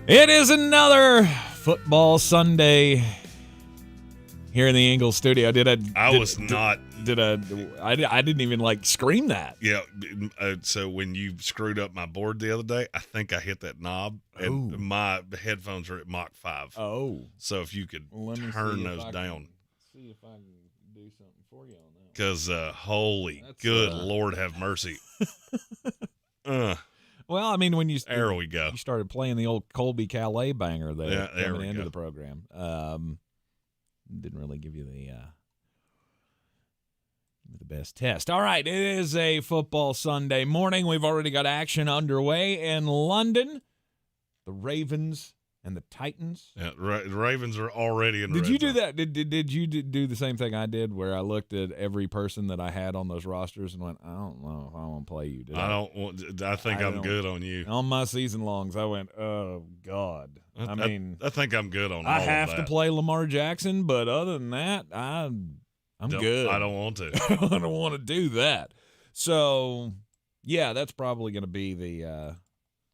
It is another football Sunday here in the Ingles Studio. I didn't even scream that. Yeah. So when you screwed up my board the other day, I think I hit that knob and my headphones are at Mach 5. Oh. So if you could turn those down. See if I can do something for you on that. Because good Lord have mercy. Well, I mean, when there we go. You started playing the old Colby Calais banger there coming into go. the program. Didn't really give you the best test. All right, it is a football Sunday morning. We've already got action underway in London. The Ravens and the Titans. Yeah, the Ravens are already in the Did you do zone. that? Did you do the same thing I did, where I looked at every person that I had on those rosters and went, I don't know if I want to play you. I think I'm good on you. On my season longs, I went, oh God. I think I'm good on. I all have of to that. play Lamar Jackson, but other than that, I'm good. I don't want to. I don't want to do that. So, yeah, that's probably going to be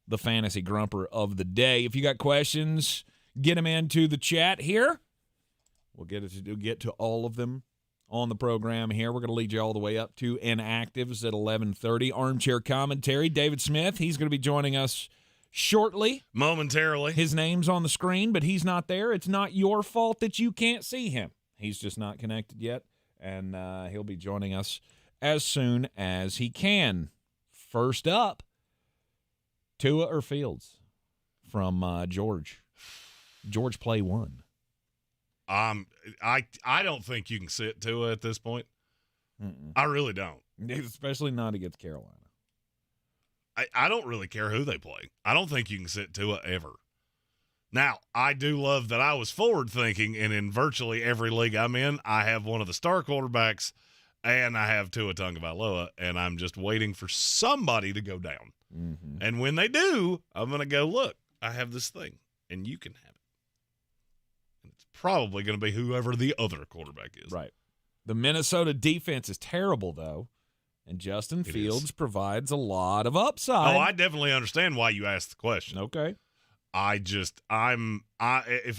the fantasy grumper of the day. If you got questions, get them into the chat here. We'll get to all of them on the program here. We're going to lead you all the way up to Inactives at 11:30. Armchair commentary. David Smith, he's going to be joining us shortly. Momentarily. His name's on the screen, but he's not there. It's not your fault that you can't see him. He's just not connected yet, and he'll be joining us as soon as he can. First up, Tua or Fields from George. George play one. I don't think you can sit Tua at this point. Mm-mm. I really don't. Especially not against Carolina. I don't really care who they play. I don't think you can sit Tua ever. Now, I do love that I was forward thinking, and in virtually every league I'm in, I have one of the star quarterbacks, and I have Tua Tagovailoa, and I'm just waiting for somebody to go down. Mm-hmm. And when they do, I'm going to go, look, I have this thing, and you can have it. And it's probably going to be whoever the other quarterback is. Right. The Minnesota defense is terrible, though, and Justin Fields provides a lot of upside. Oh, I definitely understand why you asked the question. Okay. If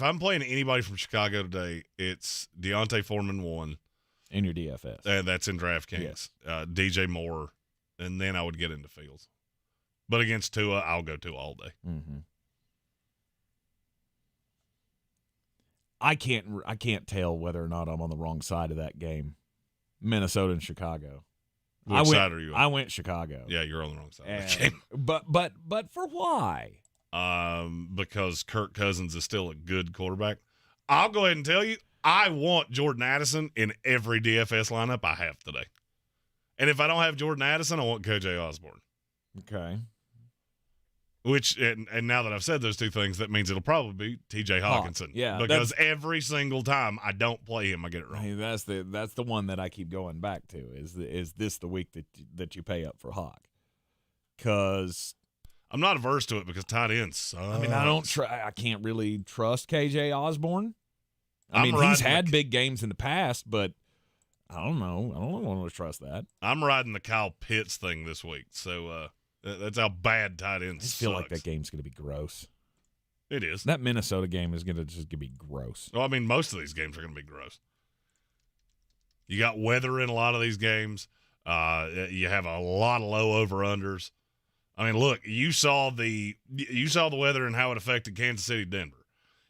I'm playing anybody from Chicago today, it's Deontay Foreman 1. In your DFS. That's in DraftKings. Yes. DJ Moore, and then I would get into Fields. But against Tua, I'll go Tua all day. Mm-hmm. I can't tell whether or not I'm on the wrong side of that game. Minnesota and Chicago. Which side are you on? I went Chicago. Yeah, you're on the wrong side of the game. But for why? Because Kirk Cousins is still a good quarterback. I'll go ahead and tell you, I want Jordan Addison in every DFS lineup I have today. And if I don't have Jordan Addison, I want KJ Osborne. Okay. Which, and now that I've said those two things, that means it'll probably be T.J. Hawkinson. Yeah. Because every single time I don't play him, I get it wrong. Hey, that's the one that I keep going back to. Is this the week that you pay up for Hawk? Because I'm not averse to it because tight ends suck. I mean, I can't really trust KJ Osborne. I mean, he's had big games in the past, but I don't know. I don't want to trust that. I'm riding the Kyle Pitts thing this week, so that's how bad tight ends I just feel like that game's going to be gross. It is. That Minnesota game is going to be gross. Well, I mean, most of these games are going to be gross. You got weather in a lot of these games. You have a lot of low over-unders. I mean, look, you saw the weather and how it affected Kansas City, Denver.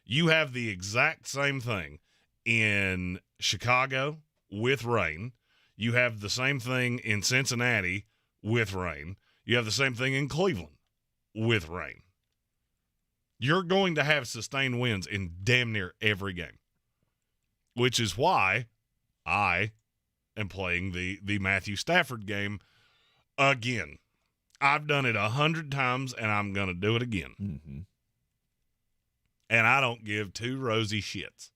You have the exact same thing in Chicago with rain. You have the same thing in Cincinnati with rain. You have the same thing in Cleveland with rain. You're going to have sustained winds in damn near every game, which is why I am playing the Matthew Stafford game again. I've done it 100 times, and I'm going to do it again. Mm-hmm. And I don't give two rosy shits.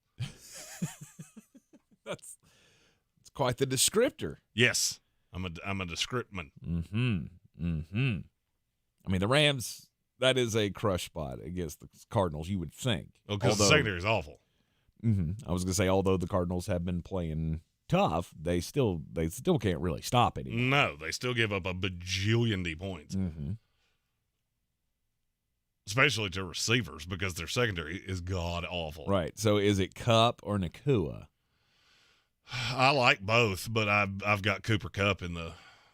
That's quite the descriptor. Yes, I'm a descriptman. Mm-hmm. Mm-hmm. I mean, the Rams, that is a crush spot against the Cardinals, you would think. Well, because the secondary is awful. Mm-hmm. I was going to say, although the Cardinals have been playing tough, they still can't really stop it. No, they still give up a bajillion points. Mm-hmm. especially to receivers, because their secondary is god-awful. Right. So is it Kupp or Nakua? I like both, but I've got Cooper Kupp in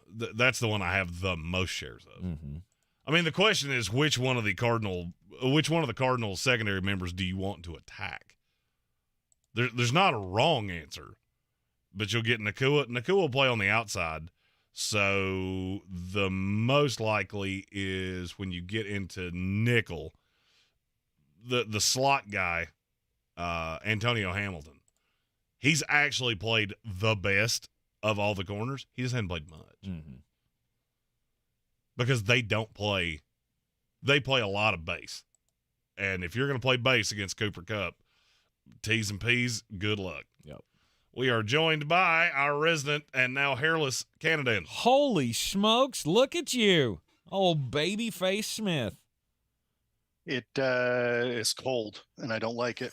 that's the one I have the most shares of. Mm-hmm. I mean, the question is which one of the Cardinals secondary members do you want to attack? There's not a wrong answer, but you'll get Nakua. Nakua will play on the outside, so the most likely is when you get into nickel, the slot guy, Antonio Hamilton. He's actually played the best of all the corners. He just hasn't played much. Mm-hmm. Because they play a lot of base. And if you're going to play base against Cooper Kupp, T's and P's, good luck. Yep. We are joined by our resident and now hairless Canadian. Holy smokes, look at you. Old Babyface Smith. It is cold, and I don't like it.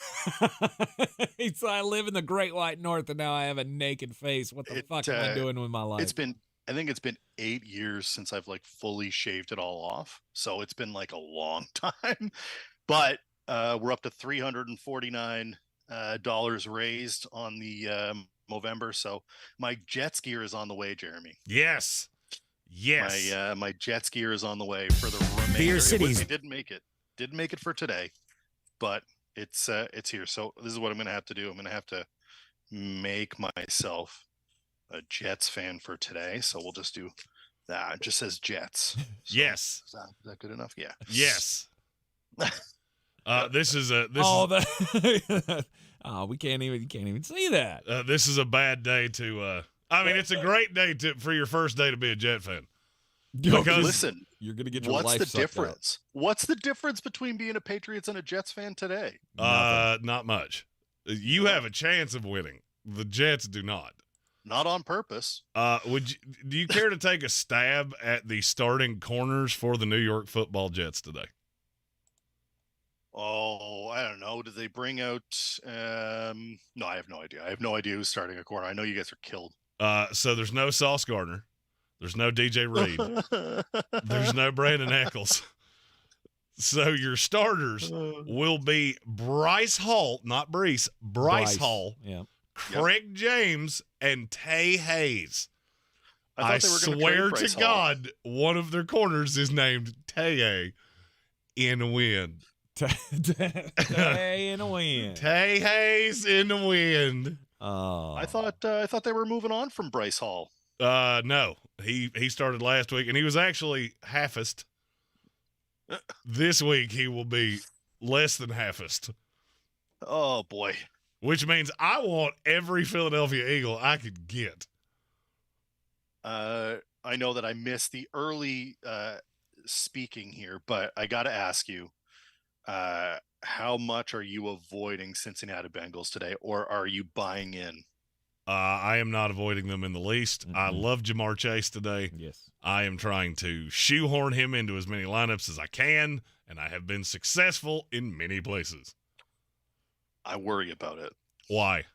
So I live in the Great White North, and now I have a naked face. What the fuck am I doing with my life? I think it's been 8 years since I've like fully shaved it all off. So it's been like a long time, but we're up to $349 raised on the Movember. So my jet skier is on the way, Jeremy. Yes. My jet skier is on the way for the remainder. Beer Cities. It didn't make it for today, but it's here. So this is what I'm going to have to do. I'm going to have to make myself a Jets fan for today. So we'll just do that. It just says Jets. So yes. Is that good enough? Yeah. Yes. This is we can't even see that. This is a bad day to. I mean, it's a great day for your first day to be a Jet fan. Because listen, you're gonna get your what's life the sucked difference? What's the difference between being a Patriots and a Jets fan today? Not much. You have a chance of winning. The Jets do not. Not on purpose. Do you care to take a stab at the starting corners for the New York Football Jets today? Oh, I don't know. Did they bring out no, I have no idea. I have no idea who's starting a corner. I know you guys are killed. So there's no Sauce Gardner. There's no DJ Reed. There's no Brandon Eccles. So your starters will be Bryce Hall, not Brees, Bryce Hall, yeah, Craig James, and Tay Hayes. I swear to God, one of their corners is named Tay in the wind. Tay in the wind. Tay Hayes in the wind. Oh, I thought they were moving on from Bryce Hall. No, he started last week, and he was actually halfest. This week he will be less than halfest. Oh boy! Which means I want every Philadelphia Eagle I could get. I know that I missed the early speaking here, but I got to ask you, how much are you avoiding Cincinnati Bengals today, or are you buying in? I am not avoiding them in the least. Mm-hmm. I love Jamar Chase today. Yes. I am trying to shoehorn him into as many lineups as I can, and I have been successful in many places. I worry about it. Why?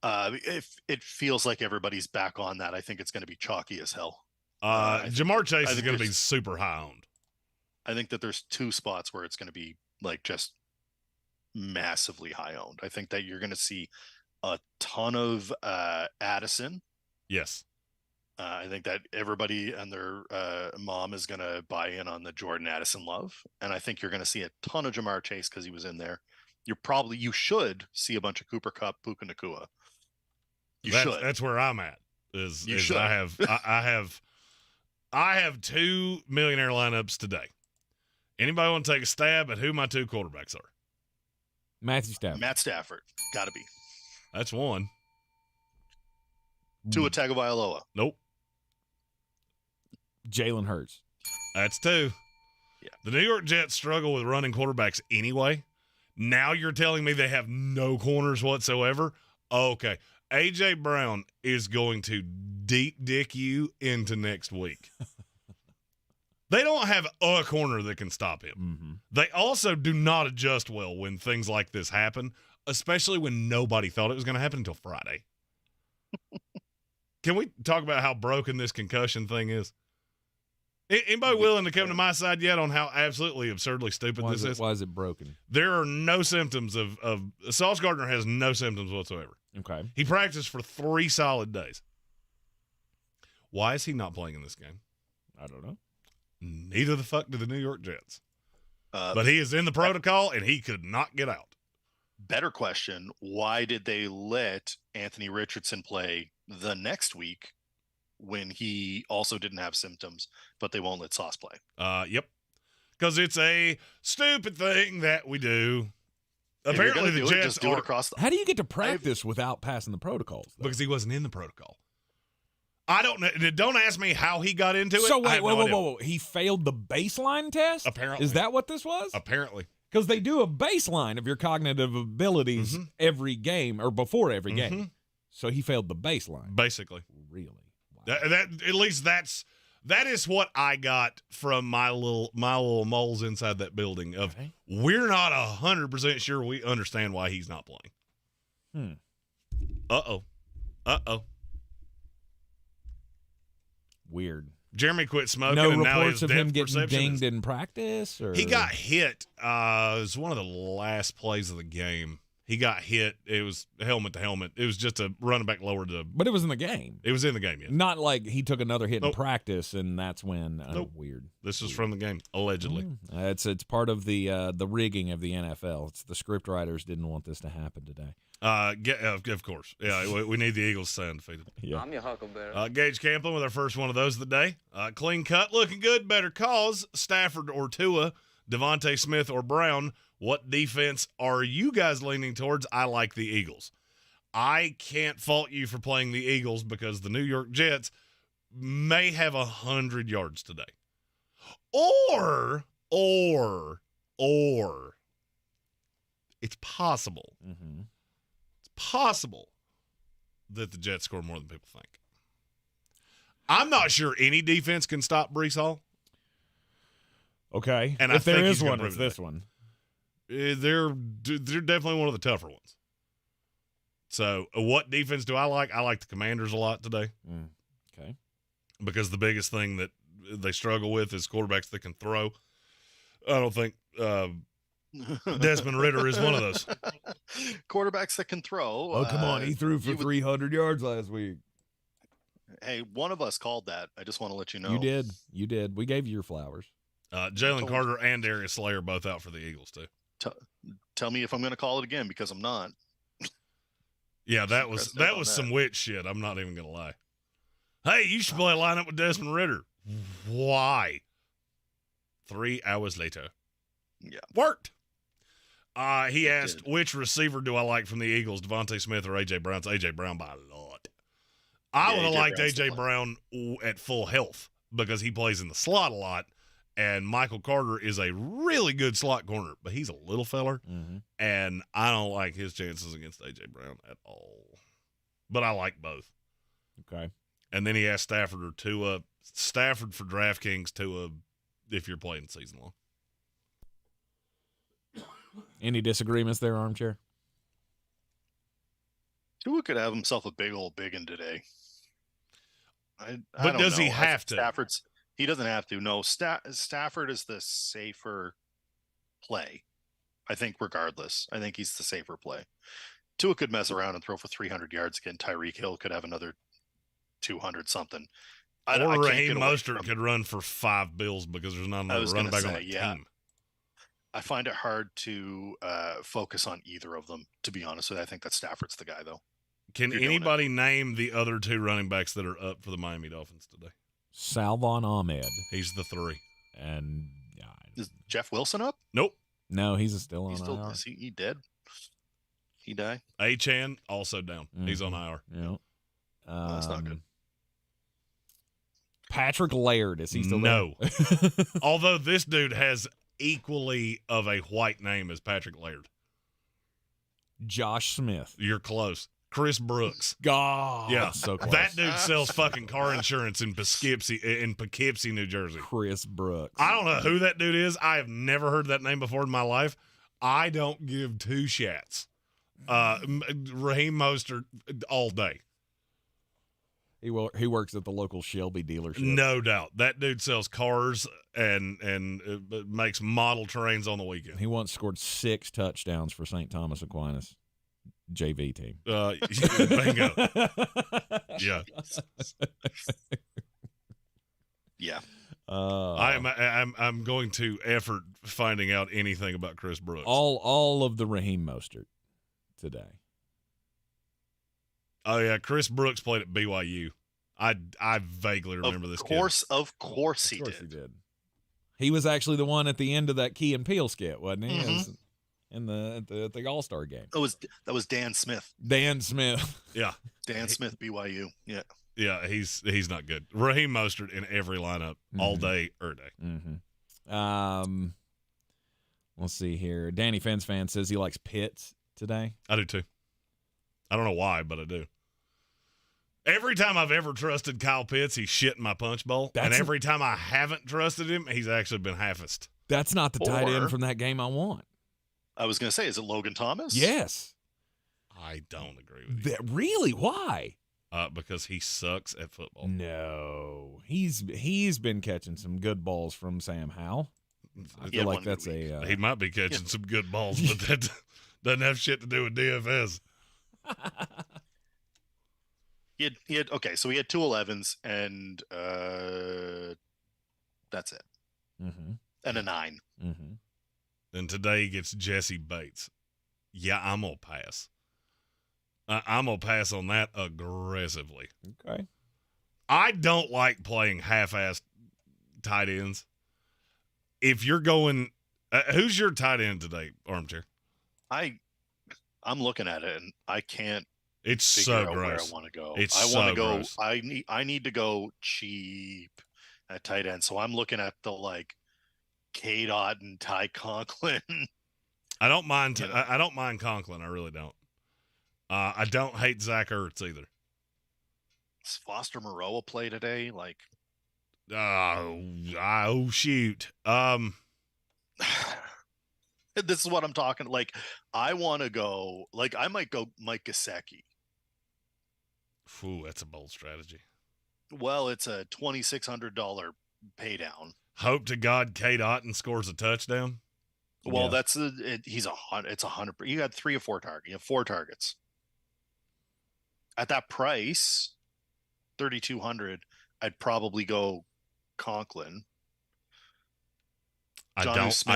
If it feels like everybody's back on that, I think it's going to be chalky as hell. Jamar Chase is going to be super high owned. I think that there's two spots where it's going to be like just massively high owned. I think that you're going to see a ton of Addison. Yes. I think that everybody and their mom is going to buy in on the Jordan Addison love. And I think you're going to see a ton of Jamar Chase because he was in there. You should see a bunch of Cooper Kupp, Puka Nacua. That's where I'm at. I have 2 millionaire lineups today. Anybody want to take a stab at who my 2 quarterbacks are? Matthew Stafford. Matt Stafford. Got to be. That's one. Tua Tagovailoa. Nope. Jalen Hurts. That's 2. Yeah. The New York Jets struggle with running quarterbacks anyway. Now you're telling me they have no corners whatsoever? Okay. A.J. Brown is going to deep dick you into next week. They don't have a corner that can stop him. Mm-hmm. They also do not adjust well when things like this happen, especially when nobody thought it was going to happen until Friday. Can we talk about how broken this concussion thing is? Anybody willing to come to my side yet on how absolutely absurdly stupid this is? Why is it broken? There are no symptoms of Sauce Gardner has no symptoms whatsoever. Okay. He practiced for 3 solid days. Why is he not playing in this game? I don't know. Neither the fuck do the New York Jets. But he is in the protocol, and he could not get out. Better question, why did they let Anthony Richardson play the next week when he also didn't have symptoms, but they won't let Sauce play? Yep. Because it's a stupid thing that we do. Apparently the Jets just do it across How do you get to practice without passing the protocols, though? because he wasn't in the protocol. I don't know. Don't ask me how he got into it. So I have no idea. whoa. He failed the baseline test? Apparently. Is that what this was? Apparently. Because they do a baseline of your cognitive abilities every game or before every game. So he failed the baseline. Basically. Really? Wow. That at least that is what I got from my little moles inside that building. Of we're not 100% sure we understand why he's not playing. Uh-oh. Weird. Jeremy quit smoking, No and now reports his of depth him getting perception dinged in practice? Or? He got hit. It was one of the last plays of the game. He got hit. It was helmet to helmet. It was just a running back lower to. But it was in the game. It was in the game, yeah. Not like he took another hit in Nope. practice, and that's when. Nope. Weird. This is from the game, allegedly. It's part of the rigging of the NFL. It's the script writers didn't want this to happen today. Of course. Yeah, we need the Eagles to stay undefeated. Yeah. I'm your huckleberry. Gage Camplin with our first one of those of the day. Clean cut, looking good, better cause. Stafford or Tua, Devontae Smith or Brown. What defense are you guys leaning towards? I like the Eagles. I can't fault you for playing the Eagles because the New York Jets may have 100 yards today. Or it's possible. Mm-hmm. Possible that the Jets score more than people think. I'm not sure any defense can stop Breece Hall. Okay. And if I there think is he's gonna one, prove it's it this today. one. They're definitely one of the tougher ones. So what defense do I like? I like the Commanders a lot today. Okay. Because the biggest thing that they struggle with is quarterbacks that can throw. I don't think Desmond Ridder is one of those. Quarterbacks that can throw. Oh, come on. He threw for 300 yards last week. Hey, one of us called that. I just want to let you know. You did. We gave you your flowers. Jalen Carter and Darius Slay are both out for the Eagles, too. Tell me if I'm going to call it again because I'm not. Yeah, that was some witch shit. I'm not even going to lie. Hey, you should play a lineup with Desmond Ridder. Why? 3 hours later. Yeah. Worked. He asked, which receiver do I like from the Eagles, Devontae Smith or A.J. Brown? It's A.J. Brown by a lot. I would have liked A.J. Brown at full health because he plays in the slot a lot, and Michael Carter is a really good slot corner, but he's a little feller, and I don't like his chances against A.J. Brown at all. But I like both. Okay. And then he asked Stafford or Tua. Stafford for DraftKings, Tua if you're playing season long. Any disagreements there, Armchair? Tua could have himself a big old biggin today. I But don't does he know. have to? He doesn't have to. No, Stafford is the safer play. I think regardless. I think he's the safer play. Tua could mess around and throw for 300 yards again. Tyreek Hill could have another 200 something. Or Raheem Mostert could run for 5 bills because there's not another running back on the team. I find it hard to focus on either of them, to be honest with you. I think that Stafford's the guy, though. Can anybody name the other 2 running backs that are up for the Miami Dolphins today? Salvon Ahmed. He's the 3. And is Jeff Wilson up? Nope. No, he's still on IR. Is he dead? He died? Achan also down. He's on IR. Yeah. That's not good. Patrick Laird, is he still No. there? Although this dude has equally of a white name as Patrick Laird. Josh Smith. You're close. Chris Brooks. God. Yeah. So close. That dude sells fucking car insurance in Poughkeepsie, New Jersey. Chris Brooks. I don't know who that dude is. I have never heard that name before in my life. I don't give 2 shits. Raheem Mostert all day. He works at the local Shelby dealership. No doubt. That dude sells cars and makes model trains on the weekend. He once scored 6 touchdowns for St. Thomas Aquinas JV team. Bingo. Yeah. Yeah. I'm going to effort finding out anything about Chris Brooks. All of the Raheem Mostert today. Oh yeah, Chris Brooks played at BYU. I vaguely remember this kid. Of course he did. He was actually the one at the end of that Key and Peele skit, wasn't he? Mm-hmm. In the All-Star game. That was Dan Smith. Dan Smith. Yeah. Dan Smith, BYU. Yeah. Yeah, he's not good. Raheem Mostert in every lineup all day, every day. Mm-hmm. Let's see here. Danny Fence fan says he likes Pitts today. I do too. I don't know why, but I do. Every time I've ever trusted Kyle Pitts, he's shit in my punch bowl. And every time I haven't trusted him, he's actually been halfest. That's not the tight end from that game I want. I was going to say, is it Logan Thomas? Yes. I don't agree with you. Really? Why? Because he sucks at football. No. He's been catching some good balls from Sam Howell. I feel like that's he might be catching some good balls, but that doesn't have shit to do with DFS. He had okay, so he had 2 11s and that's it. Mm-hmm. And a 9. Mm-hmm. And today he gets Jesse Bates. Yeah, I'm gonna pass. I'm gonna pass on that aggressively. Okay. I don't like playing half-assed tight ends. If you're going, who's your tight end today, Armchair? I'm looking at it and I can't. It's figure so out gross. where I want to go. It's I want to so go. gross. I need to go cheap at tight end. So I'm looking at the like K-Dot and Ty Conklin. I don't mind. I don't mind Conklin. I really don't. I don't hate Zach Ertz either. Does Foster Moreau play today? Like, oh shoot. This is what I'm talking. Like, I want to go. Like, I might go Mike Gesicki. Ooh, that's a bold strategy. Well, it's a $2,600 pay down. Hope to God Kate Otten scores a touchdown. Well, that's he's 100. It's 100. You had 3 or 4 targets. You have 4 targets at that price, 3,200. I'd probably go Conklin. I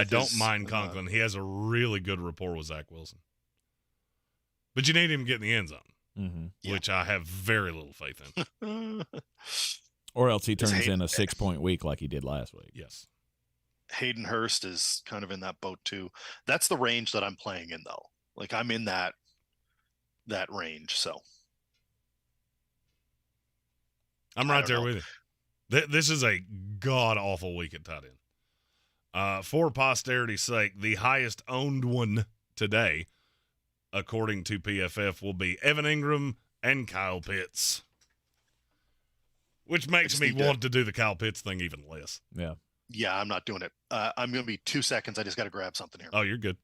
don't mind Conklin. He has a really good rapport with Zach Wilson, but you need him to get in the end zone, which I have very little faith in. Or else he turns in a 6-point week like he did last week. Yes. Hayden Hurst is kind of in that boat too. That's the range that I'm playing in, though. Like, I'm in that range. So I'm right there with you. This is a god awful week at tight end. For posterity's sake, the highest owned one today, according to PFF, will be Evan Ingram and Kyle Pitts, which makes me want to do the Kyle Pitts thing even less. Yeah, I'm not doing it. I'm going to be 2 seconds. I just got to grab something here. Oh, you're good.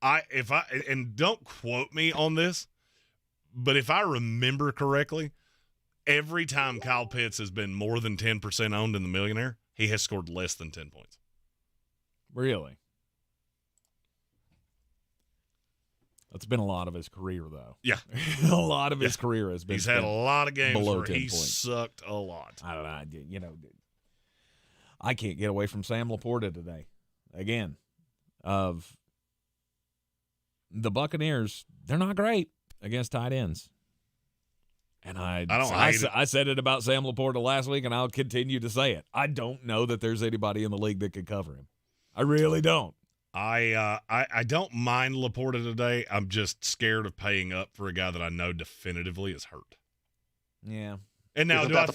And don't quote me on this, but if I remember correctly, every time Kyle Pitts has been more than 10% owned in the Millionaire, he has scored less than 10 points. Really? That's been a lot of his career, though. Yeah. A lot of his career has been. He's had a lot of games where he points. Sucked a lot. I don't know. I can't get away from Sam Laporta today. Again, of the Buccaneers, they're not great against tight ends. And I said it about Sam Laporta last week, and I'll continue to say it. I don't know that there's anybody in the league that could cover him. I really don't. I don't mind Laporta today. I'm just scared of paying up for a guy that I know definitively is hurt. Yeah. And now, do I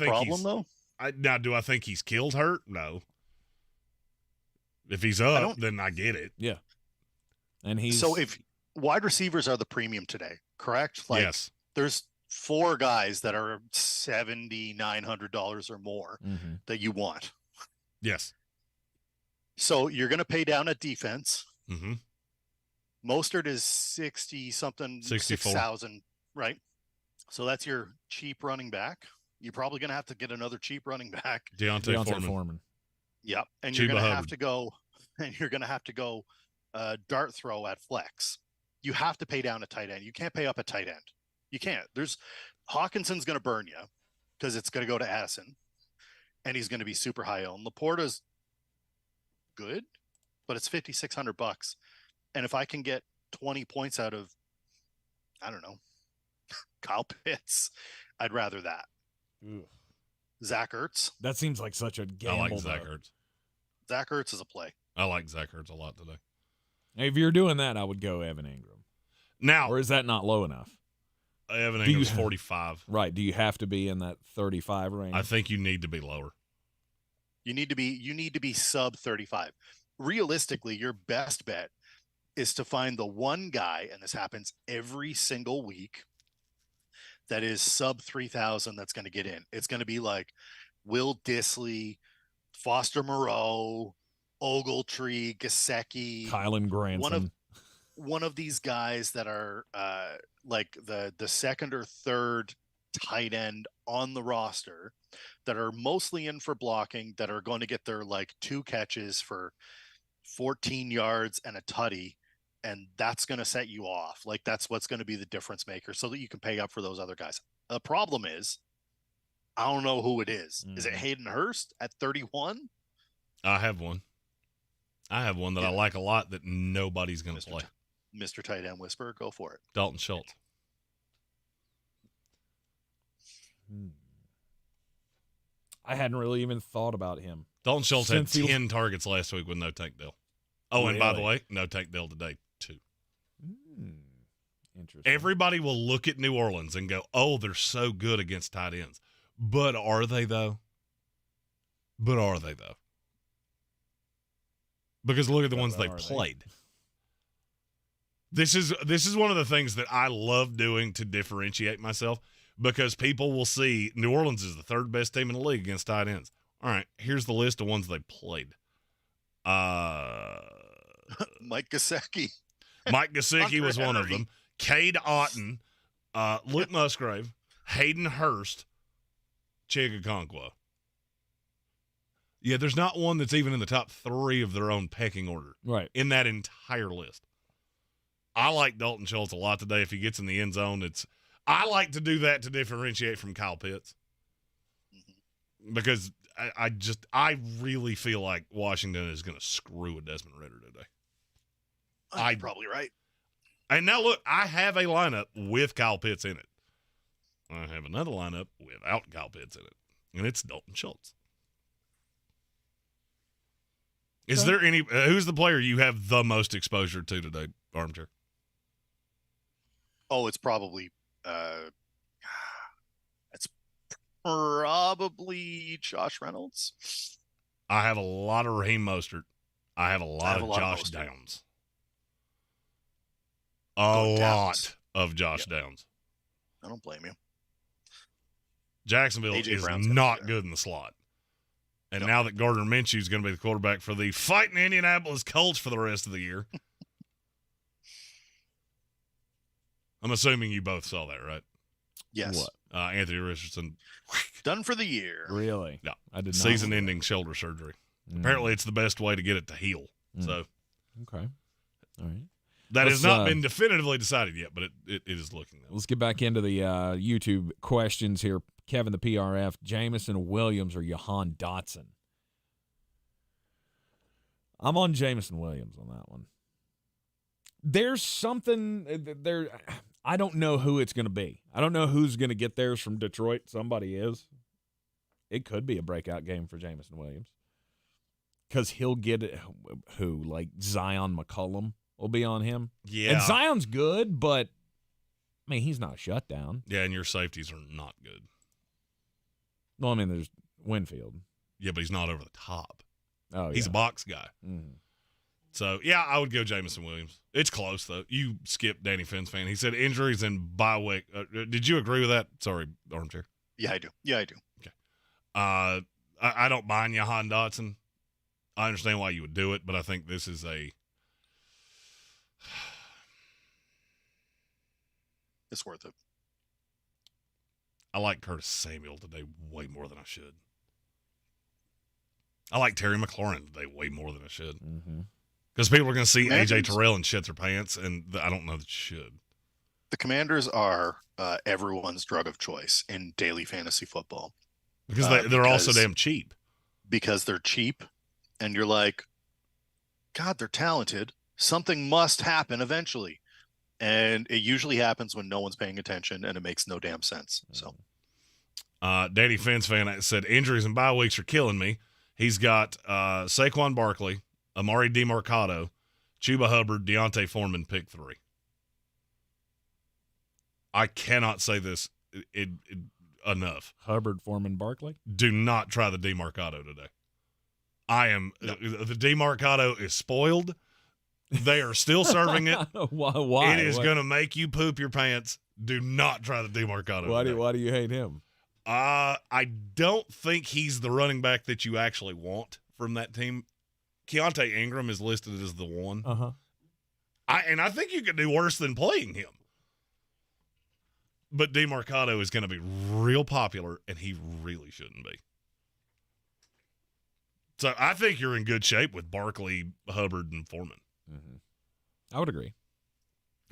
think he's killed hurt? No. If he's up, then I get it. Yeah. And so if wide receivers are the premium today, correct? Like, yes. There's 4 guys that are $7,900 or more that you want. Yes. So you're going to pay down at defense. Mm-hmm. Mostert is 60 something, 64,000, right? So that's your cheap running back. you're probably going to have to get another cheap running back. Deontay Foreman. Yep. And Chuba you're going to have to go dart throw at flex. You have to pay down a tight end. You can't pay up a tight end. You can't. Hawkinson's going to burn you because it's going to go to Addison, and he's going to be super high owned. Laporta's good, but it's $5,600. And if I can get 20 points out of, I don't know, Kyle Pitts, I'd rather that. Ugh. Zach Ertz. That seems like such a gamble. I like Zach Ertz. Zach Ertz is a play. I like Zach Ertz a lot today. If you're doing that, I would go Evan Ingram. Now, Or is that not low enough? Evan Ingram's 45. Right. Do you have to be in that 35 range? I think you need to be lower. You need to be sub 35. Realistically, your best bet is to find the one guy, and this happens every single week, that is sub 3,000 that's going to get in. It's going to be like Will Dissly, Foster Moreau, Ogletree, Gesicki, Kylan Granson. One of these guys that are like the second or third tight end on the roster that are mostly in for blocking, that are going to get their like 2 catches for 14 yards and a tutty. And that's going to set you off. Like, that's what's going to be the difference maker so that you can pay up for those other guys. The problem is, I don't know who it is. Is it Hayden Hurst at 31? I have one that I like a lot that nobody's going to play. Mr. Tight End Whisperer, go for it. Dalton Schultz. I hadn't really even thought about him. Dalton Schultz had 10 targets last week with no Tank Dell. Oh, Really? and by the way, no Tank Dell today, too. Interesting. Everybody will look at New Orleans and go, oh, they're so good against tight ends. But are they, though? Because look at the ones they played. This is one of the things that I love doing to differentiate myself, because people will see New Orleans is the 3rd best team in the league against tight ends. All right, here's the list of ones they played. Mike Gesicki. Mike Gesicki was one of them. Cade Otton, Luke Musgrave, Hayden Hurst, Chigakonkwo. Yeah, there's not one that's even in the top 3 of their own pecking order. Right. In that entire list. I like Dalton Schultz a lot today. If he gets in the end zone, I like to do that to differentiate from Kyle Pitts. Because I really feel like Washington is going to screw with Desmond Ridder today. You're probably right. And now look, I have a lineup with Kyle Pitts in it. I have another lineup without Kyle Pitts in it, and it's Dalton Schultz. Is there any? Who's the player you have the most exposure to today, Armchair? Oh, it's probably Josh Reynolds. I have a lot of Raheem Mostert. I have a lot of Josh Downs. A lot of Josh Downs. I don't blame you. Jacksonville is not good in the slot. And now that Gardner Minshew is going to be the quarterback for the fighting Indianapolis Colts for the rest of the year. I'm assuming you both saw that, right? Yes. What? Anthony Richardson. Done for the year. Really? Yeah. I did not. Season-ending shoulder surgery. Apparently, it's the best way to get it to heal. So, okay. All right. That has not been definitively decided yet, but it is looking that way. Let's get back into the YouTube questions here. Kevin, the PRF, Jameson Williams or Jahan Dotson? I'm on Jameson Williams on that one. There's something there. I don't know who it's going to be. I don't know who's going to get theirs from Detroit. Somebody is. It could be a breakout game for Jameson Williams. Because he'll get it. Who? Like Zion McCollum will be on him. Yeah. And Zion's good, but, I mean, he's not a shutdown. Yeah, and your safeties are not good. Well, I mean, there's Winfield. Yeah, but he's not over the top. Oh, He's a box guy. Mm-hmm. So, yeah, I would go Jameson Williams. It's close, though. You skipped Danny Finn's fan. He said injuries and bye week. Did you agree with that? Sorry, Armchair. Yeah, I do. Okay. I don't mind Jahan Dotson. I understand why you would do it, but I think this is it's worth it. I like Curtis Samuel today way more than I should. I like Terry McLaurin today way more than I should. Because people are going to see A.J. Terrell and shit their pants, and I don't know that you should. The Commanders are everyone's drug of choice in daily fantasy football. Because they're also damn cheap. Because they're cheap, and you're like, God, they're talented. Something must happen eventually. And it usually happens when no one's paying attention, and it makes no damn sense. So, Danny Fence fan said, injuries and bye weeks are killing me. He's got Saquon Barkley, Amari DiMercado, Chuba Hubbard, Deontay Foreman, pick 3. I cannot say this enough. Hubbard, Foreman, Barkley. Do not try the DiMercado today. The DiMercado is spoiled. They are still serving it. Why? It is going to make you poop your pants. Do not try the DiMercado. Why do you hate him? I don't think he's the running back that you actually want from that team. Keontae Ingram is listed as the one. I think you could do worse than playing him. But DiMercado is going to be real popular, and he really shouldn't be. So I think you're in good shape with Barkley, Hubbard, and Foreman. I would agree.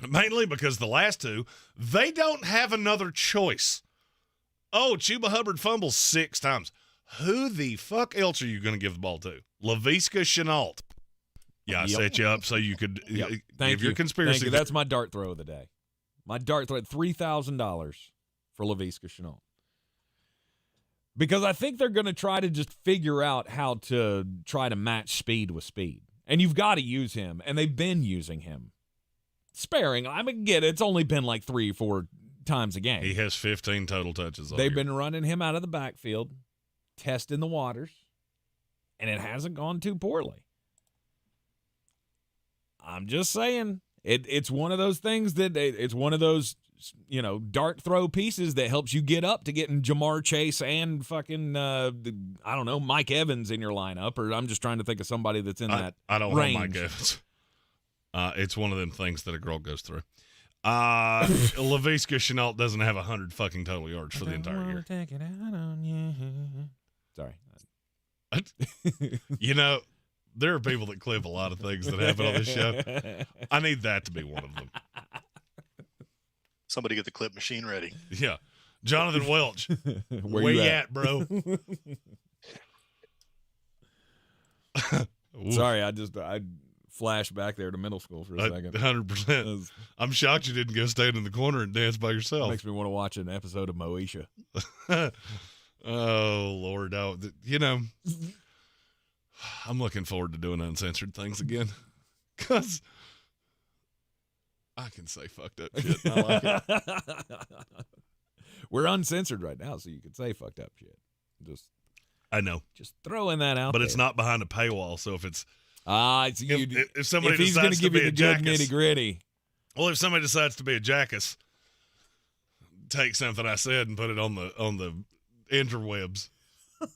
Mainly because the last two, they don't have another choice. Oh, Chuba Hubbard fumbles 6 times. Who the fuck else are you going to give the ball to? Laviska Shenault. Yeah, I set you up so you could give your conspiracy. Thank you. That's my dart throw of the day. My dart throw, $3,000 for Laviska Shenault. Because I think they're going to try to just figure out how to try to match speed with speed. And you've got to use him, and they've been using him. Sparing. I mean, it's only been like 3 or 4 times a game. He has 15 total touches. They've been running him out of the backfield, testing the waters, and it hasn't gone too poorly. I'm just saying, it's one of those things that it's one of those, dart throw pieces that helps you get up to getting Jamar Chase and fucking, I don't know, Mike Evans in your lineup, or I'm just trying to think of somebody that's in that I don't range. want Mike Evans. It's one of them things that a girl goes through. Laviska Shenault doesn't have 100 fucking total yards for the entire year. Take it out on you. Sorry. There are people that clip a lot of things that happen on this show. I need that to be one of them. Somebody get the clip machine ready. Yeah. Jonathan Welch. Where you at, bro? Sorry, I flashed back there to middle school for a second. 100%. I'm shocked you didn't go stand in the corner and dance by yourself. Makes me want to watch an episode of Moesha. Oh, Lord. I'm looking forward to doing uncensored things again. Because I can say fucked up shit. I like it. We're uncensored right now, so you can say fucked up shit. I know. Just throwing that out But there. it's not behind a paywall, so if it's... if somebody he's going to decides give to you be the a good jackass... nitty-gritty. Well, if somebody decides to be a jackass, take something I said and put it on the interwebs.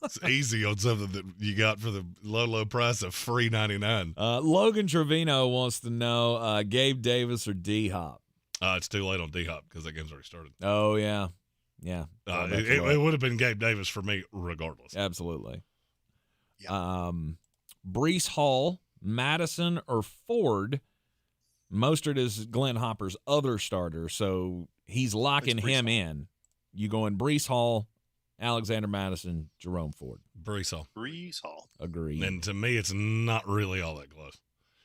It's easy on something that you got for the low price of free $99. Logan Trevino wants to know Gabe Davis or D-Hop. It's too late on D-Hop because that game's already started. Oh, yeah. Yeah. It would have been Gabe Davis for me regardless. Absolutely. Yeah. Breece Hall, Madison, or Ford. Mostert is Glenn Hopper's other starter, so he's locking him in. You going Breece Hall, Alexander Madison, Jerome Ford. Breece Hall. Agreed. And to me, it's not really all that close.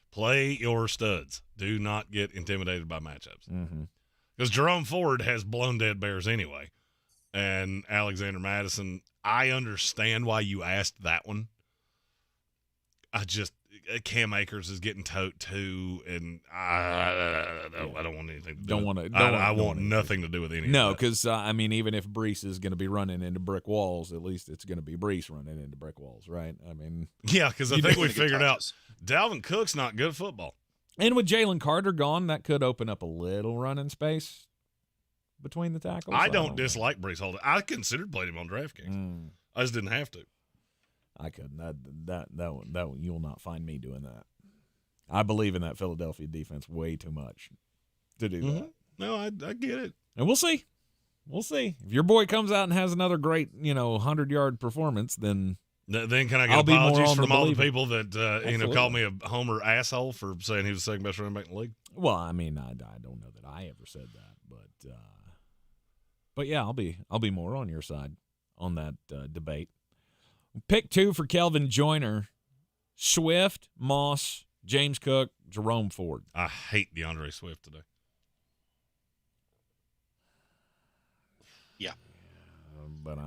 Play your studs. Do not get intimidated by matchups. Because Jerome Ford has blown dead bears anyway. And Alexander Madison, I understand why you asked that one. Cam Akers is getting tote too, and I don't want anything to do with it. I want nothing to do with any of that. No, because, even if Breece is going to be running into brick walls, at least it's going to be Breece running into brick walls, right? Yeah, because I think we figured out Dalvin Cook's not good at football. And with Jalen Carter gone, that could open up a little running space between the tackles. I don't dislike Breece Hall. I considered playing him on DraftKings. I just didn't have to. I couldn't. That one, you will not find me doing that. I believe in that Philadelphia defense way too much to do that. No, I get it. And we'll see. we'll see. If your boy comes out and has another great, 100-yard performance, then Then can I get I'll be more apologies on from the all the believer. people that called me a homer asshole for saying he was the second best running back in the league? Well, I mean, I don't know that I ever said that, but yeah, I'll be more on your side on that debate. Pick 2 for Kelvin Joyner: Swift, Moss, James Cook, Jerome Ford. I hate DeAndre Swift today. Yeah. But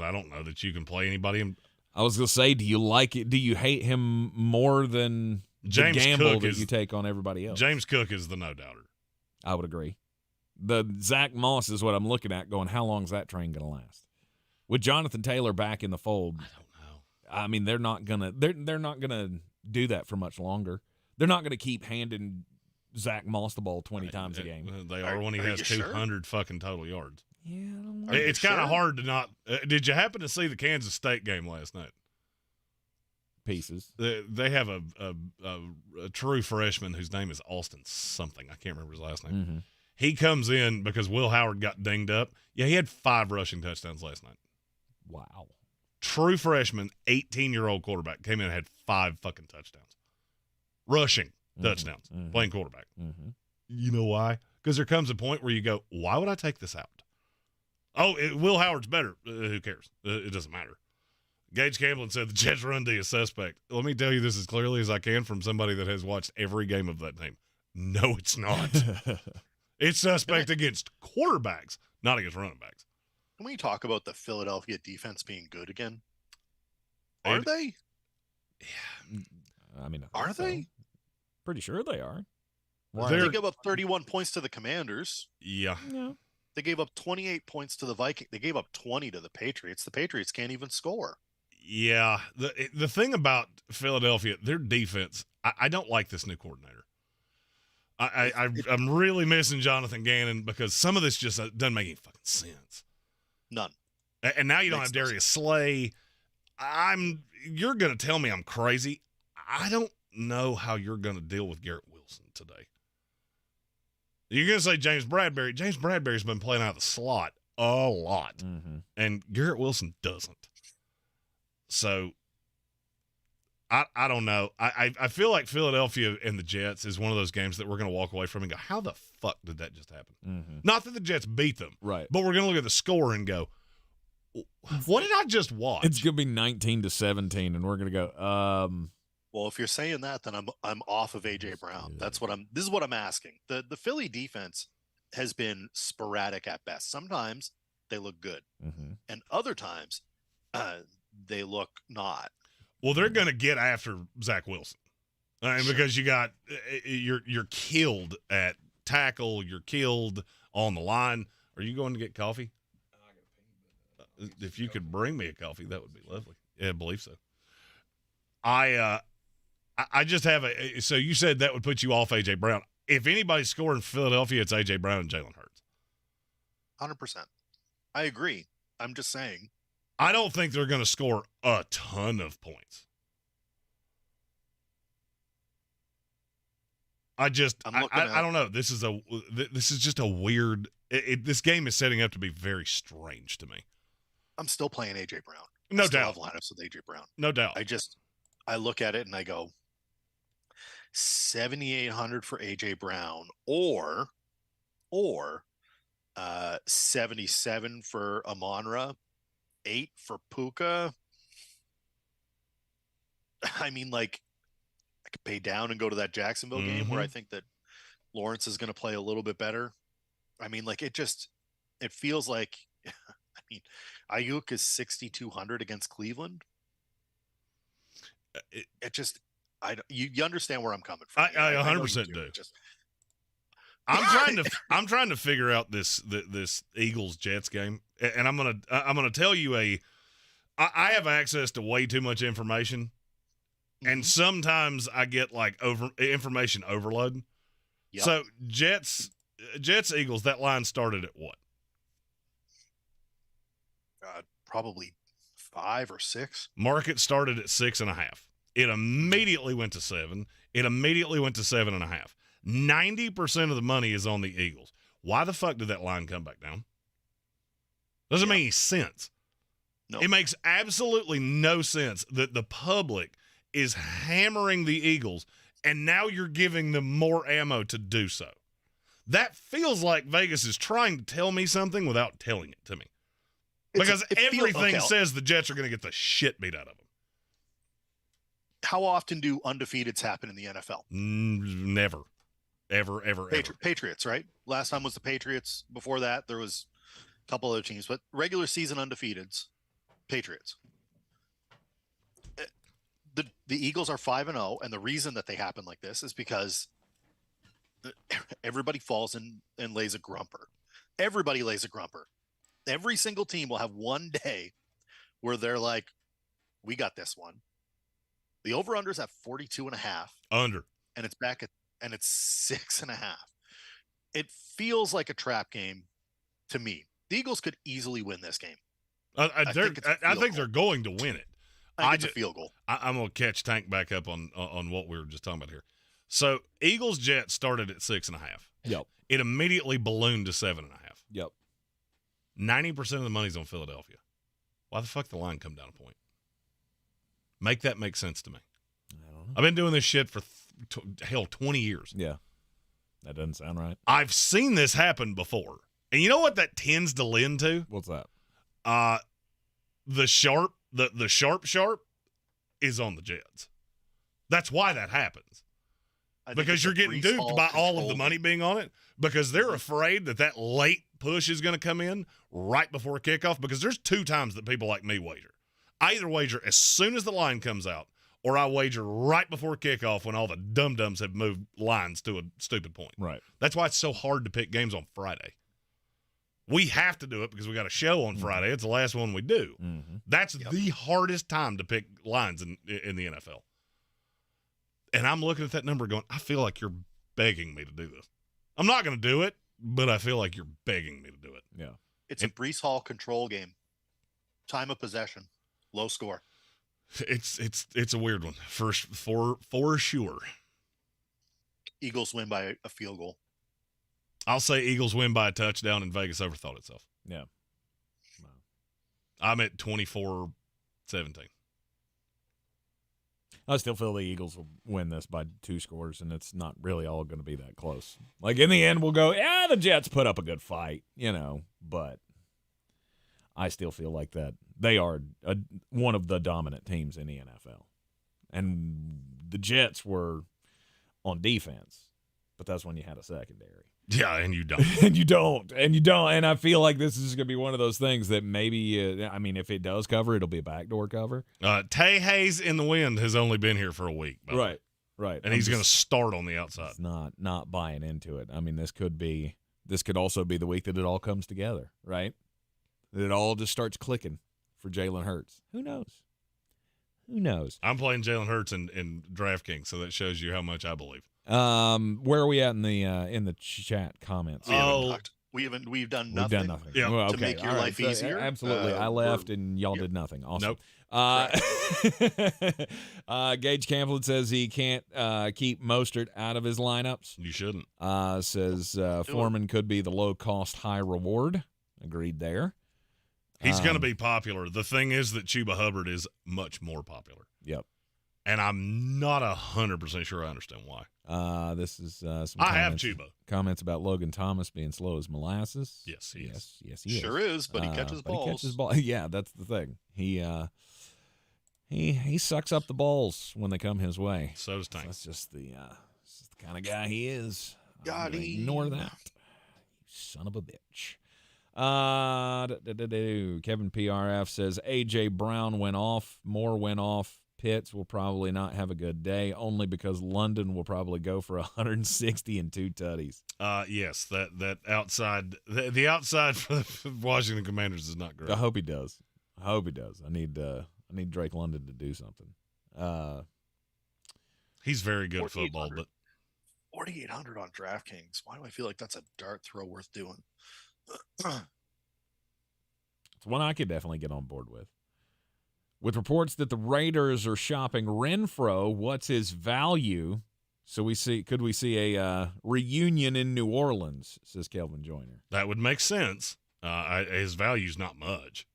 I don't know that you can play anybody. I was going to say, do you like it? Do you hate him more than James the gamble Cook that you take on everybody else? James Cook is the no-doubter. I would agree. The Zach Moss is what I'm looking at going, how long is that train going to last? With Jonathan Taylor back in the fold, I don't know. I mean, they're not gonna do that for much longer. They're not gonna keep handing Zach Moss the ball 20 times a game. They are when he has 200 fucking total yards. Yeah, I don't know. It's kind of hard to not. Did you happen to see the Kansas State game last night? Pieces. They have a true freshman whose name is Austin something. I can't remember his last name. Mm-hmm. He comes in because Will Howard got dinged up. Yeah, he had 5 rushing touchdowns last night. Wow. True freshman, 18-year-old quarterback came in and had 5 fucking touchdowns. Rushing touchdowns, playing quarterback. Mm-hmm. You know why? Because there comes a point where you go, why would I take this out? Oh, Will Howard's better. Who cares? It doesn't matter. Gage Camblin said the Jets' run D is suspect. Let me tell you this as clearly as I can from somebody that has watched every game of that team. No, it's not. It's suspect against quarterbacks, not against running backs. Can we talk about the Philadelphia defense being good again? Are they? Yeah. I mean, are they? Pretty sure they are. They gave up 31 points to the Commanders. Yeah. They gave up 28 points to the Vikings. They gave up 20 to the Patriots. The Patriots can't even score. Yeah. The thing about Philadelphia, their defense, I don't like this new coordinator. I'm really missing Jonathan Gannon because some of this just doesn't make any fucking sense. None. And now you don't have Darius Slay. You're going to tell me I'm crazy. I don't know how you're going to deal with Garrett Wilson today. You're going to say James Bradbury. James Bradbury's been playing out of the slot a lot. Mm-hmm. And Garrett Wilson doesn't. So, I don't know. I feel like Philadelphia and the Jets is one of those games that we're going to walk away from and go, how the fuck did that just happen? Mm-hmm. Not that the Jets beat them. Right. But we're going to look at the score and go, what did I just watch? It's going to be 19-17, and we're going to go, well, if you're saying that, then I'm off of AJ Brown. This is what I'm asking. The Philly defense has been sporadic at best. Sometimes they look good, and other times they look not. Well, they're going to get after Zach Wilson, because you got you're killed at tackle, you're killed on the line. Are you going to get coffee? If you could bring me a coffee, that would be lovely. Yeah, I believe so. I just have so you said that would put you off A.J. Brown. If anybody's scoring Philadelphia, it's A.J. Brown and Jalen Hurts. 100%. I agree. I'm just saying. I don't think they're going to score a ton of points. I don't know. This is just a weird. This game is setting up to be very strange to me. I'm still playing A.J. Brown. No doubt. I have lineups with A.J. Brown. No doubt. I look at it and I go, 7,800 for A.J. Brown or 77 for Amon-Ra, 8 for Puka. I mean, like, I could pay down and go to that Jacksonville game where I think that Lawrence is going to play a little bit better. I mean, like, it feels like, I mean, Ayuk is 6,200 against Cleveland. You understand where I'm coming from. I 100% do. I'm trying to figure out this Eagles Jets game, and I'm gonna tell you I have access to way too much information, and sometimes I get like information overload. Yep. So Jets Eagles, that line started at what? Probably 5 or 6. Market started at 6.5. It immediately went to 7. It immediately went to 7.5. 90% of the money is on the Eagles. Why the fuck did that line come back down? Doesn't make any sense. No. It makes absolutely no sense that the public is hammering the Eagles, and now you're giving them more ammo to do so. That feels like Vegas is trying to tell me something without telling it to me. Because everything says the Jets are going to get the shit beat out of them. How often do undefeateds happen in the NFL? Never. Ever. Patriots, right? Last time was the Patriots. Before that, there was a couple other teams. But regular season undefeateds, Patriots. The Eagles are 5-0, and the reason that they happen like this is because everybody falls in and lays a grumper. Everybody lays a grumper. Every single team will have one day where they're like, we got this one. The over-under's at 42.5. Under. And it's back at, and it's 6.5. It feels like a trap game to me. The Eagles could easily win this game. I think they're going to win it. I think it's a field goal. I'm going to catch Tank back up on what we were just talking about here. So Eagles-Jets started at 6.5. Yep. It immediately ballooned to 7.5. Yep. 90% of the money's on Philadelphia. Why the fuck the line come down a point? Make that make sense to me. I don't know. I've been doing this shit for 20 years. Yeah. That doesn't sound right. I've seen this happen before. And you know what that tends to lend to? What's that? The sharp is on the Jets. That's why that happens. Because you're getting duped by all of the money being on it, because they're afraid that late push is going to come in right before kickoff, because there's two times that people like me wager. I either wager as soon as the line comes out, or I wager right before kickoff when all the dum-dums have moved lines to a stupid point. Right. That's why it's so hard to pick games on Friday. We have to do it because we got a show on Friday. It's the last one we do. Mm-hmm. That's the hardest time to pick lines in the NFL. And I'm looking at that number going, I feel like you're begging me to do this. I'm not going to do it, but I feel like you're begging me to do it. Yeah. It's a Breece Hall control game. Time of possession. Low score. It's a weird one for sure. Eagles win by a field goal. I'll say Eagles win by a touchdown, and Vegas overthought itself. Yeah. Wow. I'm at 24-17. I still feel the Eagles will win this by 2 scores, and it's not really all going to be that close. Like, in the end, we'll go, the Jets put up a good fight, but I still feel like that they are one of the dominant teams in the NFL. And the Jets were on defense, but that's when you had a secondary. Yeah, and you don't. and you don't. And I feel like this is going to be one of those things that maybe, if it does cover, it'll be a backdoor cover. Tay Hayes in the wind has only been here for a week. Right. And he's going to start on the outside. Not buying into it. I mean, this could also be the week that it all comes together, right? That it all just starts clicking for Jalen Hurts. Who knows? I'm playing Jalen Hurts in DraftKings, so that shows you how much I believe. Where are we at in the chat comments? We've done nothing. We've done nothing. Yeah. Well, to make your life easier. Absolutely. I left and y'all did nothing. Awesome. Nope. Gage Camplin says he can't keep Mostert out of his lineups. You shouldn't. Says Foreman could be the low cost, high reward. Agreed there. He's going to be popular. The thing is that Chuba Hubbard is much more popular. Yep. And I'm not 100% sure I understand why. This is some I have Chuba. Comments about Logan Thomas being slow as molasses. Yes, he is. Yes, he sure is, but he catches balls. Yeah, that's the thing. He sucks up the balls when they come his way. So does Tank. That's just the kind of guy he is. God, ignore that. You son of a bitch. Kevin PRF says A.J. Brown went off. Moore went off. Pitts will probably not have a good day, only because London will probably go for 160 and 2 tutties. Yes, that outside, the outside for the Washington Commanders is not great. I hope he does. I need Drake London to do something. He's very good at football, but 4,800 on DraftKings. Why do I feel like that's a dart throw worth doing? It's one I could definitely get on board with. With reports that the Raiders are shopping Renfro, what's his value? Could we see a reunion in New Orleans? Says Kelvin Joyner. That would make sense. his value's not much.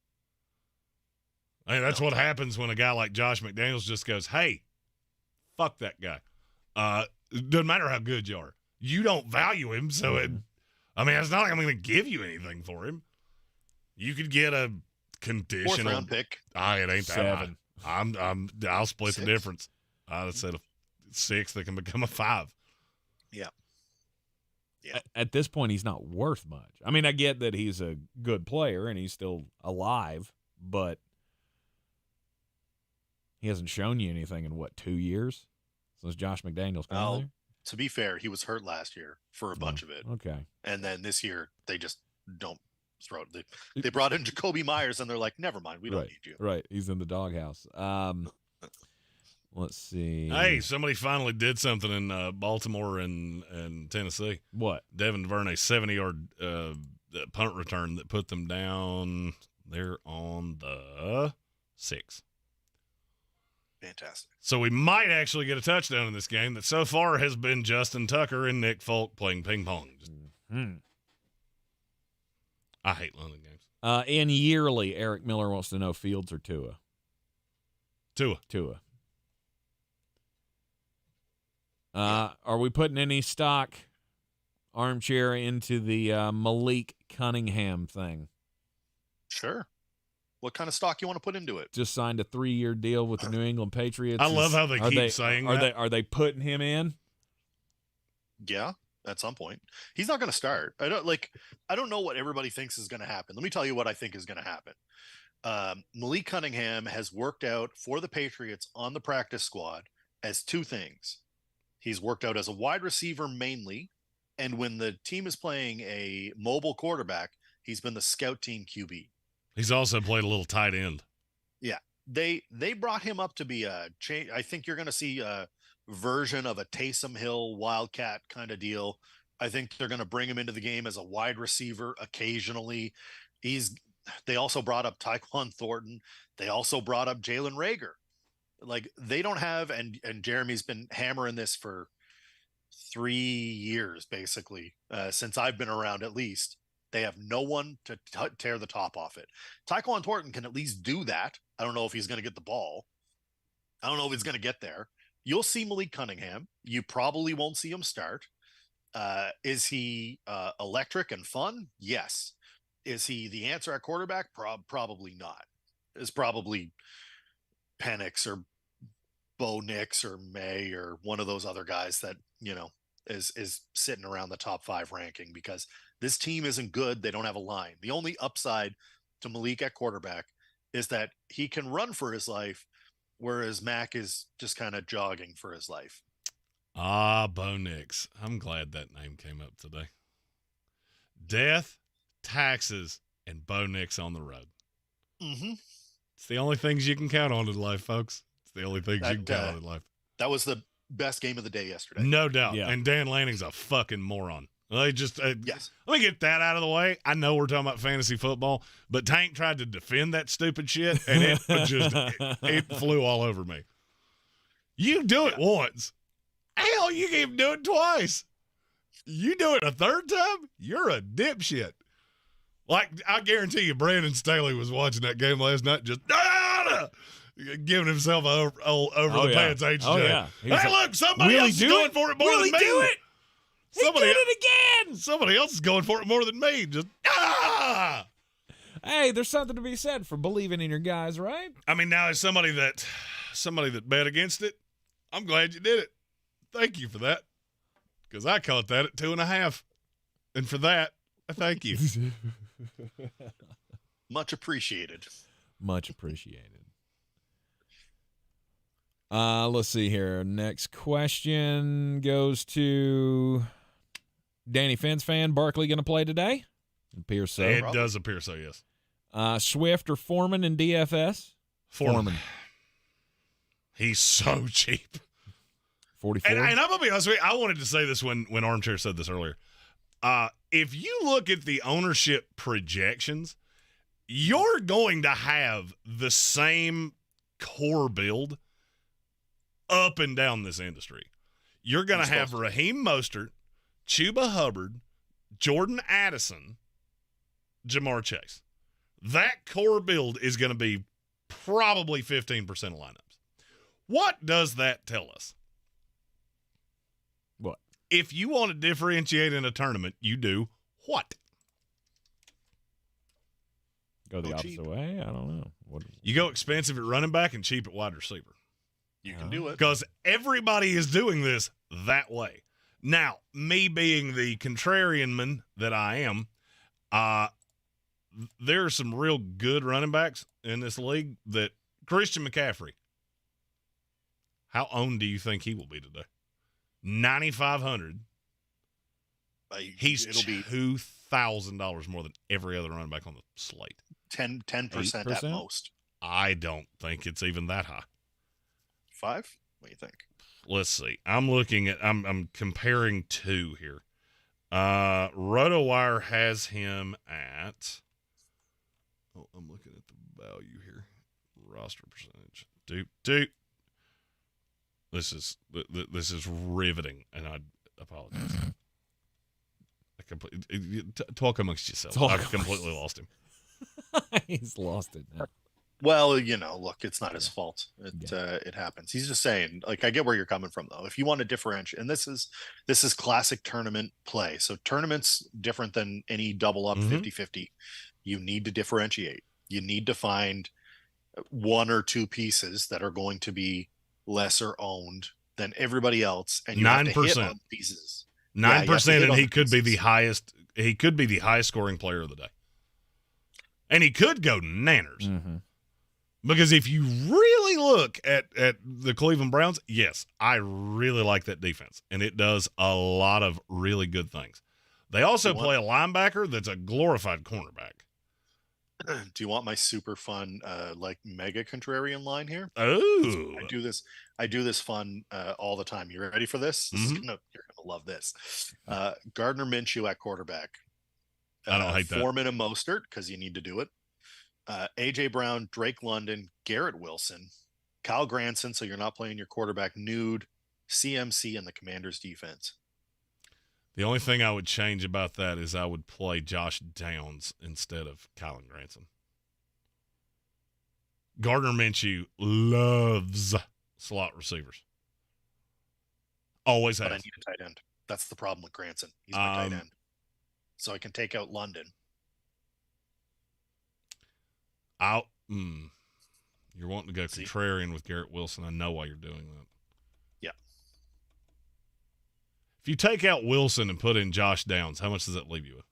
I mean, that's what happens when a guy like Josh McDaniels just goes, hey, fuck that guy. It doesn't matter how good you are. You don't value him, so it's not like I'm going to give you anything for him. You could get a conditional 4th round pick. It ain't 7. that high. I'll split 6. the difference. I'd said a 6 that can become a 5. Yeah. At this point, he's not worth much. I mean, I get that he's a good player and he's still alive, but he hasn't shown you anything in, 2 years since Josh McDaniels came there? To be fair, he was hurt last year for a bunch of it. Okay. And then this year, they just don't throw it. They brought in Jacoby Myers, and they're like, never mind, we don't need you. Right, he's in the doghouse. Let's see. Hey, somebody finally did something in Baltimore and Tennessee. What? Devin DuVernay, 70-yard punt return that put them down. They're on the 6. Fantastic. So we might actually get a touchdown in this game that so far has been Justin Tucker and Nick Folk playing ping pong. I hate London games. In yearly, Eric Miller wants to know Fields or Tua. Tua. Are we putting any stock, armchair, into the Malik Cunningham thing? Sure. What kind of stock you want to put into it? Just signed a 3-year deal with the New England Patriots. I love how they keep saying that. Are they putting him in? Yeah, at some point. He's not going to start. I don't know what everybody thinks is going to happen. Let me tell you what I think is going to happen. Malik Cunningham has worked out for the Patriots on the practice squad as 2 things. He's worked out as a wide receiver mainly, and when the team is playing a mobile quarterback, he's been the scout team QB. He's also played a little tight end. Yeah. They brought him up to be I think you're going to see a version of a Taysom Hill Wildcat kind of deal. I think they're going to bring him into the game as a wide receiver occasionally. They also brought up Tyquan Thornton. They also brought up Jalen Reagor. Like, they don't have, and Jeremy's been hammering this for 3 years, basically, since I've been around at least. They have no one to tear the top off it. Tyquan Thornton can at least do that. I don't know if he's going to get the ball. I don't know if he's going to get there. You'll see Malik Cunningham. You probably won't see him start. Is he electric and fun? Yes. Is he the answer at quarterback? Probably not. It's probably Penix or Bo Nix or May or one of those other guys that, is sitting around the top 5 ranking, because this team isn't good. They don't have a line. The only upside to Malik at quarterback is that he can run for his life, whereas Mac is just kind of jogging for his life. Bo Nix. I'm glad that name came up today. Death, taxes, and Bo Nix on the road. Mm-hmm. It's the only things you can count on in life, folks. It's the only things you can count on in life. That was the best game of the day yesterday. No doubt. Yeah. And Dan Lanning's a fucking moron. Yes. Let me get that out of the way. I know we're talking about fantasy football, but Tank tried to defend that stupid shit, and it flew all over me. You do it once. Hell, you can even do it twice. You do it a third time, you're a dipshit. Like, I guarantee you Brandon Staley was watching that game last night just giving himself over the pants HJ. Oh, yeah. Hey, look, somebody else is going for it more than me. Do it? Somebody did it again. Somebody else is going for it more than me. Just Hey, there's something to be said for believing in your guys, right? I mean, now as somebody that bet against it, I'm glad you did it. Thank you for that, because I caught that at 2.5, and for that, I thank you. Much appreciated. Much appreciated. Let's see here. Next question goes to Danny Fence fan. Barkley going to play today? It appears so. It does appear so, yes. Swift or Foreman in DFS? Foreman. He's so cheap. 44. And I'm going to be honest with you, I wanted to say this when Armchair said this earlier. If you look at the ownership projections, you're going to have the same core build up and down this industry. You're going to have Raheem Mostert, Chuba Hubbard, Jordan Addison, Jamar Chase. That core build is going to be probably 15% of lineups. What does that tell us? What? If you want to differentiate in a tournament, you do what? Go the opposite way? I don't know. What? You go expensive at running back and cheap at wide receiver. You can do it. Because everybody is doing this that way. Now, me being the contrarian man that I am, there are some real good running backs in this league that Christian McCaffrey, how owned do you think he will be today? 9,500. He's $2,000 more than every other running back on the slate. 10% at most. I don't think it's even that high. 5? What do you think? Let's see. I'm comparing two here. RotoWire has him at. Oh, I'm looking at the value here. Roster percentage. Doop. This is riveting, and I apologize. Talk amongst yourselves. I completely lost him. He's lost it now. Well, look, it's not his fault. It happens. He's just saying, like, I get where you're coming from, though. If you want to differentiate, and this is classic tournament play. So tournaments different than any double up 50-50. You need to differentiate. You need to find one or two pieces that are going to be lesser owned than everybody else, and you 9% have to hit on pieces. 9%, and he could be the highest. He could be the highest scoring player of the day, and he could go nanners. Mm-hmm. Because if you really look at the Cleveland Browns, yes, I really like that defense, and it does a lot of really good things. They also play a linebacker that's a glorified cornerback. Do you want my super fun, mega contrarian line here? Oh, I do this fun all the time. You ready for this? You're gonna love this. Gardner Minshew at quarterback. I don't hate that. Foreman and Mostert, because you need to do it. A.J. Brown, Drake London, Garrett Wilson, Kyle Granson, so you're not playing your quarterback nude, CMC, and the Commanders' defense. The only thing I would change about that is I would play Josh Downs instead of Kylan Granson. Gardner Minshew loves slot receivers. Always has. But I need a tight end. That's the problem with Granson. He's my tight end. So I can take out London. You're wanting to go contrarian with Garrett Wilson. I know why you're doing that. Yeah. If you take out Wilson and put in Josh Downs, how much does that leave you with?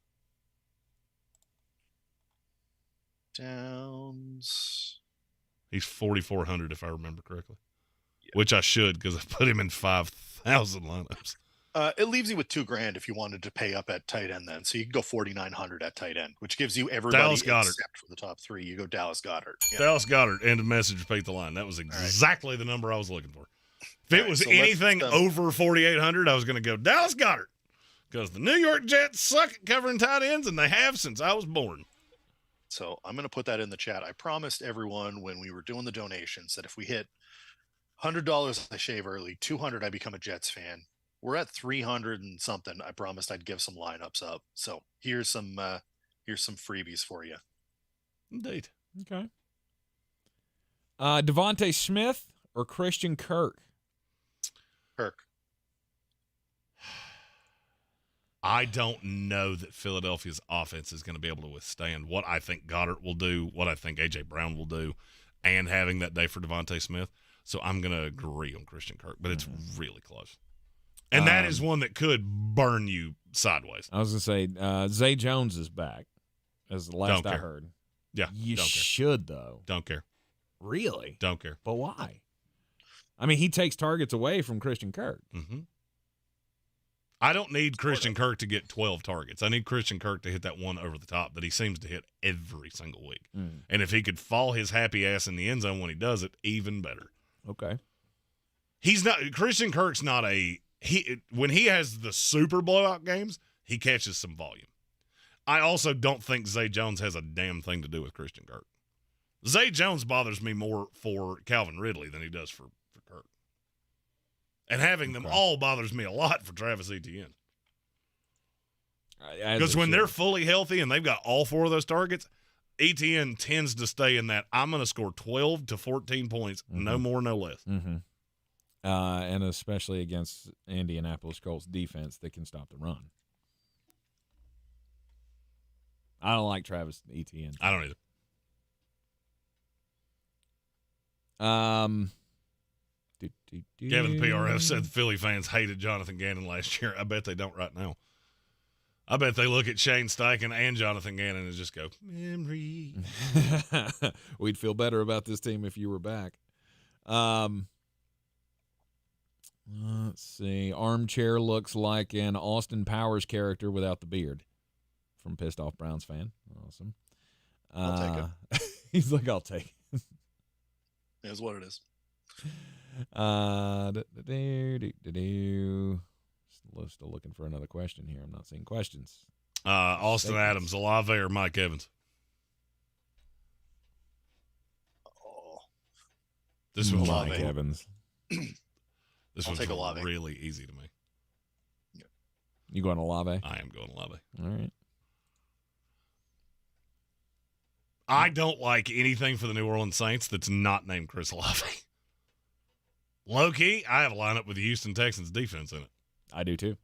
Downs. He's 4,400 if I remember correctly, which I should because I put him in 5,000 lineups. It leaves you with $2,000 if you wanted to pay up at tight end then. So you can go 4,900 at tight end, which gives you everybody Dallas Goedert. except for the top three. You go Dallas Goedert. Yeah. Dallas Goedert, end of message, repeat the line. That was exactly the number I was looking for. If it was anything over 4,800, I was going to go Dallas Goedert because the New York Jets suck at covering tight ends, and they have since I was born. So I'm going to put that in the chat. I promised everyone when we were doing the donations that if we hit $100, I shave early, $200, I become a Jets fan. We're at 300 and something. I promised I'd give some lineups up. So here's some freebies for you. Indeed. Okay. Devontae Smith or Christian Kirk? Kirk. I don't know that Philadelphia's offense is going to be able to withstand what I think Goddard will do, what I think A.J. Brown will do, and having that day for Devontae Smith. So I'm going to agree on Christian Kirk, but it's really close. And that is one that could burn you sideways. I was going to say, Zay Jones is back, as the last I heard. Yeah. You should, though. Don't care. Really? Don't care. But why? I mean, he takes targets away from Christian Kirk. Mm-hmm. I don't need Christian Kirk to get 12 targets. I need Christian Kirk to hit that one over the top that he seems to hit every single week. And if he could fall his happy ass in the end zone when he does it, even better. Okay. Christian Kirk's not when he has the super blowout games, he catches some volume. I also don't think Zay Jones has a damn thing to do with Christian Kirk. Zay Jones bothers me more for Calvin Ridley than he does for Kirk. And having them all bothers me a lot for Travis Etienne. Because when they're fully healthy and they've got all 4 of those targets, ETN tends to stay in that I'm going to score 12 to 14 points, no more, no less. Mm-hmm. And especially against Indianapolis Colts defense that can stop the run. I don't like Travis Etienne. I don't either. Kevin PRF said the Philly fans hated Jonathan Gannon last year. I bet they don't right now. I bet they look at Shane Steichen and Jonathan Gannon and just go, memory. We'd feel better about this team if you were back. Let's see. Armchair looks like an Austin Powers character without the beard. From Pissed Off Browns fan. Awesome. I'll take it. He's like, I'll take it. It is what it is. Still looking for another question here. I'm not seeing questions. Austin Statements. Adams, Olave or Mike Evans? Oh, This one's Olave. Mike Evans. This I'll one's take Olave. really easy to me. You going Olave? I am going Olave. All right. I don't like anything for the New Orleans Saints that's not named Chris Olave. Low key, I have a lineup with the Houston Texans defense in it. I do too.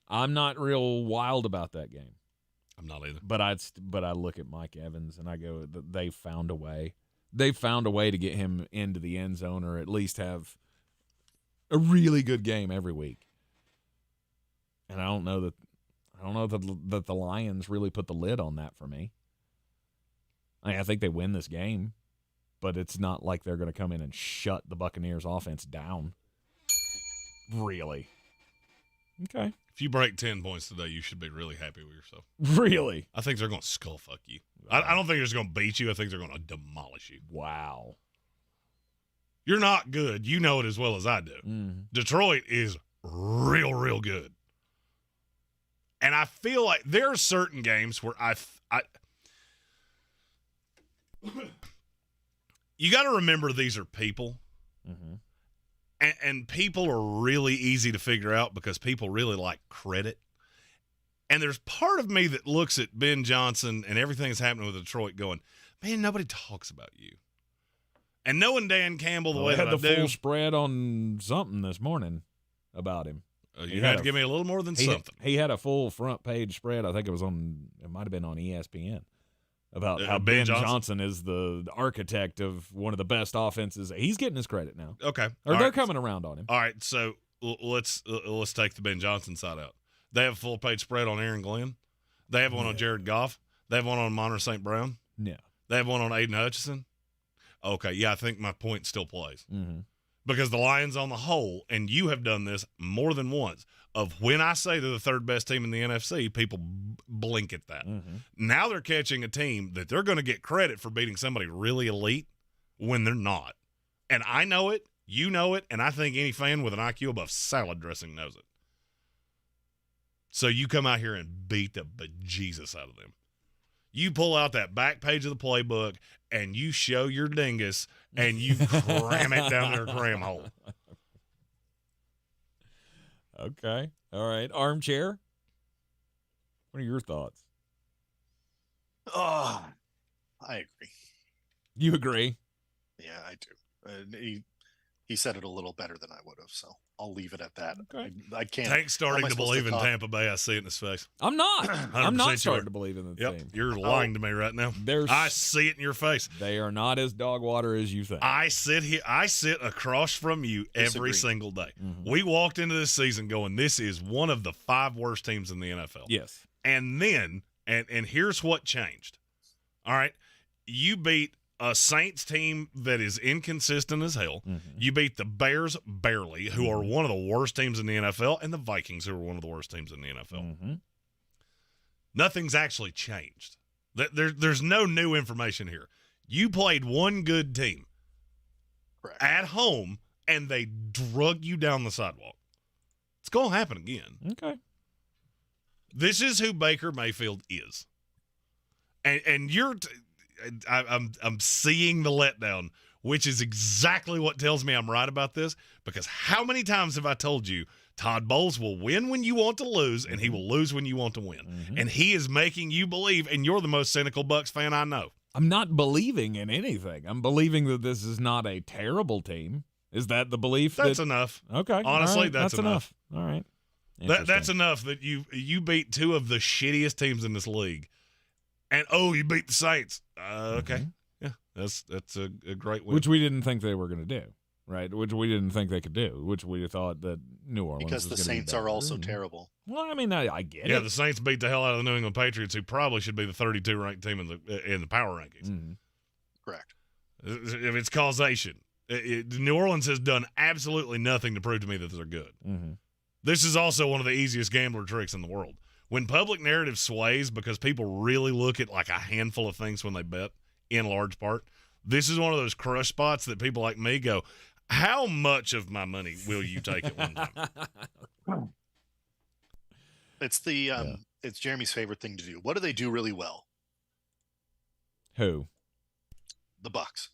I'm not real wild about that game. I'm not either. But I look at Mike Evans and I go, they found a way. They found a way to get him into the end zone or at least have a really good game every week. And I don't know that the Lions really put the lid on that for me. I think they win this game, but it's not like they're going to come in and shut the Buccaneers offense down. Really? Okay. If you break 10 points today, you should be really happy with yourself. Really? I think they're going to skull fuck you. I don't think they're just going to beat you. I think they're going to demolish you. Wow. You're not good. You know it as well as I do. Detroit is real, real good. And I feel like there are certain games where you got to remember these are people. Mm-hmm. And people are really easy to figure out because people really like credit. And there's part of me that looks at Ben Johnson and everything that's happening with Detroit going, man, nobody talks about you. And knowing Dan Campbell the way they that had I the do. full spread on something this morning about him. You had to give me a little more than something. He had a full front page spread. I think it might have been on ESPN about how Ben Johnson is the architect of one of the best offenses. He's getting his credit now. Okay. Or they're coming around on him. All right, so let's take the Ben Johnson side out. They have a full page spread on Aaron Glenn. They have one on Jared Goff. They have one on Monter St. Brown. Yeah. They have one on Aiden Hutchinson. Okay, yeah, I think my point still plays. Mm-hmm. Because the Lions on the whole, and you have done this more than once, of when I say they're the third best team in the NFC, people blink at that. Mm-hmm. Now they're catching a team that they're going to get credit for beating somebody really elite when they're not. And I know it, you know it, and I think any fan with an IQ above salad dressing knows it. So you come out here and beat the bejesus out of them. You pull out that back page of the playbook and you show your dingus and you cram it down their cram hole. Okay. All right. Armchair. What are your thoughts? Oh, I agree. You agree? Yeah, I do. He said it a little better than I would have, so I'll leave it at that. Okay. I can't. Tank's starting to believe in talk? Tampa Bay. I see it in his face. I'm not. I'm not 100% starting to believe in the team. You're lying to me right now. I see it in your face. They are not as dog water as you think. I sit across from you every single day. Mm-hmm. We walked into this season going, this is one of the 5 worst teams in the NFL. Yes. And then, and here's what changed. All right. You beat a Saints team that is inconsistent as hell. Mm-hmm. You beat the Bears barely, who are one of the worst teams in the NFL, and the Vikings, who are one of the worst teams in the NFL. Mm-hmm. Nothing's actually changed. There's no new information here. You played one good team at home, and they drug you down the sidewalk. It's going to happen again. Okay. This is who Baker Mayfield is. And you're I'm seeing the letdown, which is exactly what tells me I'm right about this, because how many times have I told you Todd Bowles will win when you want to lose, and he will lose when you want to win. Mm-hmm. And he is making you believe, and you're the most cynical Bucks fan I know. I'm not believing in anything. I'm believing that this is not a terrible team. Is that the belief? That's enough. Okay. Honestly, right. that's enough. All right. That's enough that you beat two of the shittiest teams in this league. And, you beat the Saints. Okay. Mm-hmm. Yeah, that's a great win. Which we didn't think they were going to do, right? Which we didn't think they could do, which we thought that New Orleans because the was gonna Saints be are better. also terrible. Well, I mean, I get Yeah, it. the Saints beat the hell out of the New England Patriots, who probably should be the 32 ranked team in the power rankings. Mm-hmm. Correct. If it's causation, New Orleans has done absolutely nothing to prove to me that they're good. Mm-hmm. This is also one of the easiest gambler tricks in the world. When public narrative sways because people really look at like a handful of things when they bet, in large part, this is one of those crush spots that people like me go, how much of my money will you take at one time? It's it's Jeremy's favorite thing to do. What do they do really well? Who? The Bucks.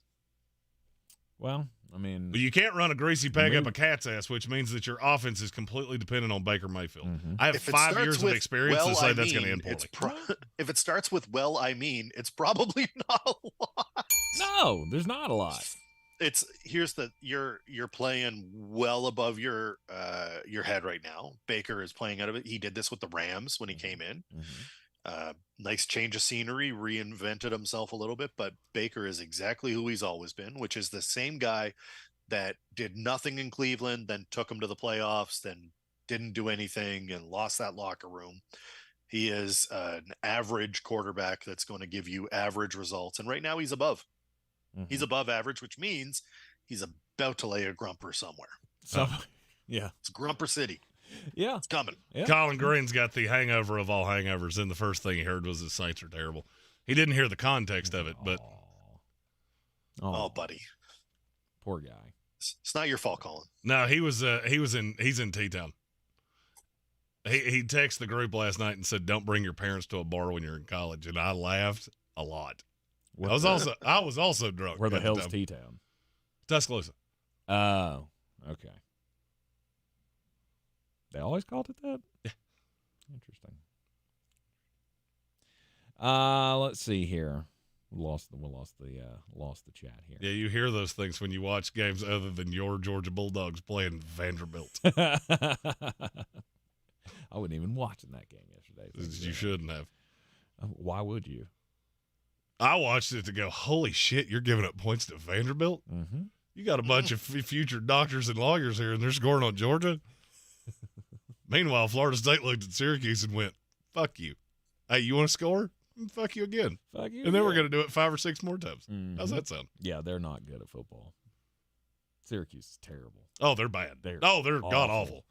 Well, I mean, But you can't run a greasy peg up a cat's ass, which means that your offense is completely dependent on Baker Mayfield. Mm-hmm. I have If it 5 starts years of with, experience to say that's going to end it's poorly. if it starts with it's probably not a lot. no, there's not a lot. You're playing well above your head right now. Baker is playing out of it. He did this with the Rams when he came in. Mm-hmm. Nice change of scenery, reinvented himself a little bit, but Baker is exactly who he's always been, which is the same guy that did nothing in Cleveland, then took him to the playoffs, then didn't do anything and lost that locker room. He is an average quarterback that's going to give you average results. And right now he's above. Mm-hmm. He's above average, which means he's about to lay a grumper somewhere. So, yeah. It's Grumper City. Yeah. It's coming. Yeah. Colin Green's got the hangover of all hangovers, and the first thing he heard was the Saints are terrible. He didn't hear the context of it, but Oh, buddy. Poor guy. It's not your fault, Colin. no, he's in T-Town. He texted the group last night and said, "Don't bring your parents to a bar when you're in college," and I laughed a lot. I was also drunk. Where the at hell's time. T-Town? Tuscaloosa. Oh, okay. They always called it that? Yeah. Interesting. Let's see here. We lost the chat here. Yeah, you hear those things when you watch games other than your Georgia Bulldogs playing Vanderbilt. I wasn't even watching that game yesterday. You shouldn't have. Why would you? I watched it to go, holy shit, you're giving up points to Vanderbilt? Mm-hmm. You got a bunch of future doctors and lawyers here, and they're scoring on Georgia? Meanwhile, Florida State looked at Syracuse and went, fuck you. Hey, you want to score? Fuck you again. Fuck you. And then we're going to do it 5 or 6 more times. Mm-hmm. How's that sound? Yeah, they're not good at football. Syracuse is terrible. Oh, they're bad. They're god-awful.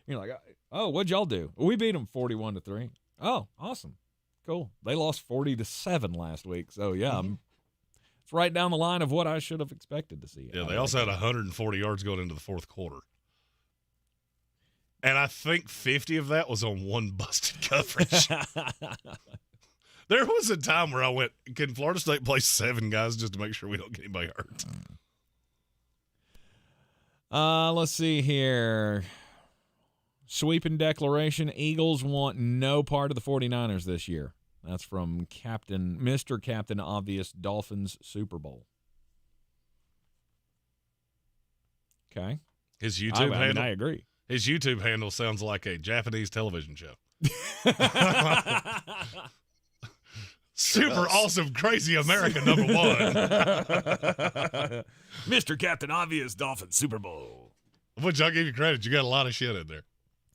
You're like, oh, what'd y'all do? We beat them 41-3. Oh, awesome. Cool. They lost 40-7 last week. So, yeah, it's right down the line of what I should have expected to see. Yeah, they also had 140 yards going into the fourth quarter. And I think 50 of that was on one busted coverage. There was a time where I went, can Florida State play 7 guys just to make sure we don't get anybody hurt? Let's see here. Sweeping declaration. Eagles want no part of the 49ers this year. That's from Mr. Captain Obvious Dolphins Super Bowl. Okay. His YouTube handle. I agree. His YouTube handle sounds like a Japanese television show. Super awesome, crazy America #1. Mr. Captain Obvious Dolphins Super Bowl. Which I'll give you credit. You got a lot of shit in there.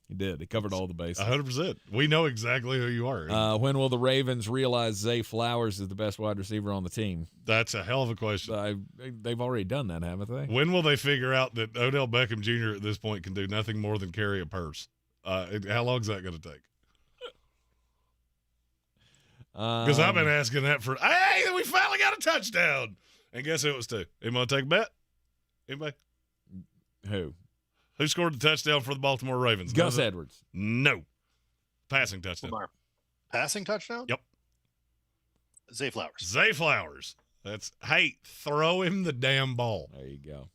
He did. He covered all the bases. 100%. We know exactly who you are. When will the Ravens realize Zay Flowers is the best wide receiver on the team? That's a hell of a question. They've already done that, haven't they? When will they figure out that Odell Beckham Jr. at this point can do nothing more than carry a purse? How long is that going to take? Because I've been asking that for, hey, we finally got a touchdown. And guess who it was to? Anybody take a bet? Anybody? Who? Who scored the touchdown for the Baltimore Ravens? Gus Edwards. No. Passing touchdown. Lamar. Passing touchdown? Yep. Zay Flowers. Zay Flowers. Hey, throw him the damn ball. There you go.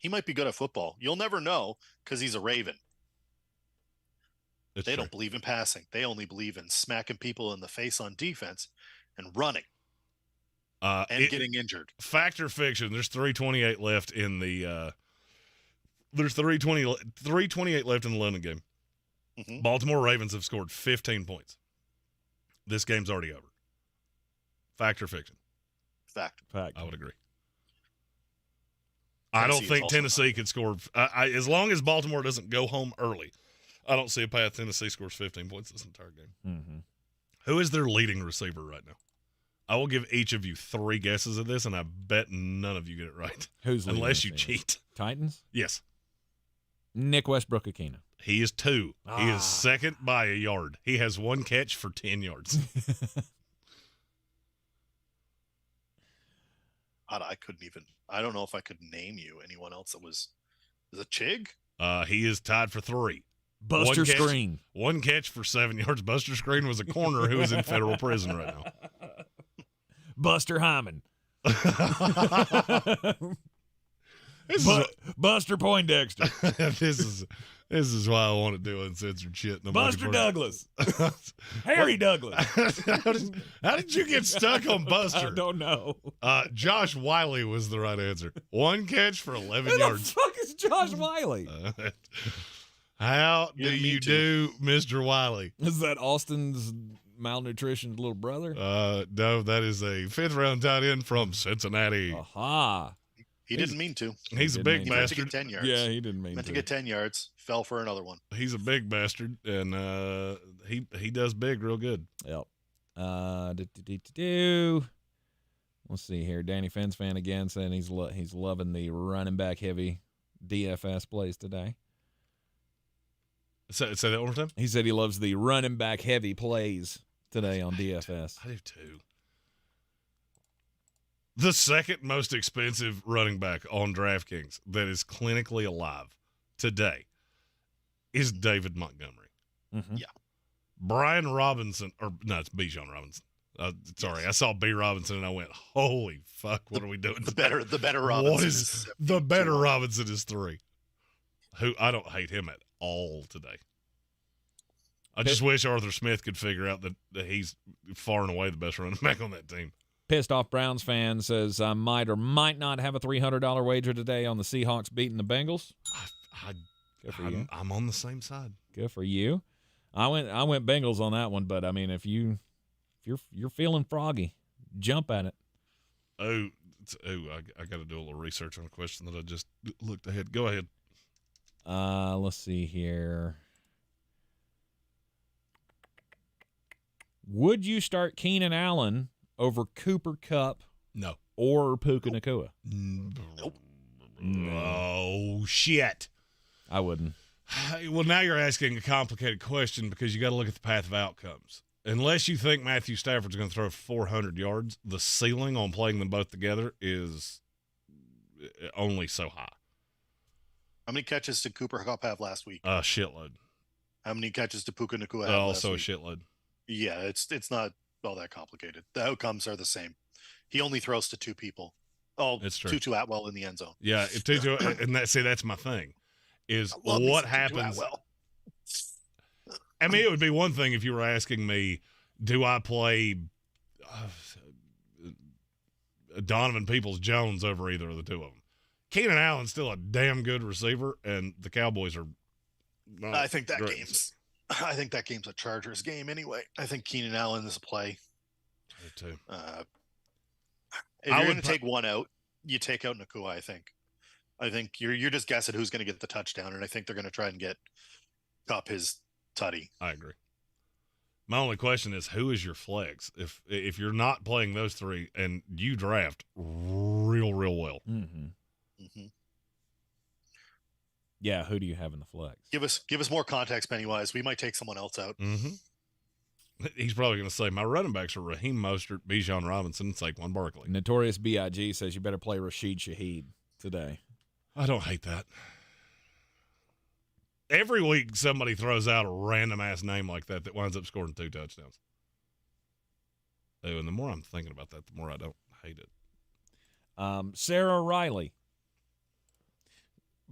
He might be good at football. You'll never know because he's a Raven. They don't believe in passing. They only believe in smacking people in the face on defense and running and getting injured. Fact or fiction? There's 3:28 left in the. There's 3:28 left in the London game. Mm-hmm. Baltimore Ravens have scored 15 points. This game's already over. Fact or fiction? Fact. I would agree. I don't think Tennessee could score. As long as Baltimore doesn't go home early, I don't see a path Tennessee scores 15 points this entire game. Mm-hmm. Who is their leading receiver right now? I will give each of you 3 guesses at this, and I bet none of you get it right. Who's unless you cheat. Titans? Yes. Nick Westbrook-Akina. He is 2. He is second by a yard. He has 1 catch for 10 yards. I don't know if I could name you anyone else that was it Chig? He is tied for 3. Buster Screen. 1 catch for 7 yards. Buster Screen was a corner who is in federal prison right now. Buster Hyman. Buster Poindexter. This is why I want to do uncensored shit. Buster Douglas. Harry Douglas. How did you get stuck on Buster? I don't know. Josh Wiley was the right answer. 1 catch for 11 Who yards. the fuck is Josh Wiley? How do you do, Mr. Wiley? Is that Austin's malnutritioned little brother? No, that is a 5th-round tight end from Cincinnati. Aha. He didn't mean to. He's a big He meant to bastard. get 10 yards. Yeah, he didn't mean meant to get 10 yards. Fell for another one. He's a big bastard, and he does big real good. Yep. Let's see here. Danny Finn's fan again saying he's loving the running back heavy DFS plays today. Say that one more time. He said he loves the running back heavy plays today on DFS. I do too. The second most expensive running back on DraftKings that is clinically alive today is David Montgomery. Mm-hmm. Yeah. Brian Robinson, it's Bijan Robinson. Sorry, I saw B Robinson and I went, holy fuck, what are we doing? The better Robinson. What is the better Robinson is 3. Who I don't hate him at all today. I just wish Arthur Smith could figure out that he's far and away the best running back on that team. Pissed off Browns fan says I might or might not have a $300 wager today on the Seahawks beating the Bengals. Good for you. I'm on the same side. Good for you. I went Bengals on that one, but I mean if you're feeling froggy, jump at it. I got to do a little research on a question that I just looked ahead. Go ahead. Let's see here. Would you start Keenan Allen over Cooper Kupp? No. Or Puka Nacua? Nope. Oh, shit. I wouldn't. Well, now you're asking a complicated question because you got to look at the path of outcomes. Unless you think Matthew Stafford's going to throw 400 yards, the ceiling on playing them both together is only so high. How many catches did Cooper Kupp have last week? A shitload. How many catches did Puka Nacua have Also last week? a shitload. Yeah, it's not all that complicated. The outcomes are the same. He only throws to 2 people. Oh, it's true. Tutu Atwell in the end zone. Yeah, Tutu, and that's my thing. Is what happens? I mean, it would be one thing if you were asking me, do I play Donovan Peoples-Jones over either of the 2 of them? Keenan Allen's still a damn good receiver, and the Cowboys are. I think that game's a Chargers game anyway. I think Keenan Allen is a play. I do too. If you're going to take one out, you take out Nacua. I think you're just guessing who's going to get the touchdown, and I think they're going to try and get Kupp his tutty. I agree. My only question is, who is your flex? If you're not playing those 3 and you draft real well. Mm-hmm. Mm-hmm. Yeah, who do you have in the flex? Give us more context, Pennywise. We might take someone else out. Mm-hmm. He's probably going to say, my running backs are Raheem Mostert, Bijan Robinson, and Saquon Barkley. Notorious B.I.G. says you better play Rashid Shaheed today. I don't hate that. Every week somebody throws out a random-ass name like that winds up scoring 2 touchdowns. Oh, and the more I'm thinking about that, the more I don't hate it. Sarah Riley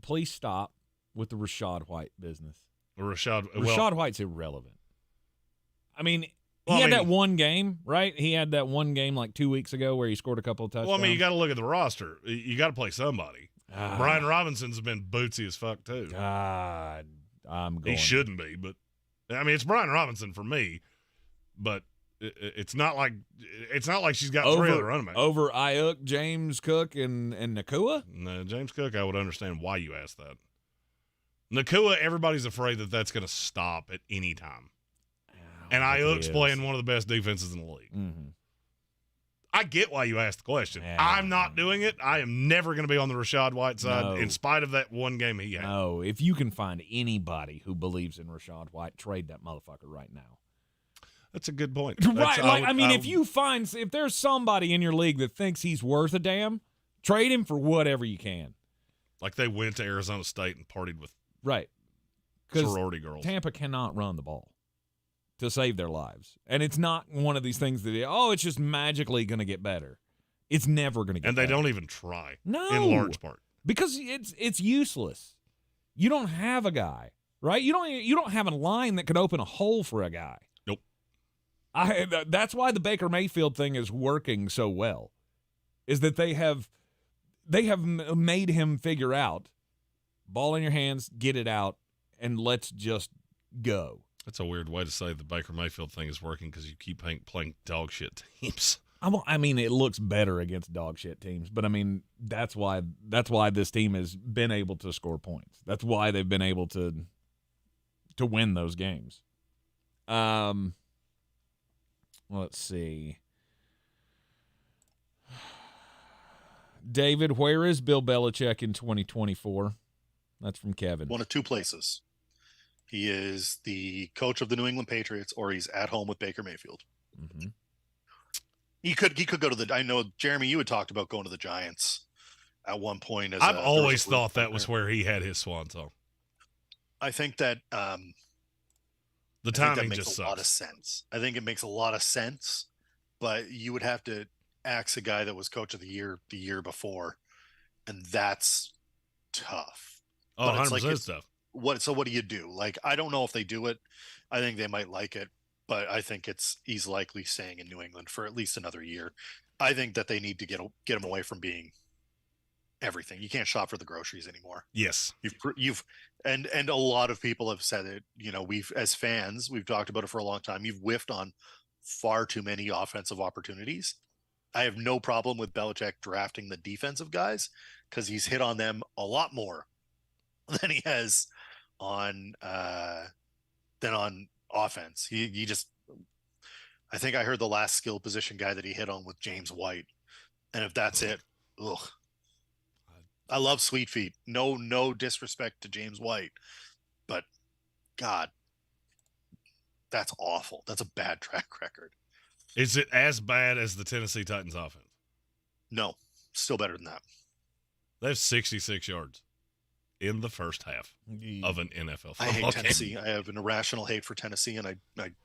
please stop with the Rashad White business. Rashad White's irrelevant. I mean, Well, he I had mean- that one game, right? He had that one game like 2 weeks ago where he scored a couple of touchdowns. Well, I mean, you got to look at the roster. You got to play somebody. Brian Robinson's been bootsy as fuck too. God, I'm going. He shouldn't be, but I mean, it's Brian Robinson for me. But it's not like she's got three other running backs. Over Ayuk, James Cook, and Nakua? No, James Cook, I would understand why you asked that. Nakua, everybody's afraid that that's going to stop at any time. And Ayuk's playing one of the best defenses in the league. Mm-hmm. I get why you asked the question. Yeah. I'm not doing it. I am never going to be on the Rashad White side in spite of that one game he had. No, if you can find anybody who believes in Rashad White, trade that motherfucker right now. That's a good point. Right. If there's somebody in your league that thinks he's worth a damn, trade him for whatever you can. Like they went to Arizona State and partied with Right. sorority girls. Tampa cannot run the ball to save their lives. And it's not one of these things that, it's just magically going to get better. It's never going to get better. And they don't even try. No. In large part. Because it's useless. You don't have a guy, right? You don't have a line that could open a hole for a guy. Nope. That's why the Baker Mayfield thing is working so well, is that they have made him figure out, ball in your hands, get it out, and let's just go. That's a weird way to say the Baker Mayfield thing is working because you keep playing dog shit teams. I mean, it looks better against dog shit teams, but I mean, that's why this team has been able to score points. That's why they've been able to win those games. Let's see. David, where is Bill Belichick in 2024? That's from Kevin. One of two places. He is the coach of the New England Patriots, or he's at home with Baker Mayfield. Mm-hmm. He could go to the. I know, Jeremy, you had talked about going to the Giants at one point. I've always thought that was where he had his swan song. I think that the timing makes just a lot of sucks. sense. I think it makes a lot of sense, but you would have to axe a guy that was coach of the year before, and that's tough. Oh, 100% stuff. What do you do? Like, I don't know if they do it. I think they might like it, but I think he's likely staying in New England for at least another year. I think that they need to get him away from being everything. You can't shop for the groceries anymore. Yes. And a lot of people have said it, we've, as fans, we've talked about it for a long time. You've whiffed on far too many offensive opportunities. I have no problem with Belichick drafting the defensive guys because he's hit on them a lot more than he has on offense. He just, I think I heard the last skill position guy that he hit on with James White. And if that's it, ugh. I love Sweet Feet. No disrespect to James White, but God, that's awful. That's a bad track record. Is it as bad as the Tennessee Titans offense? No, still better than that. They have 66 yards in the first half of an NFL football I hate game. Tennessee. I have an irrational hate for Tennessee, and I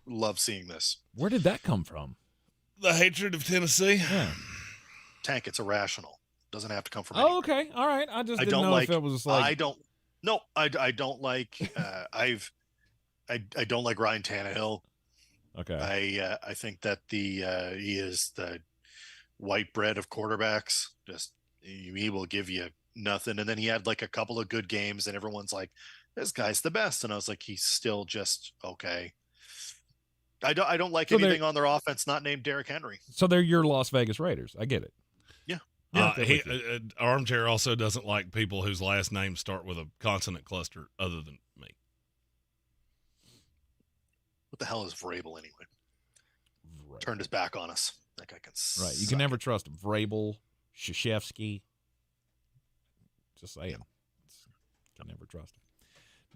love seeing this. Where did that come from? The hatred of Tennessee. Yeah. Tank, it's irrational. Doesn't have to come from Oh, okay. All right. I just didn't know if it was like. I don't like. I don't like Ryan Tannehill. Okay. I think that he is the white bread of quarterbacks. Just he will give you nothing. And then he had like a couple of good games, and everyone's like, "This guy's the best." And I was like, "He's still just okay." I don't like anything on their offense not named Derrick Henry. So they're your Las Vegas Raiders. I get it. Yeah. Armchair also doesn't like people whose last names start with a consonant cluster other than me. What the hell is Vrabel anyway? Turned his back on us. That guy can suck. Right. You can never trust him. Vrabel, Krzyzewski. Just saying. Can never trust him.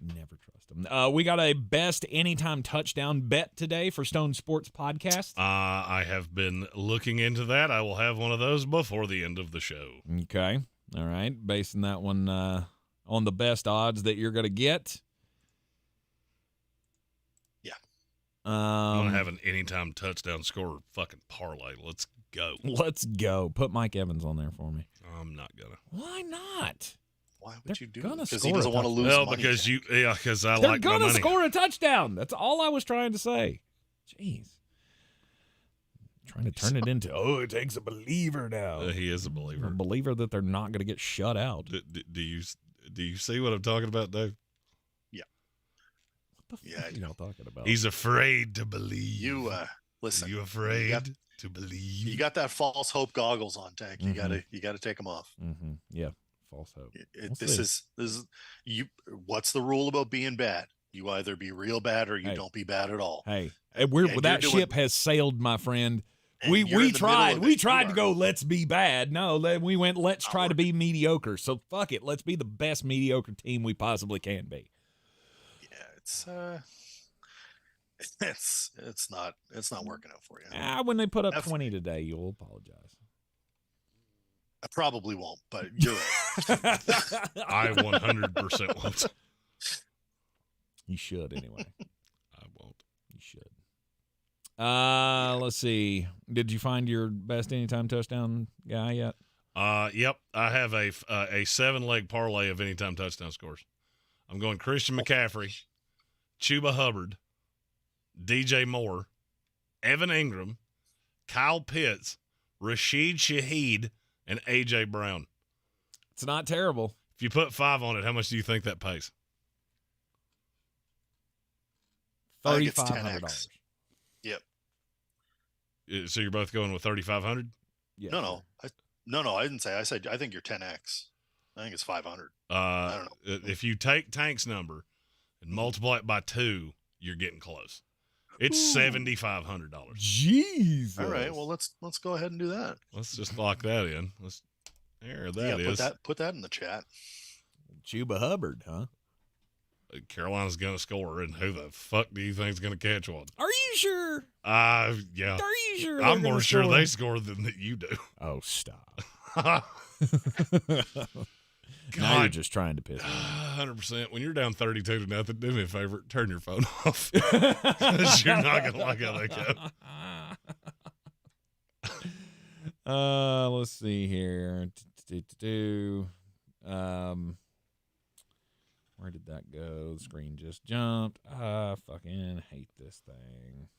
Never trust him. We got a best anytime touchdown bet today for Stone Sports Podcast. I have been looking into that. I will have one of those before the end of the show. Okay. All right. Basing that one on the best odds that you're going to get. Yeah. I'm going to have an anytime touchdown scorer fucking parlay. Let's go. Let's go. Put Mike Evans on there for me. I'm not going to. Why not? Why would you do gonna that? Because score he doesn't a want to lose Well, money. because because I They're like my gonna money. score a touchdown. That's all I was trying to say. Jeez. Trying to turn it into, it takes a believer now. He is a A believer. believer that they're not going to get shut out. Do you see what I'm talking about, Dave? What the Yeah, fuck are y'all talking about? He's afraid to believe. You listen. Are you afraid to believe? You got that false hope goggles on, Tank. You Mhm. gotta take them off. Mm-hmm. Yeah, false hope. This is you. What's the rule about being bad? You either be real bad or you Hey. don't be bad at all. Hey, And that you're ship doing- has sailed, my friend. And We you're in the middle tried. of We it. tried You to are. go, let's be bad. No, we went, let's Not try to be mediocre. So fuck it. Let's be the best mediocre team we possibly can be. Yeah, it's not working out for you. When they put up That's- 20 today, you'll apologize. I probably won't, but you're right. I 100% won't. You should anyway. I won't. You should. Let's see. Did you find your best anytime touchdown guy yet? Yep. I have a 7-leg parlay of anytime touchdown scores. I'm going Christian McCaffrey, Chuba Hubbard, DJ Moore, Evan Ingram, Kyle Pitts, Rashid Shaheed, and A.J. Brown. It's not terrible. If you put 5 on it, how much do you think that pays? I think it's $3,500. 10x. Yep. So you're both going with 3,500? Yeah, No, I didn't say. I said I think you're 10x. I think it's 500. I don't know. If you take Tank's number and multiply it by 2, you're getting close. It's $7,500. Jesus. All right. Well, let's go ahead and do that. Let's just lock that in. There that is. Put that in the chat. Chuba Hubbard, huh? Carolina's going to score, and who the fuck do you think's going to catch one? Are you sure? Yeah. Are you sure? I'm they're more gonna sure score? they score than that you do. Oh, stop. God, Now you're just trying to piss me 100%. When you're down 32-0, do me a favor, turn your phone off. 'Cause you're not going to like how they go. Let's see here. Where did that go? The screen just jumped. I fucking hate this thing.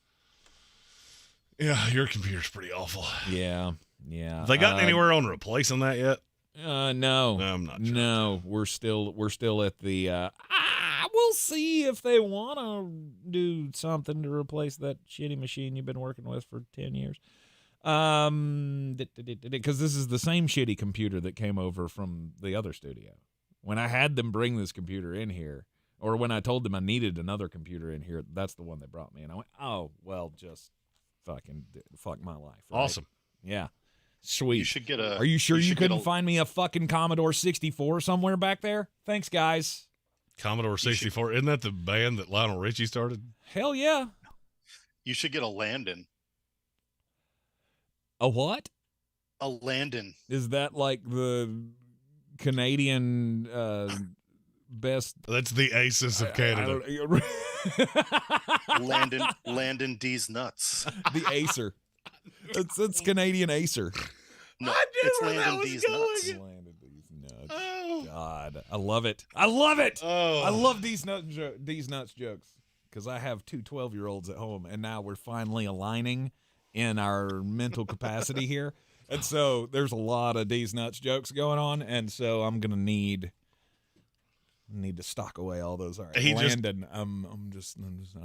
Yeah, your computer's pretty awful. Yeah. Have they gotten anywhere on replacing that yet? No. No, I'm not sure. No, we're still at the we'll see if they want to do something to replace that shitty machine you've been working with for 10 years. Because this is the same shitty computer that came over from the other studio. When I had them bring this computer in here, or when I told them I needed another computer in here, that's the one they brought me. And I went, oh, well, just fuck my life. Right? Awesome. Yeah. Sweet. You should get a. Are you sure you should get couldn't a- find me a fucking Commodore 64 somewhere back there? Thanks, guys. Commodore 64. Isn't that the band that Lionel Richie started? Hell yeah. You should get a Landon. A what? A Landon. Is that like the Canadian best? That's the Aces of Canada. Landon D's nuts. The Acer. It's Canadian Acer. No, I knew it's where that Landon was D's going. nuts. Landed these nuts. Oh. God, I love it. I love it. Oh. I love these nuts jokes because I have two 12-year-olds at home, and now we're finally aligning in our mental capacity here. And so there's a lot of these nuts jokes going on, and so I'm gonna need to stock away all those. All right, He just- Landon, I'm just.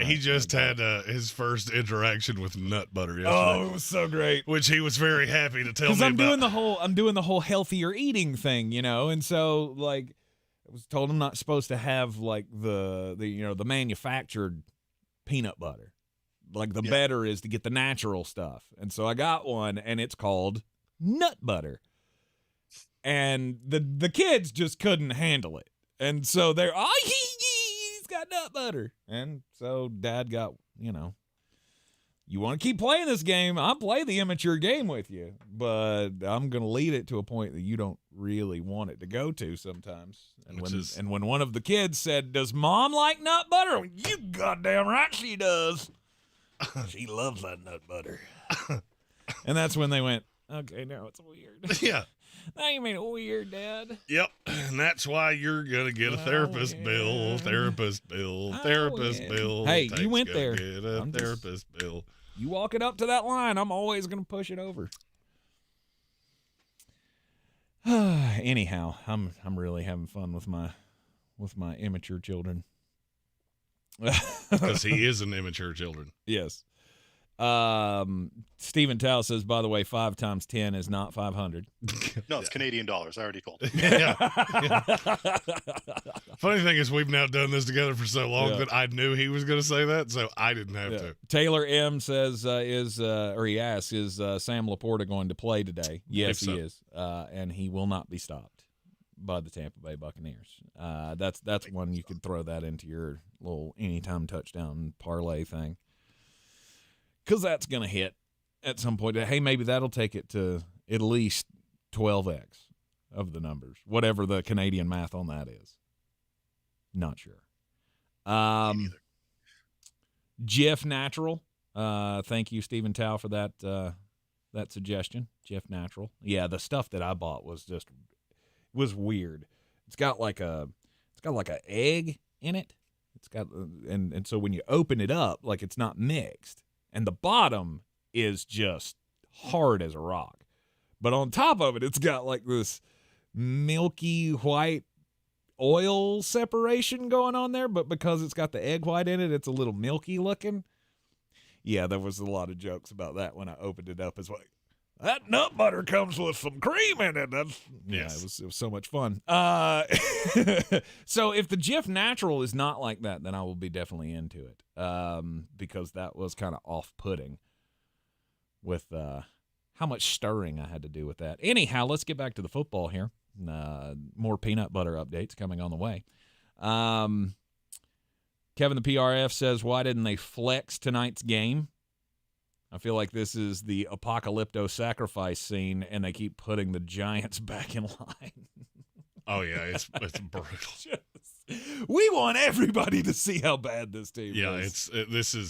He just had his first interaction with nut butter yesterday. Oh, it was so great. Which he was very happy to tell me Because I'm about. doing the whole healthier eating thing, and so like I was told I'm not supposed to have like the manufactured peanut butter. Like the better is to get the natural stuff. And so I got one, and it's called nut butter. And the kids just couldn't handle it. And so they're, he's got nut butter. And so Dad got, you want to keep playing this game, I'll play the immature game with you. But I'm going to lead it to a point that you don't really want it to go to sometimes. And when one of the kids said, does Mom like nut butter? You goddamn right she does. She loves that nut butter. And that's when they went, okay, now it's weird. Yeah. Now you made it weird, Dad. Yep, and that's why you're gonna get a therapist bill. Therapist bill. Therapist bill. Hey, you Tate's went gonna there. Get a therapist bill. You walk it up to that line, I'm always gonna push it over. Anyhow, I'm really having fun with my immature children. Because he is an immature children. Yes. Stephen Tao says, by the way, 5 times 10 is not 500. No, it's Canadian dollars. I already told you. Yeah. Funny thing is, we've now done this together for so long that I knew he was going to say that, so I didn't have to. Taylor M says, he asks, is Sam Laporta going to play today? Yes, he is. And he will not be stopped by the Tampa Bay Buccaneers. That's one you could throw that into your little anytime touchdown parlay thing. Because that's going to hit at some point. Hey, maybe that'll take it to at least 12x of the numbers, whatever the Canadian math on that is. Not sure. Jeff Natural. Thank you, Stephen Tao, for that suggestion. Jeff Natural. Yeah, the stuff that I bought was weird. It's got like a egg in it. It's got and so when you open it up, like it's not mixed. And the bottom is just hard as a rock. But on top of it, it's got like this milky white oil separation going on there. But because it's got the egg white in it, it's a little milky looking. Yeah, there was a lot of jokes about that when I opened it up. It's like, that nut butter comes with some cream in it. It was so much fun. So if the Jif Natural is not like that, then I will be definitely into it. Because that was kind of off-putting with how much stirring I had to do with that. Anyhow, let's get back to the football here. More peanut butter updates coming on the way. Kevin the PRF says, why didn't they flex tonight's game? I feel like this is the apocalypto sacrifice scene, and they keep putting the Giants back in line. Oh, yeah, it's brutal. We want everybody to see how bad this team is. Yeah,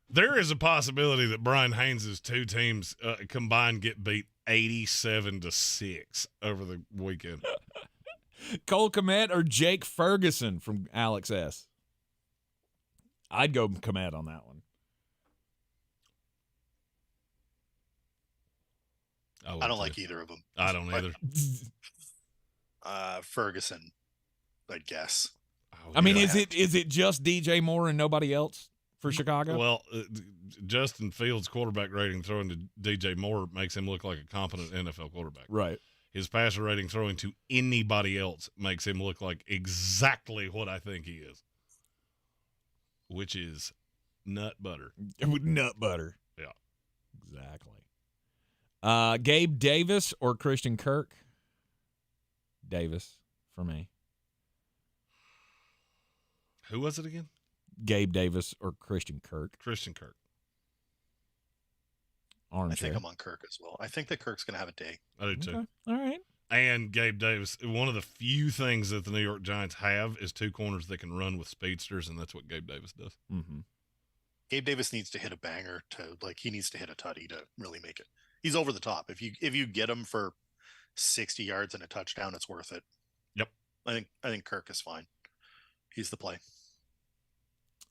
there is a possibility that Brian Haynes' two teams combined get beat 87-6 over the weekend. Cole Kmet or Jake Ferguson from Alex S. I'd go Kmet on that one. I don't like either of them. I don't either. Ferguson, I guess. I mean, is it just DJ Moore and nobody else for Chicago? Well, Justin Fields' quarterback rating throwing to DJ Moore makes him look like a competent NFL quarterback. Right. His passer rating throwing to anybody else makes him look like exactly what I think he is, which is nut butter. Nut butter. Yeah. Exactly. Gabe Davis or Christian Kirk? Davis for me. Who was it again? Gabe Davis or Christian Kirk? Christian Kirk. Armchair. I think I'm on Kirk as well. I think that Kirk's going to have a day. I do too. Okay. All right. And Gabe Davis, one of the few things that the New York Giants have is two corners that can run with speedsters, and that's what Gabe Davis does. Mm-hmm. Gabe Davis needs to hit a banger he needs to hit a tutty to really make it. He's over the top. If you get him for 60 yards and a touchdown, it's worth it. Yep. I think Kirk is fine. He's the play.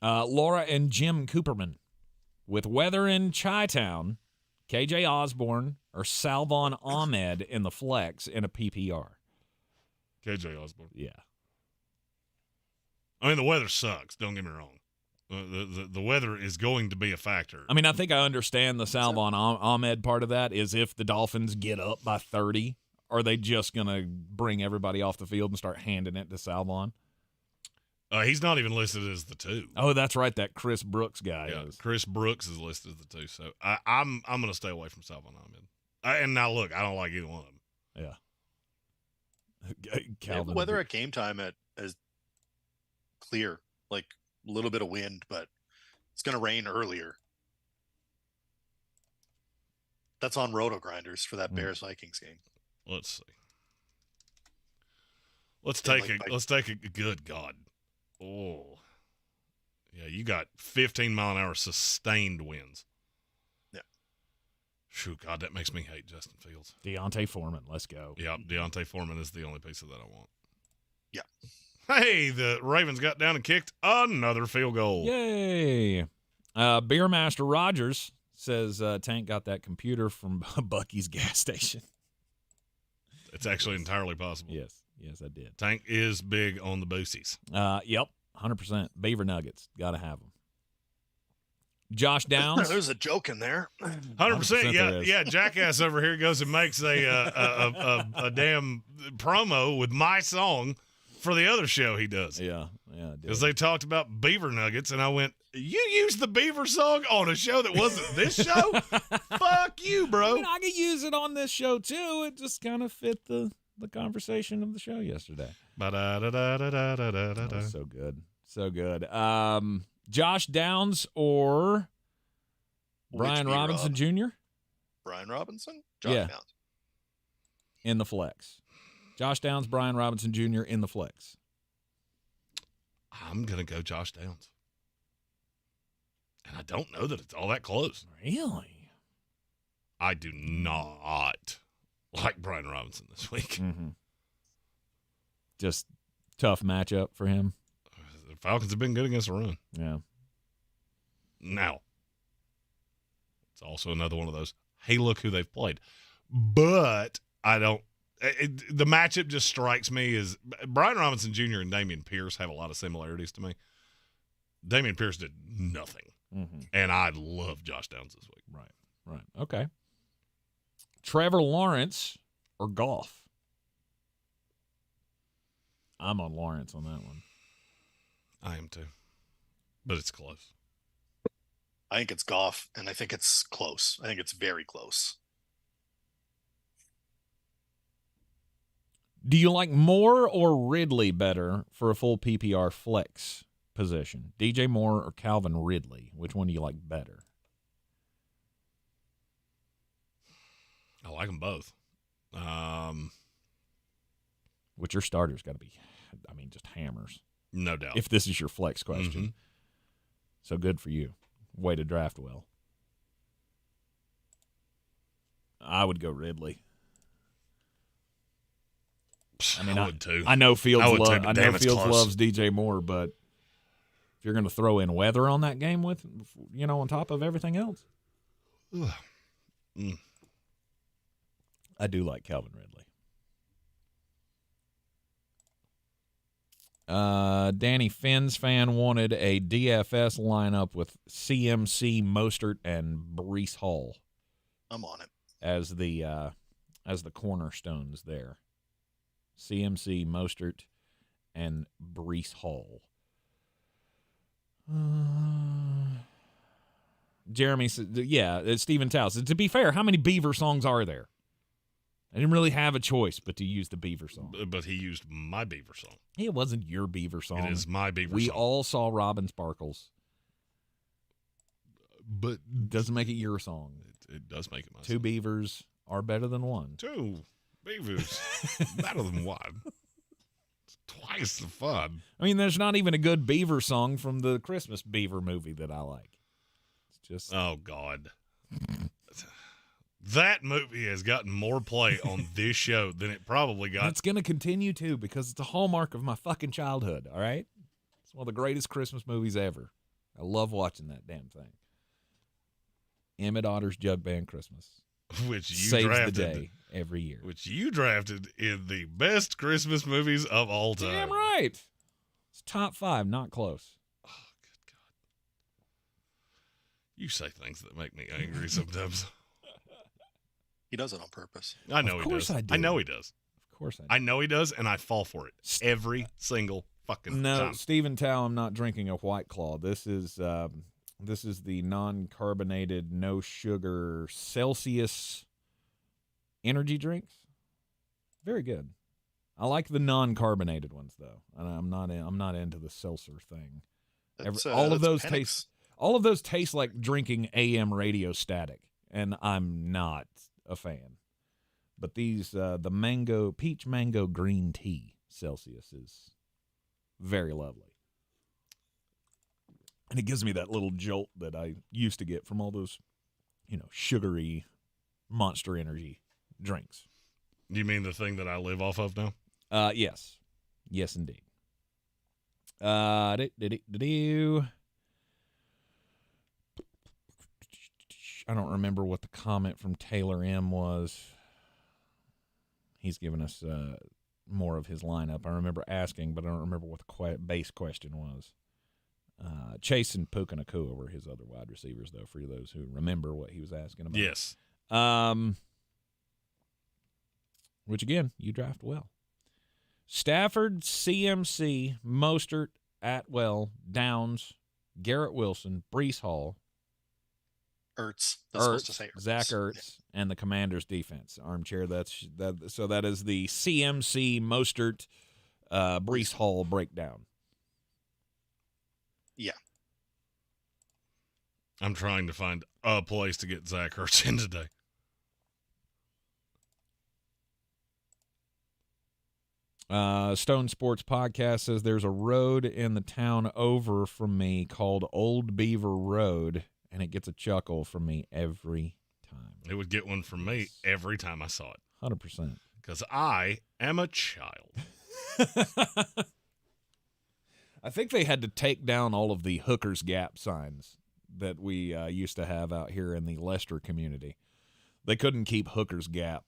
Laura and Jim Cooperman. With weather in Chi-Town, KJ Osborne or Salvon Ahmed in the flex in a PPR. KJ Osborne. Yeah. I mean, the weather sucks. Don't get me wrong. The weather is going to be a factor. I mean, I think I understand the Salvon Ahmed part of that is if the Dolphins get up by 30, are they just going to bring everybody off the field and start handing it to Salvon? He's not even listed as the 2. Oh, that's right. That Chris Brooks guy is. Chris Brooks is listed as the 2. So I'm going to stay away from Salvon Ahmed. And now, look, I don't like either one of them. Yeah. Calvin. Weather at game time is clear, like a little bit of wind, but it's going to rain earlier. That's on Roto Grinders for that Bears-Vikings game. Let's see. Let's take a good God. Oh. Yeah, you got 15-mile-an-hour sustained winds. Yeah. Phew, God, that makes me hate Justin Fields. Deontay Foreman, let's go. Yeah, Deontay Foreman is the only piece of that I want. Yeah. Hey, the Ravens got down and kicked another field goal. Yay. Beermaster Rogers says Tank got that computer from Bucky's gas station. It's actually entirely possible. Yes, I did. Tank is big on the boosies. Yep, 100%. Beaver Nuggets, got to have them. Josh Downs. There's a joke in there. 100%. Yeah. Jackass over here goes and makes a damn promo with my song for the other show he does. Yeah. Because they talked about Beaver Nuggets, and I went, "You used the Beaver song on a show that wasn't this show? Fuck you, bro." I mean, I could use it on this show too. It just kind of fit the conversation of the show yesterday. Oh, so good, so good. Josh Downs or Brian Robinson Jr. Brian Robinson? Josh Downs. In the flex. Josh Downs, Brian Robinson Jr. in the flex. I'm going to go Josh Downs. And I don't know that it's all that close. Really? I do not like Brian Robinson this week. Mm-hmm. Just tough matchup for him. The Falcons have been good against the run. Yeah. Now, it's also another one of those, hey, look who they've played. But I don't. The matchup just strikes me as Brian Robinson Jr. and Dameon Pierce have a lot of similarities to me. Dameon Pierce did nothing. Mm-hmm. And I love Josh Downs this week. Right. Okay. Trevor Lawrence or Goff? I'm on Lawrence on that one. I am too. But it's close. I think it's Goff, and I think it's close. I think it's very close. Do you like Moore or Ridley better for a full PPR flex position? DJ Moore or Calvin Ridley? Which one do you like better? I like them both. Which your starter's got to be, just hammers. No doubt. If this is your flex question. Mm-hmm. So good for you. Way to draft well. I would go Ridley. I would too. I know Fields close. loves DJ Moore, but if you're going to throw in weather on that game with, on top of everything else, I do like Calvin Ridley. Danny Finn's fan wanted a DFS lineup with CMC, Mostert, and Breece Hall. I'm on it. As the cornerstones there. CMC, Mostert, and Breece Hall. Jeremy said, Stephen Tao said, to be fair, how many Beaver songs are there? I didn't really have a choice but to use the Beaver song. But he used my Beaver song. It wasn't your Beaver song. It is my Beaver song. We all saw Robin Sparkles. But doesn't make it your song. It does make it my Two song. Beavers are better than one. Two Beavers better than one. It's twice the fun. There's not even a good Beaver song from the Christmas Beaver movie that I like. It's just oh God. That movie has gotten more play on this show than it probably got. It's going to continue to because it's a hallmark of my fucking childhood, all right? It's one of the greatest Christmas movies ever. I love watching that damn thing. Emmett Otter's Jug Band Christmas. Which you saves drafted the day every year. Which you drafted in the best Christmas movies of all time. Damn right. It's top 5, not close. Oh, good God. You say things that make me angry sometimes. He does it on purpose. I know he does. I do. I know he does. Of course I do. I know he does, and I fall for it every single fucking time. Stephen Tao, I'm not drinking a White Claw. This is the non-carbonated, no sugar Celsius energy drinks. Very good. I like the non-carbonated ones though. I'm not into the seltzer thing. All of those taste like drinking AM radio static, and I'm not a fan. But these the peach mango green tea Celsius is very lovely. And it gives me that little jolt that I used to get from all those, sugary Monster Energy drinks. You mean the thing that I live off of now? Yes. Yes, indeed. I don't remember what the comment from Taylor M was. He's given us more of his lineup. I remember asking, but I don't remember what the base question was. Chase and Puka Nakua were his other wide receivers, though, for those who remember what he was asking about. Yes. Which, again, you draft well. Stafford, CMC, Mostert, Atwell, Downs, Garrett Wilson, Breece Hall, Ertz. That's supposed to say Ertz. Zach Ertz, and the Commanders' defense. Armchair, so that is the CMC, Mostert, Breece Hall breakdown. Yeah. I'm trying to find a place to get Zach Ertz in today. Stone Sports Podcast says there's a road in the town over from me called Old Beaver Road, and it gets a chuckle from me every time. It would get one from me every time I saw it. 100%. Because I am a child. I think they had to take down all of the Hooker's Gap signs that we used to have out here in the Lester community. They couldn't keep Hooker's Gap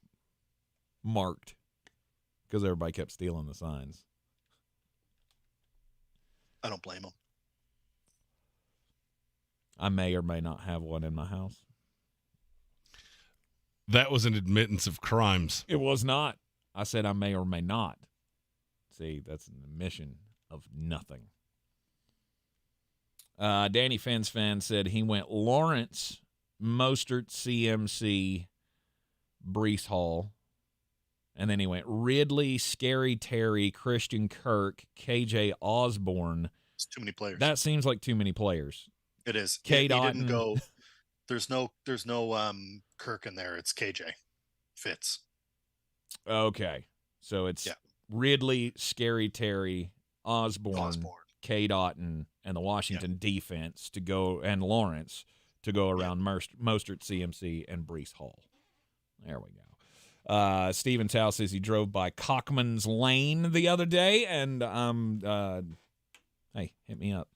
marked because everybody kept stealing the signs. I don't blame them. I may or may not have one in my house. That was an admittance of crimes. It was not. I said I may or may not. See, that's an admission of nothing. Danny Fens fan said he went Lawrence, Mostert, CMC, Breece Hall, and then he went Ridley, Scary Terry, Christian Kirk, KJ Osborne. It's too many players. That seems like too many players. It is. He didn't go. There's no Kirk in there. It's KJ. Fits. Okay. So it's Ridley, Scary Terry, Osborne. K. Dotton, and the Washington defense to go, and Lawrence to go around Mostert, CMC, and Breece Hall. There we go. Steven Tao says he drove by Cockman's Lane the other day, and hey, hit me up.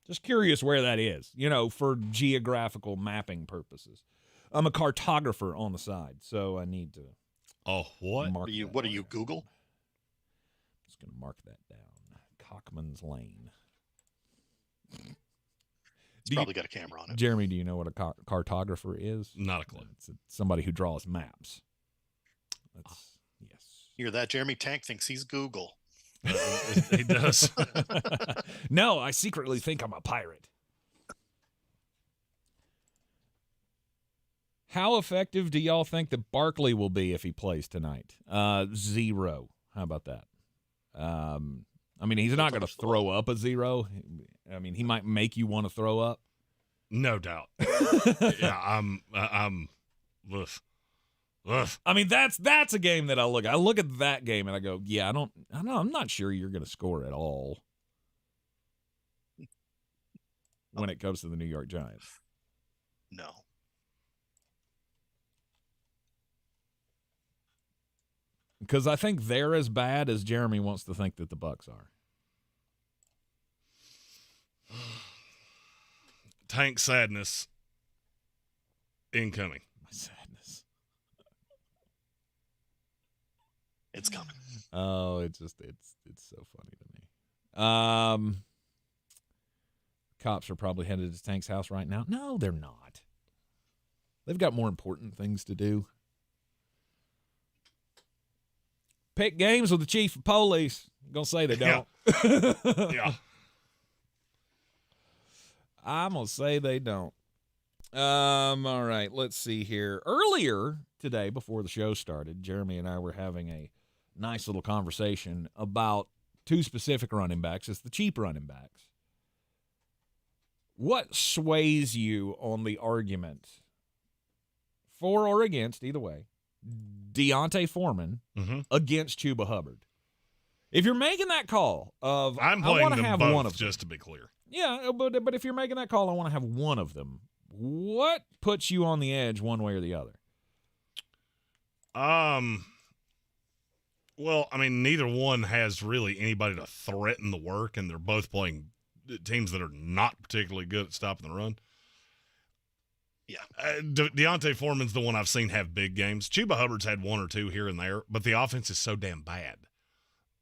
Just curious where that is, for geographical mapping purposes. I'm a cartographer on the side, so I need to. Oh, what? What are you, Google? I'm just going to mark that down. Cockman's Lane. It's probably got a camera on it. Jeremy, do you know what a cartographer is? Not a clue. It's somebody who draws maps. Yes. Hear that, Jeremy? Tank thinks he's Google. He does. No, I secretly think I'm a pirate. How effective do y'all think that Barkley will be if he plays tonight? 0. How about that? He's not going to throw up a 0. He might make you want to throw up. No doubt. Yeah, I'm. Ugh. That's a game that I look at that game and I go, yeah, I don't know. I'm not sure you're going to score at all when it comes to the New York Giants. No. Because I think they're as bad as Jeremy wants to think that the Bucs are. Tank sadness incoming. My sadness. It's coming. Oh, it's so funny to me. Cops are probably headed to Tank's house right now. No, they're not. They've got more important things to do. Pick games with the chief of police. I'm going to say they don't. Yeah. I'm going to say they don't. All right, let's see here. Earlier today, before the show started, Jeremy and I were having a nice little conversation about two specific running backs. It's the cheap running backs. What sways you on the argument, for or against, either way, Deontay Foreman against Chuba Hubbard? If you're making that call of, I'm I playing want to them have both, one of them. just to be clear. Yeah, but if you're making that call, I want to have one of them. What puts you on the edge one way or the other? Well, I mean, neither one has really anybody to threaten the work, and they're both playing teams that are not particularly good at stopping the run. Yeah. Deontay Foreman's the one I've seen have big games. Chuba Hubbard's had one or two here and there, but the offense is so damn bad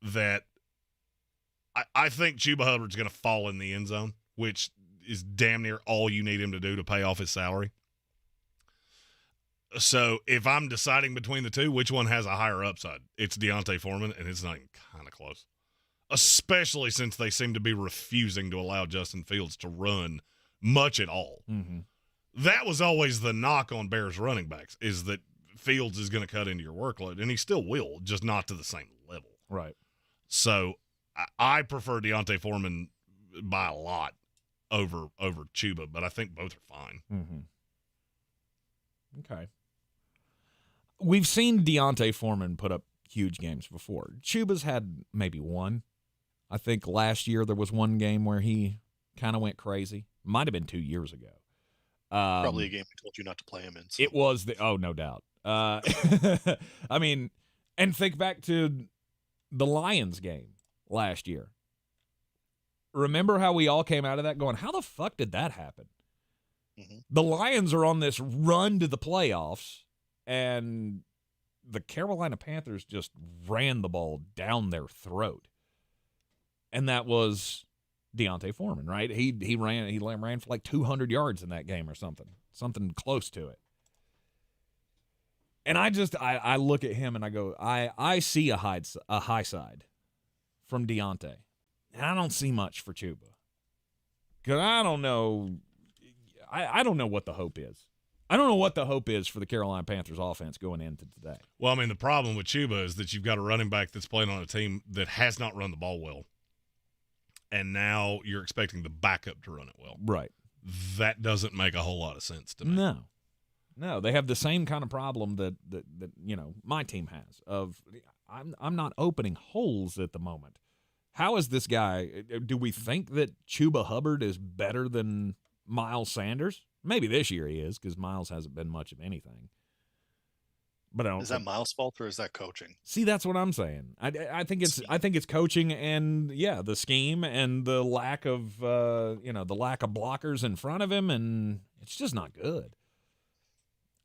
that I think Chuba Hubbard's going to fall in the end zone, which is damn near all you need him to do to pay off his salary. So if I'm deciding between the two, which one has a higher upside? It's Deontay Foreman, and it's not even kind of close, especially since they seem to be refusing to allow Justin Fields to run much at all. Mm-hmm. That was always the knock on Bears running backs, is that Fields is going to cut into your workload, and he still will, just not to the same level. Right. So I prefer Deontay Foreman by a lot over Chuba, but I think both are fine. Mm-hmm. Okay. We've seen Deontay Foreman put up huge games before. Chuba's had maybe one. I think last year there was one game where he kind of went crazy. Might have been 2 years ago. Probably a game we told you not to play him in. So. It was no doubt. I mean, and think back to the Lions game last year. Remember how we all came out of that going, how the fuck did that happen? Mm-hmm. The Lions are on this run to the playoffs, and the Carolina Panthers just ran the ball down their throat. And that was Deontay Foreman, right? He ran for like 200 yards in that game or something close to it. And I look at him and I go, I see a high side from Deontay, and I don't see much for Chuba, because I don't know. I don't know what the hope is. I don't know what the hope is for the Carolina Panthers offense going into today. Well, I mean, the problem with Chuba is that you've got a running back that's playing on a team that has not run the ball well, and now you're expecting the backup to run it well. Right. That doesn't make a whole lot of sense to me. No, they have the same kind of problem that my team has. Of I'm not opening holes at the moment. How is this guy? Do we think that Chuba Hubbard is better than Miles Sanders? Maybe this year he is, because Miles hasn't been much of anything. But I don't. Is that Miles' fault, or is that coaching? See, that's what I'm saying. I think it's coaching, and the scheme and the lack of blockers in front of him, and it's just not good.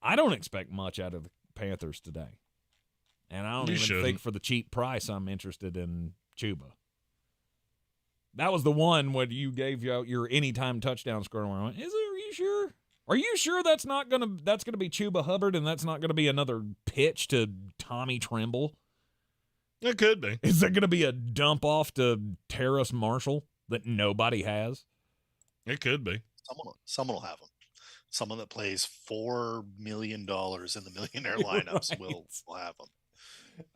I don't expect much out of the Panthers today, and I don't think for the cheap price I'm interested in Chuba. That was the one when you gave out your anytime touchdown score. And I went, are you sure? Are you sure that's gonna be Chuba Hubbard, and that's not gonna be another pitch to Tommy Tremble? It could be. Is there gonna be a dump off to Terrace Marshall that nobody has? It could be. Someone will have him. Someone that plays $4 million in the millionaire lineups Right. will have them.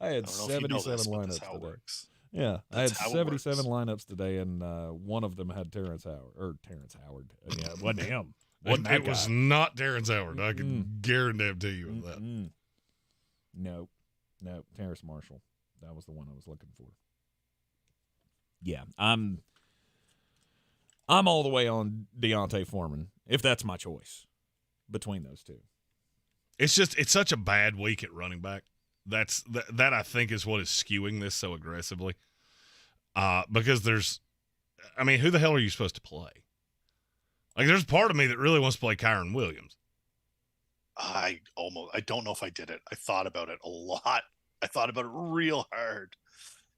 I had 77 lineups today. Works. Yeah, That's I had 77 lineups today, and one of them had Terrence Howard. Yeah, it wasn't him. It was not Terrence Howard. I can guarantee you of that. No, Terrace Marshall. That was the one I was looking for. Yeah, I'm all the way on Deontay Foreman, if that's my choice between those two. It's such a bad week at running back. That I think is what is skewing this so aggressively. Because who the hell are you supposed to play? Like, there's part of me that really wants to play Kyron Williams. I don't know if I did it. I thought about it a lot. I thought about it real hard,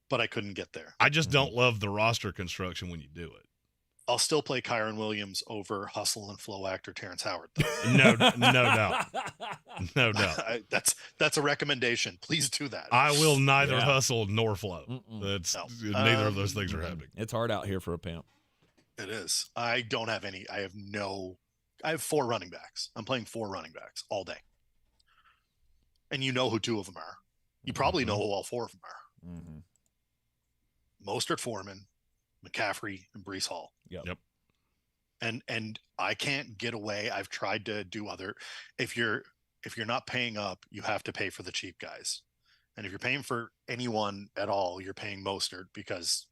but I couldn't get there. I just don't love the roster construction when you do it. I'll still play Kyron Williams over hustle and flow actor Terrence Howard, though. No doubt. No doubt. That's a recommendation. Please do that. I will neither hustle nor flow. Neither of those things are happening. It's hard out here for a pimp. It is. I don't have any. I have 4 running backs. I'm playing 4 running backs all day. And you know who 2 of them are. You probably know who all 4 of them are. Mm-hmm. Mostert, Foreman, McCaffrey, and Breece Hall. Yep. And I can't get away. I've tried to do other. If you're not paying up, you have to pay for the cheap guys. And if you're paying for anyone at all, you're paying Mostert, because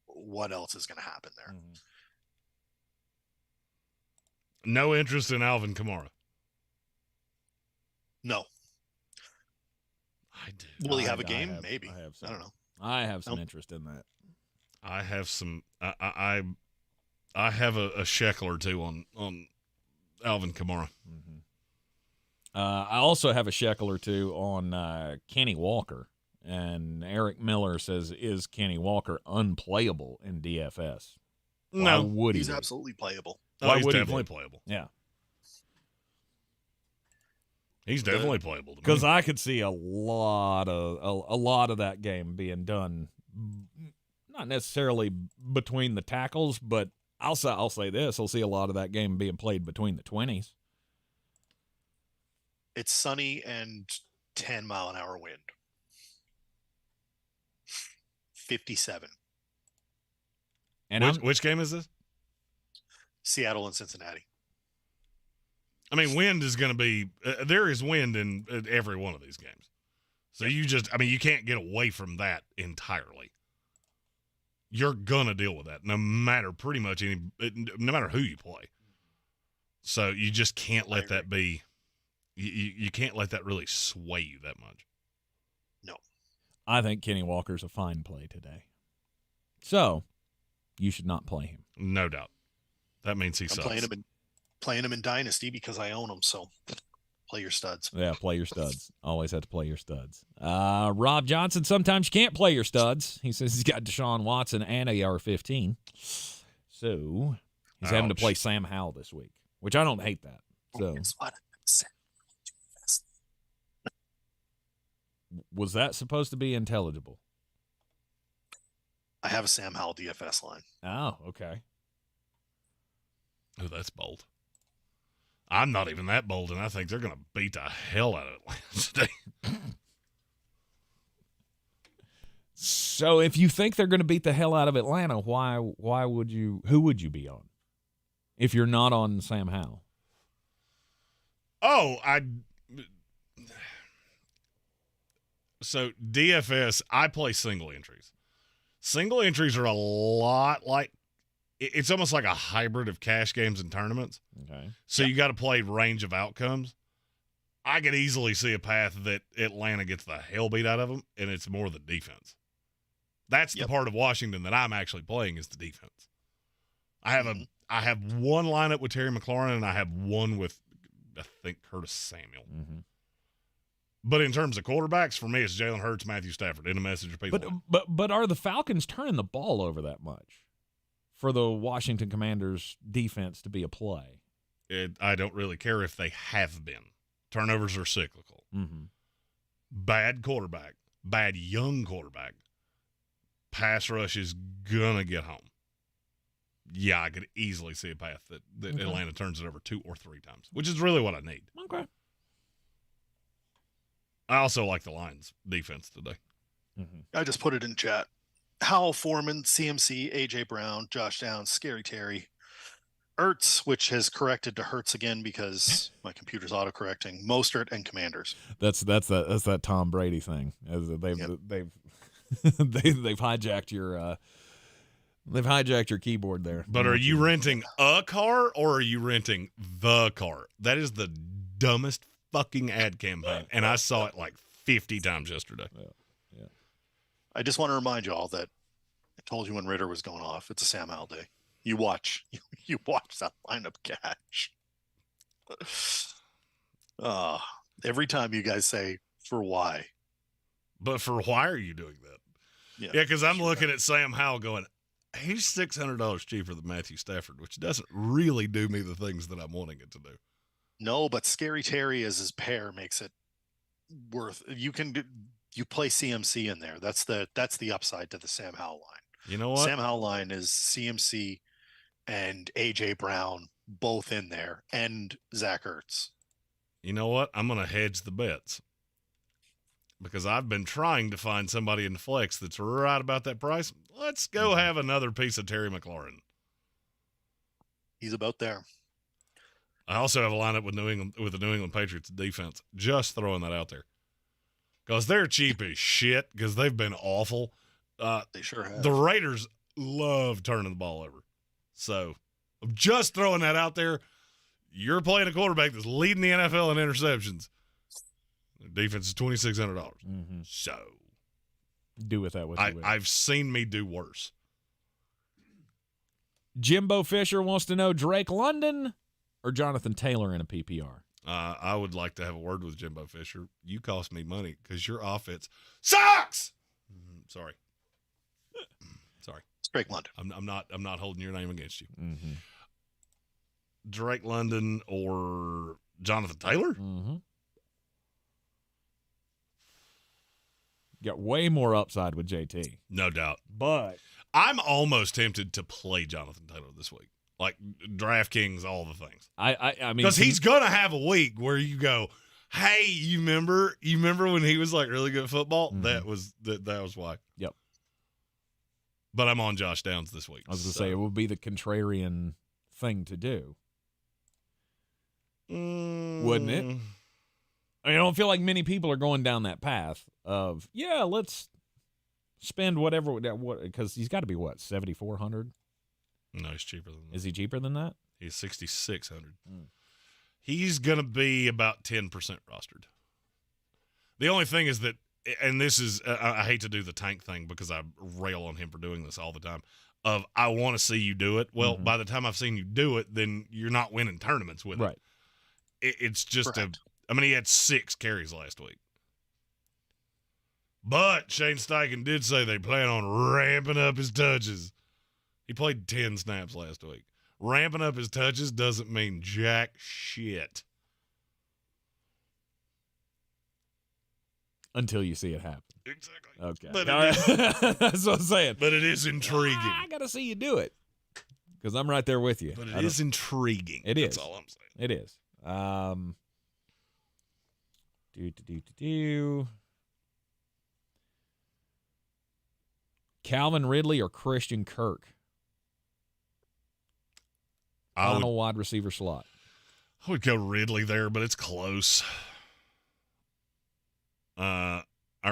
what else is going to happen there? Mm-hmm. No interest in Alvin Kamara. No. I do. Will he have a game? Maybe. I have some. I don't know. I have some interest in that. I have some. I have a shekel or two on Alvin Kamara. Mm-hmm. I also have a shekel or two on Kenny Walker. And Eric Miller says, is Kenny Walker unplayable in DFS? Why No. would He's he? absolutely playable. Why He's would definitely he playable. Yeah. He's definitely playable. Because I could see a lot of that game being done, not necessarily between the tackles, but I'll say this: I'll see a lot of that game being played between the 20s. It's sunny and 10-mile-an-hour wind. 57. And which game is this? Seattle and Cincinnati. I mean, wind is going to be there is wind in every one of these games. So you can't get away from that entirely. You're going to deal with that no matter no matter who you play. So you just can't let that be, you can't let that really sway you that much. No. I think Kenny Walker's a fine play today. So you should not play him. No doubt. That means he sucks. Playing him in Dynasty because I own him, so play your studs. Yeah, play your studs. Always have to play your studs. Rob Johnson, sometimes you can't play your studs. He says he's got Deshaun Watson and AR-15. So he's having to play Sam Howell this week, which I don't hate that. So was that supposed to be intelligible? I have a Sam Howell DFS line. Oh, okay. Oh, that's bold. I'm not even that bold, and I think they're going to beat the hell out of Atlanta today. So if you think they're going to beat the hell out of Atlanta, why would you? Who would you be on if you're not on Sam Howell? So DFS, I play single entries. Single entries are a lot like, it's almost like a hybrid of cash games and tournaments. Okay. So you got to play range of outcomes. I could easily see a path that Atlanta gets the hell beat out of them, and it's more the defense. That's the part of Washington that I'm actually playing is the defense. I have one lineup with Terry McLaurin, and I have one with, I think, Curtis Samuel. Mm-hmm. But in terms of quarterbacks, for me, it's Jalen Hurts, Matthew Stafford, in a message of people. But are the Falcons turning the ball over that much for the Washington Commanders defense to be a play? I don't really care if they have been. Turnovers are cyclical. Mm-hmm. Bad quarterback, bad young quarterback. Pass rush is going to get home. Yeah, I could easily see a path that Atlanta turns it over 2 or 3 times, which is really what I need. Okay. I also like the Lions' defense today. Mm-hmm. I just put it in chat. Howell, Foreman, CMC, A.J. Brown, Josh Downs, Scary Terry, Ertz, which has corrected to Hurts again because my computer's autocorrecting, Mostert, and Commanders. That's that Tom Brady thing. As they've hijacked your keyboard there. But are you renting a car or are you renting the car? That is the dumbest fucking ad campaign, and I saw it like 50 times yesterday. Yeah. I just want to remind you all that I told you when Ritter was going off. It's a Sam Howell day. You watch that lineup catch. Every time you guys say for why. But for why are you doing that? Yeah, because I'm looking at Sam Howell going, he's $600 cheaper than Matthew Stafford, which doesn't really do me the things that I'm wanting it to do. No, but Scary Terry as his pair makes it worth. You play CMC in there. That's the upside to the Sam Howell line. You know what? Sam Howell line is CMC and AJ Brown both in there, and Zach Ertz. You know what? I'm going to hedge the bets because I've been trying to find somebody in the flex that's right about that price. Let's go have another piece of Terry McLaurin. He's about there. I also have a lineup with the New England Patriots defense. Just throwing that out there. Because they're cheap as shit because they've been awful. They sure have. The Raiders love turning the ball over. So I'm just throwing that out there. You're playing a quarterback that's leading the NFL in interceptions. The defense is $2,600. Mm-hmm. So Do with that what you will. I've seen me do worse. Jimbo Fisher wants to know Drake London or Jonathan Taylor in a PPR. I would like to have a word with Jimbo Fisher. You cost me money because your offense sucks. Sorry. It's Drake London. I'm not holding your name against you. Mm-hmm. Drake London or Jonathan Taylor? Mm-hmm. Got way more upside with JT. No doubt. But I'm almost tempted to play Jonathan Taylor this week. Like DraftKings, all the things. I mean, Because he's going to have a week where you go, hey, you remember when he was like really good at football? Mm-hmm. That was why. Yep. But I'm on Josh Downs this week. I was going to say it would be the contrarian thing to do. Wouldn't it? I mean, I don't feel like many people are going down that path of, yeah, let's spend whatever, because he's got to be, what, $7,400? No, he's cheaper than that. Is he cheaper than that? He's $6,600. He's going to be about 10% rostered. The only thing is that, and this is, I hate to do the tank thing because I rail on him for doing this all the time, of I want to see you do it. Well, by the time I've seen you do it, then you're not winning tournaments with Right. it. It's just Correct. he had 6 carries last week. But Shane Steichen did say they plan on ramping up his touches. He played 10 snaps last week. Ramping up his touches doesn't mean jack shit. Until you see it happen. Exactly. Okay. But All right. That's what I'm saying. But it is intriguing. I got to see you do it. Because I'm right there with you. But it is intriguing. It is. That's all I'm saying. It is. Calvin Ridley or Christian Kirk? Final wide receiver slot. I would go Ridley there, but it's close. Our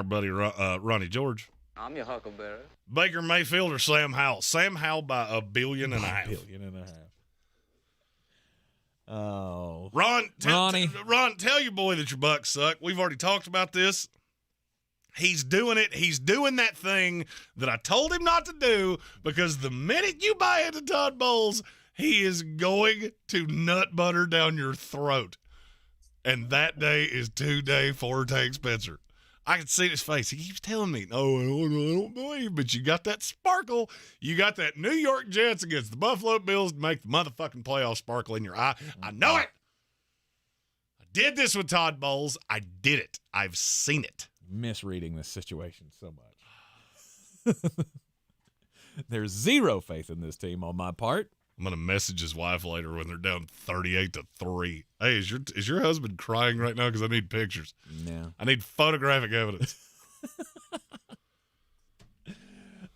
buddy Ronnie George. I'm your huckleberry. Baker Mayfield or Sam Howell? Sam Howell by $1.5 billion. $1.5 billion. Oh. Ronnie. Ronnie. Tell your boy that your Bucks suck. We've already talked about this. He's doing it. He's doing that thing that I told him not to do because the minute you buy into Todd Bowles, he is going to nut butter down your throat. And that day is 2 day for Tank Spencer. I can see his face. He keeps telling me, no, I don't believe, but you got that sparkle. You got that New York Jets against the Buffalo Bills to make the motherfucking playoff sparkle in your eye. I know it. I did this with Todd Bowles. I did it. I've seen it. Misreading this situation so much. There's zero faith in this team on my part. I'm gonna message his wife later when they're down 38-3. Hey, is your husband crying right now? Because I need pictures. Yeah. I need photographic evidence.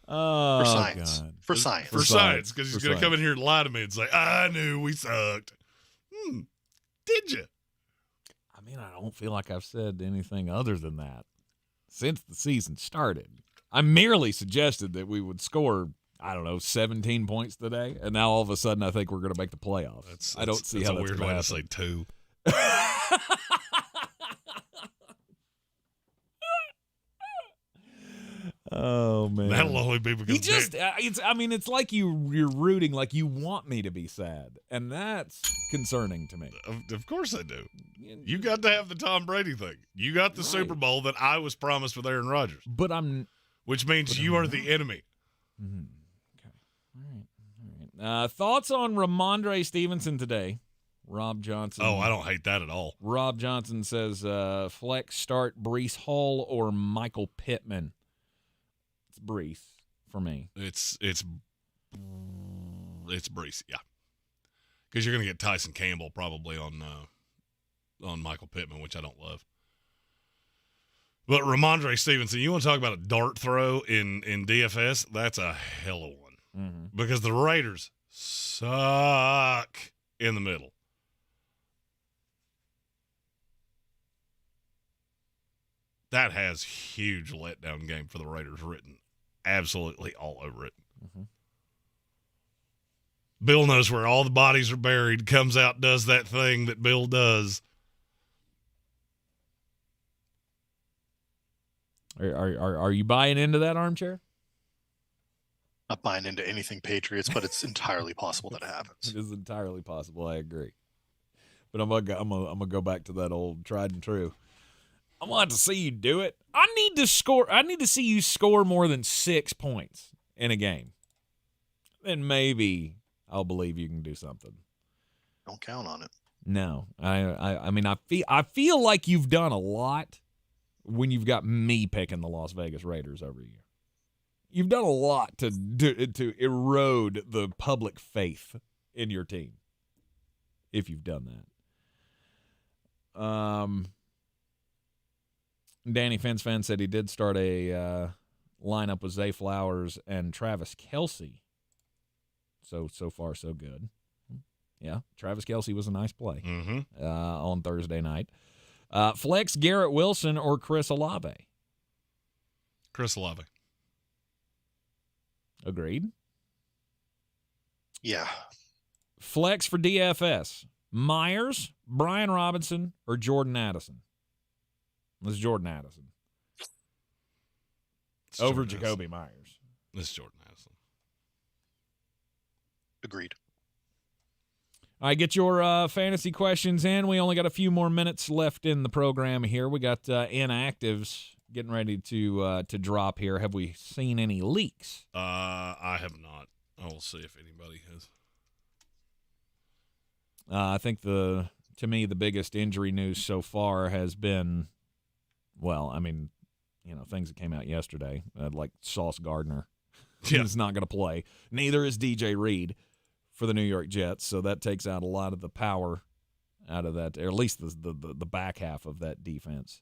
Oh, For science. God. For science. For science, because he's For gonna come science. in here and lie to me and say, "I knew we sucked." Did you? I mean, I don't feel like I've said anything other than that since the season started. I merely suggested that we would score, 17 points today, and now all of a sudden I think we're going to make the playoffs. I don't see that's how a that's weird going way to to happen. say 2. Oh, man. That'll only be because He just, it's like you're rooting like you want me to be sad, and that's concerning to me. Of course I do. You got to have the Tom Brady thing. You got the Right. Super Bowl that I was promised with Aaron Rodgers, But I'm... which means you are the enemy. Okay. All right. Thoughts on Ramondre Stevenson today? Rob Johnson. Oh, I don't hate that at all. Rob Johnson says flex start Breece Hall or Michael Pittman. It's Breece for me. It's Breece, yeah. Because you're going to get Tyson Campbell probably on Michael Pittman, which I don't love. But Ramondre Stevenson, you want to talk about a dart throw in DFS? That's a hell of one. Mm-hmm. Because the Raiders suck in the middle. That has huge letdown game for the Raiders written absolutely all over it. Mm-hmm. Bill knows where all the bodies are buried, comes out, does that thing that Bill does. Are you buying into that armchair? Not buying into anything Patriots, but it's entirely possible that it happens. It is entirely possible. I agree. But I'm gonna go back to that old tried and true. I want to see you do it. I need to see you score more than 6 points in a game. Then maybe I'll believe you can do something. Don't count on it. No, I mean I feel like you've done a lot when you've got me picking the Las Vegas Raiders every year. You've done a lot to erode the public faith in your team. If you've done that. Danny Fence said he did start a lineup with Zay Flowers and Travis Kelce. So far, so good. Yeah, Travis Kelce was a nice play on Thursday night. Flex Garrett Wilson or Chris Olave? Chris Olave. Agreed. Yeah. Flex for DFS. Myers, Brian Robinson, or Jordan Addison? This is Jordan Addison. Over Jacoby Myers. This is Jordan Addison. Agreed. All right, get your fantasy questions in. We only got a few more minutes left in the program here. We got inactives getting ready to drop here. Have we seen any leaks? I have not. I will see if anybody has. I think to me, the biggest injury news so far has been, well, I mean, things that came out yesterday, like Sauce Gardner. He's not going to play. Neither is DJ Reed for the New York Jets, so that takes out a lot of the power out of that, or at least the back half of that defense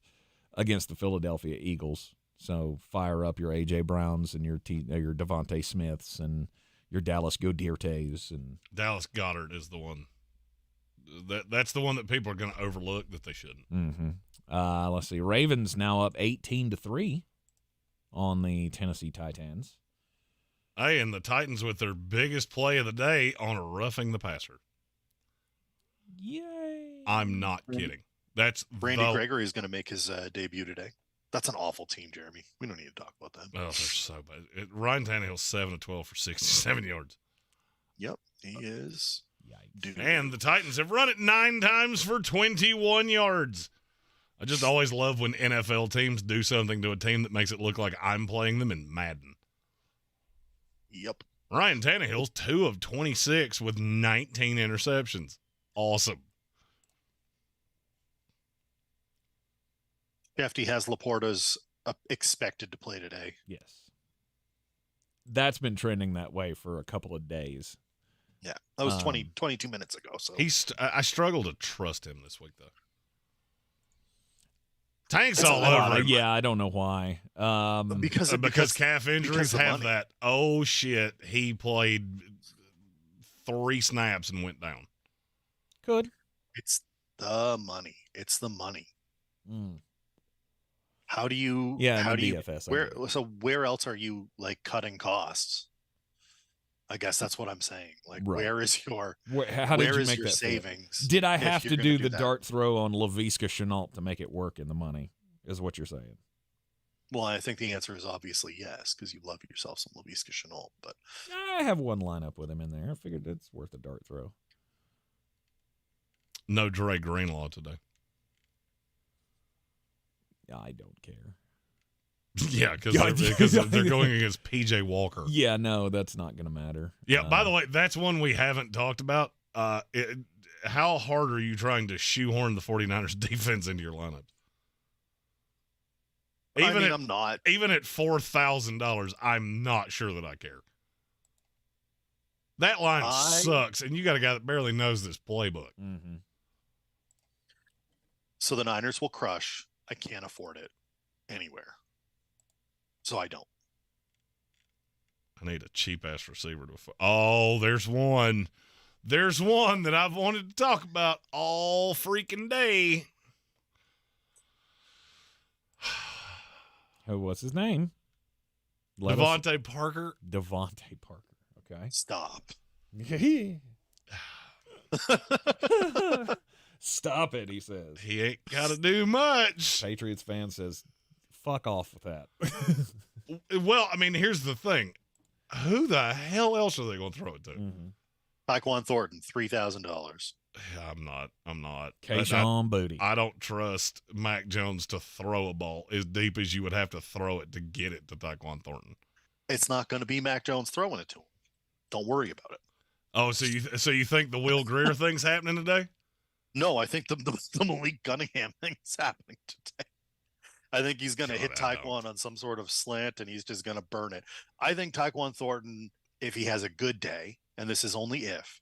against the Philadelphia Eagles. So fire up your A.J. Browns and your Devontae Smiths and your Dallas Goedertes. And Dallas Goedert is the one. That's the one that people are going to overlook that they shouldn't. Mm-hmm. Let's see. Ravens now up 18-3 on the Tennessee Titans. Hey, and the Titans with their biggest play of the day on roughing the passer. Yay. I'm not kidding. That's Randy Gregory is going to make his debut today. That's an awful team, Jeremy. We don't need to talk about that. Oh, they're so bad. Ryan Tannehill's 7 of 12 for 67 yards. Yep, he is. Yikes. And the Titans have run it 9 times for 21 yards. I just always love when NFL teams do something to a team that makes it look like I'm playing them in Madden. Yep. Ryan Tannehill's 2 of 26 with 19 interceptions. Awesome. Shefty has Laporta's expected to play today. Yes. That's been trending that way for a couple of days. Yeah, that was 22 minutes ago. So I struggle to trust him this week, though. Tank's all over him. Yeah, I don't know why. Because calf injuries have that. Oh, shit. He played 3 snaps and went down. Good. It's the money. It's the money. Mm. How do you? Yeah, how do DFS, you? Where else are you cutting costs? I guess that's what I'm saying. Right. Where is your? How did you make your that savings? Did I have to do the dart throw on Laviska Shenault to make it work in the money? Is what you're saying? Well, I think the answer is obviously yes, because you love yourself some Laviska Shenault. But I have one lineup with him in there. I figured it's worth a dart throw. No Dre Greenlaw today. I don't care. Yeah, because they're going against P.J. Walker. Yeah, no, that's not going to matter. Yeah, by the way, that's one we haven't talked about. How hard are you trying to shoehorn the 49ers defense into your lineup? I'm not. Even at $4,000, I'm not sure that I care. That line sucks, and you got a guy that barely knows this playbook. Mm-hmm. So the Niners will crush. I can't afford it anywhere. So I don't. I need a cheap-ass receiver to – oh, there's one. There's one that I've wanted to talk about all freaking day. What's his name? Devontae Parker. Devontae Parker. Okay. Stop. Stop it, he says. He ain't got to do much. Patriots fan says, fuck off with that. Well, I mean, here's the thing. Who the hell else are they going to throw it to? Mm-hmm. Tyquan Thornton, $3,000. I'm not. Keyshawn Booty. I don't trust Mac Jones to throw a ball as deep as you would have to throw it to get it to Tyquan Thornton. It's not going to be Mac Jones throwing it to him. Don't worry about it. Oh, so you think the Will Greer thing's happening today? No, I think the Malik Cunningham thing is happening today. I think he's going to hit Tyquan on some sort of slant, and he's just going to burn it. I think Tyquan Thornton, if he has a good day, and this is only if,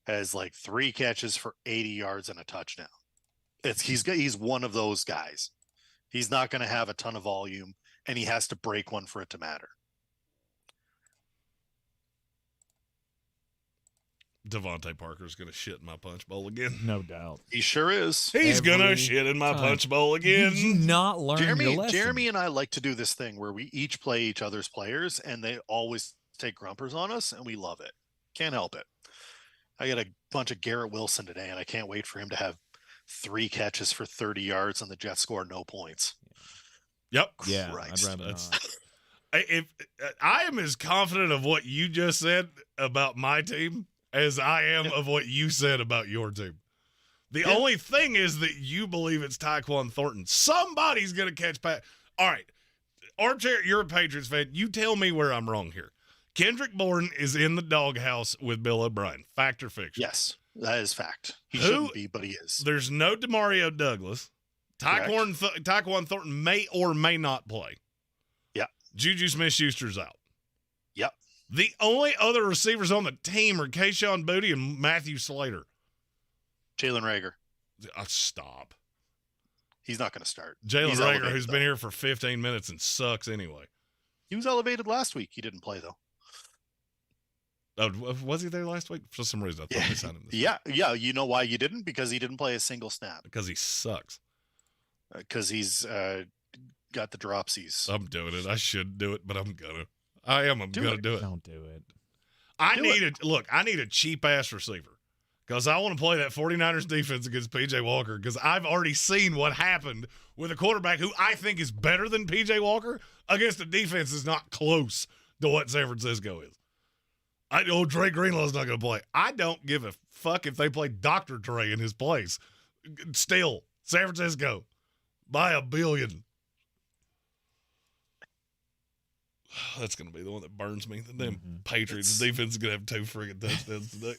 has like 3 catches for 80 yards and a touchdown. He's one of those guys. He's not going to have a ton of volume, and he has to break one for it to matter. Devontae Parker's going to shit in my punch bowl again. No doubt. He sure is. He's going to shit in my punch bowl again. Did you not learn your lesson? Jeremy and I like to do this thing where we each play each other's players, and they always take grumpers on us, and we love it. Can't help it. I got a bunch of Garrett Wilson today, and I can't wait for him to have 3 catches for 30 yards and the Jets score no points. Yep. Yeah, Christ. I'd rather not. If I am as confident of what you just said about my team as I am of what you said about your team. The only thing is that you believe it's Tyquan Thornton. Somebody's going to catch All right. Armchair, you're a Patriots fan. You tell me where I'm wrong here. Kendrick Bourne is in the doghouse with Bill O'Brien. Fact or fiction? Yes, that is fact. He shouldn't be, but he is. There's no Demario Douglas. Tyquan Thornton may or may not play. Yeah. Juju Smith-Schuster's out. Yep. The only other receivers on the team are Keyshawn Booty and Matthew Slater. Jalen Reagor. Stop. He's not going to start. Jalen Reagor, who's been here for 15 minutes and sucks anyway. He was elevated last week. He didn't play, though. Oh, was he there last week? For some reason, I thought they signed him this week. Yeah. You know why you didn't? Because he didn't play a single snap. Because he sucks. Because he's got the dropsies. I'm doing it. I should do it, but I'm gonna. I'm gonna do it. Don't do it. I need a cheap ass receiver because I want to play that 49ers defense against PJ Walker because I've already seen what happened with a quarterback who I think is better than PJ Walker against a defense that's not close to what San Francisco is. Dre Greenlaw's not going to play. I don't give a fuck if they play Dr. Dre in his place. Still, San Francisco, by $1 billion. That's going to be the one that burns me. The damn Patriots defense is going to have 2 friggin' touchdowns today.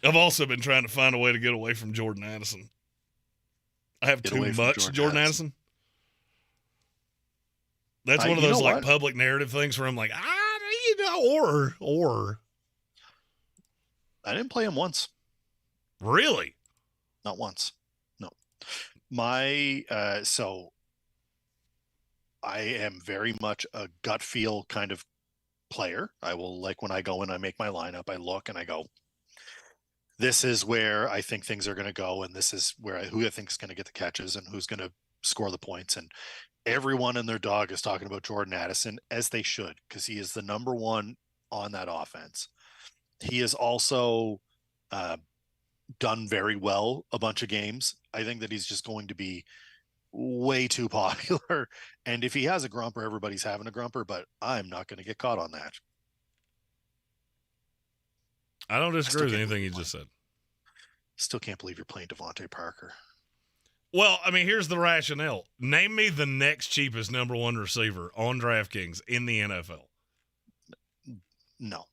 I've also been trying to find a way to get away from Jordan Addison. I have too much Jordan Addison. That's one of those public narrative things where I'm like, or. I didn't play him once. Really? Not once. No. So I am very much a gut feel kind of player. I will, like, when I go and I make my lineup, I look and I go, this is where I think things are going to go. And this is who I think is going to get the catches and who's going to score the points. And everyone and their dog is talking about Jordan Addison, as they should, because he is the number one on that offense. He has also done very well a bunch of games. I think that he's just going to be way too popular. And if he has a grumper, everybody's having a grumper, but I'm not going to get caught on that. I don't disagree with anything you just said. Still can't believe you're playing Devontae Parker. Well, I mean, here's the rationale. Name me the next cheapest number 1 receiver on DraftKings in the NFL. No.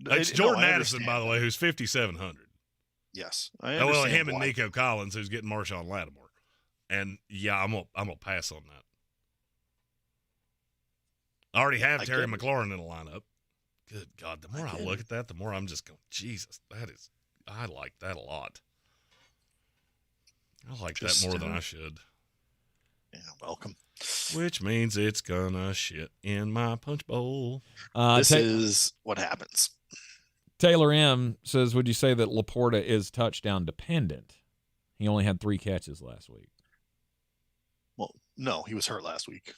It's Jordan Addison, by the way, who's 5,700. Yes. Well, him and Nico Collins, who's getting Marshawn Lattimore. And yeah, I'm gonna pass on that. I already have Terry McLaurin in the lineup. Good God, the more I look at that, the more I'm just going, Jesus, I like that a lot. I like that more than I should. Yeah, welcome. Which means it's gonna shit in my punch bowl. This is what happens. Taylor M says, would you say that Laporta is touchdown dependent? He only had 3 catches last week. Well, no, he was hurt last week.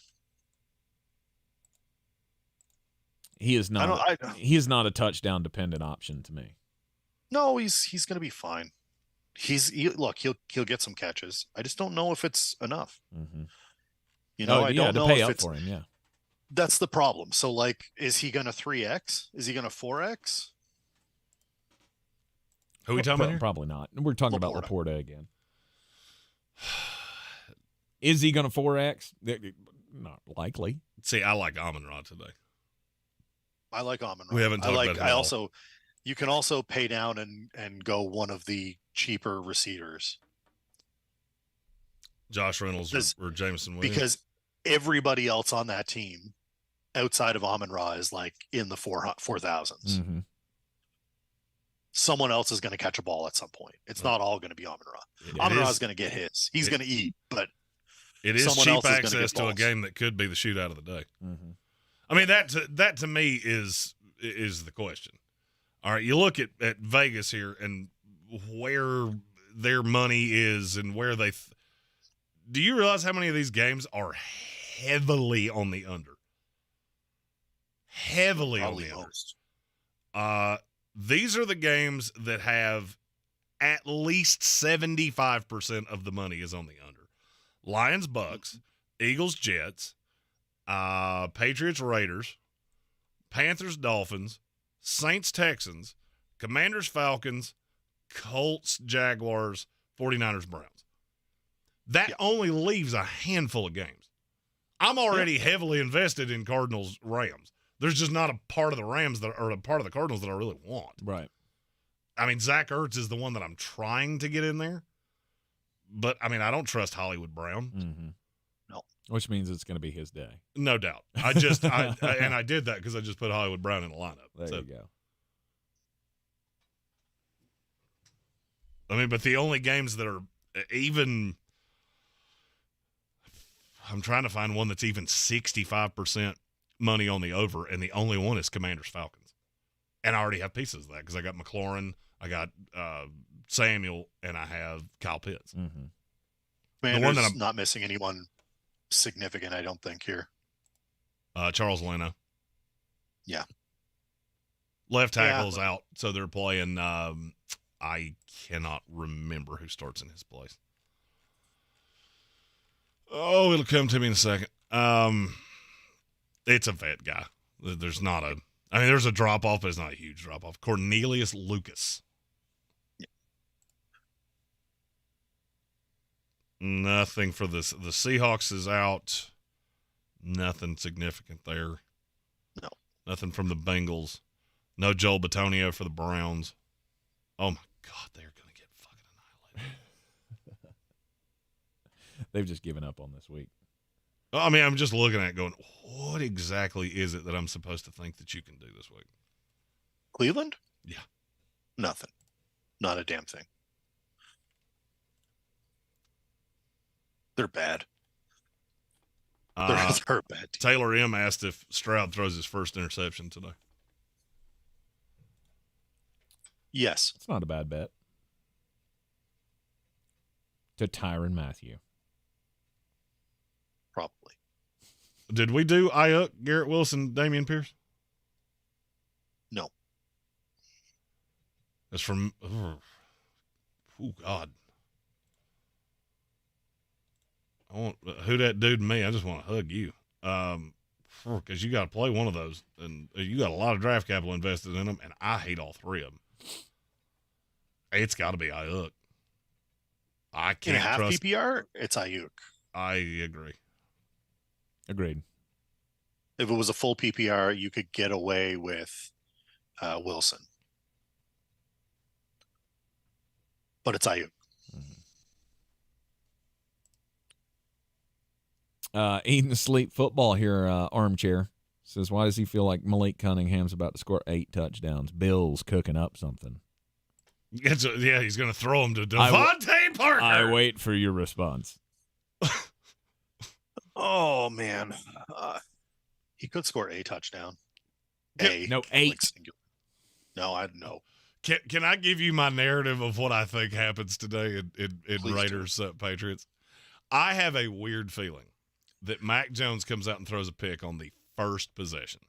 He is not. I don't. He is not a touchdown dependent option to me. No, he's going to be fine. Look, he'll get some catches. I just don't know if it's enough. Mm-hmm. I don't know to pay if up it's for him. Yeah, that's the problem. So, like, is he going to 3x? Is he going to 4x? Who are we talking about here? Probably not. We're talking about Laporta. Laporta again. Is he going to 4x? Not likely. See, I like Amon-Ra today. I like Amon-Ra. We haven't talked about him at all. also, you can also pay down and go one of the cheaper receivers. Josh Reynolds or Jameson Williams. Because everybody else on that team outside of Amon-Ra is like in the 4,000s. Mm-hmm. Someone else is going to catch a ball at some point. It's not all going to be Amon-Ra. Amon-Ra is going to get his. He's going to eat, but it is cheap access to a game that could be the shootout of the day. Mm-hmm. I mean, that to me is the question. All right, you look at Vegas here and where their money is and where they do you realize how many of these games are heavily on the under? Heavily probably on the most. under. These are the games that have at least 75% of the money is on the under. Lions, Bucks, Eagles, Jets, Patriots, Raiders, Panthers, Dolphins, Saints, Texans, Commanders, Falcons, Colts, Jaguars, 49ers, Browns. That only leaves a handful of games. I'm already heavily invested in Cardinals, Rams. There's just not a part of the Rams or a part of the Cardinals that I really want. Right. I mean, Zach Ertz is the one that I'm trying to get in there. But, I mean, I don't trust Hollywood Brown. Mm-hmm. No. Which means it's going to be his day. No doubt. I did that because I just put Hollywood Brown in the lineup. There you go. I mean, but the only games that are even – I'm trying to find one that's even 65% money on the over, and the only one is Commanders-Falcons. And I already have pieces of that because I got McLaurin, I got Samuel, and I have Kyle Pitts. Mm-hmm. The one that I'm not missing anyone significant, I don't think, here. Charles Leno. Yeah. Left tackle is out, so they're playing I cannot remember who starts in his place. Oh, it'll come to me in a second. It's a vet guy. There's a drop-off, but it's not a huge drop-off. Cornelius Lucas. Yeah. Nothing for this. The Seahawks is out. Nothing significant there. No. Nothing from the Bengals. No Joel Bitonio for the Browns. Oh, my God, they're going to get fucking annihilated. They've just given up on this week. I mean, I'm just looking at it going, what exactly is it that I'm supposed to think that you can do this week? Cleveland? Yeah. Nothing. Not a damn thing. They're bad. They're bad. Taylor M. asked if Stroud throws his first interception today. Yes. It's not a bad bet. To Tyrann Mathieu. Probably. Did we do Ayuk, Garrett Wilson, Damian Pierce? No. That's from oh God. I want who that dude and me. I just want to hug you. Because you got to play one of those, and you got a lot of draft capital invested in them, and I hate all three of them. It's got to be Ayuk. I can't in a half trust PPR. It's Ayuk. I agree. Agreed. If it was a full PPR, you could get away with Wilson. But it's Ayuk. Eating the sleep football here, Armchair. Says, why does he feel like Malik Cunningham's about to score 8 touchdowns? Bill's cooking up something. Yeah, he's going to throw him to Devontae Parker. I wait for your response. Oh, man. He could score a touchdown. No, 8. No, I know. Can I give you my narrative of what I think happens today in Raiders Patriots? I have a weird feeling that Mac Jones comes out and throws a pick on the first possession.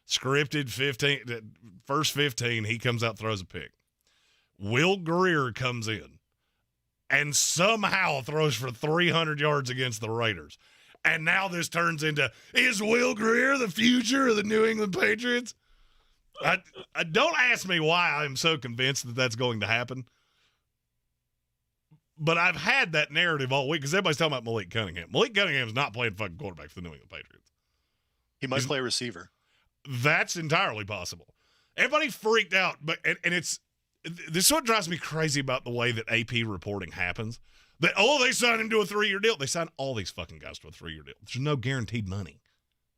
Scripted 15, first 15, he comes out, throws a pick. Will Greer comes in and somehow throws for 300 yards against the Raiders. And now this turns into, is Will Greer the future of the New England Patriots? I don't ask me why I'm so convinced that that's going to happen. But I've had that narrative all week because everybody's talking about Malik Cunningham. Malik Cunningham's not playing fucking quarterback for the New England Patriots. He might play receiver. That's entirely possible. Everybody freaked out, but and it's this is what drives me crazy about the way that AP reporting happens. That, they signed him to a 3-year deal. They signed all these fucking guys to a 3-year deal. There's no guaranteed money.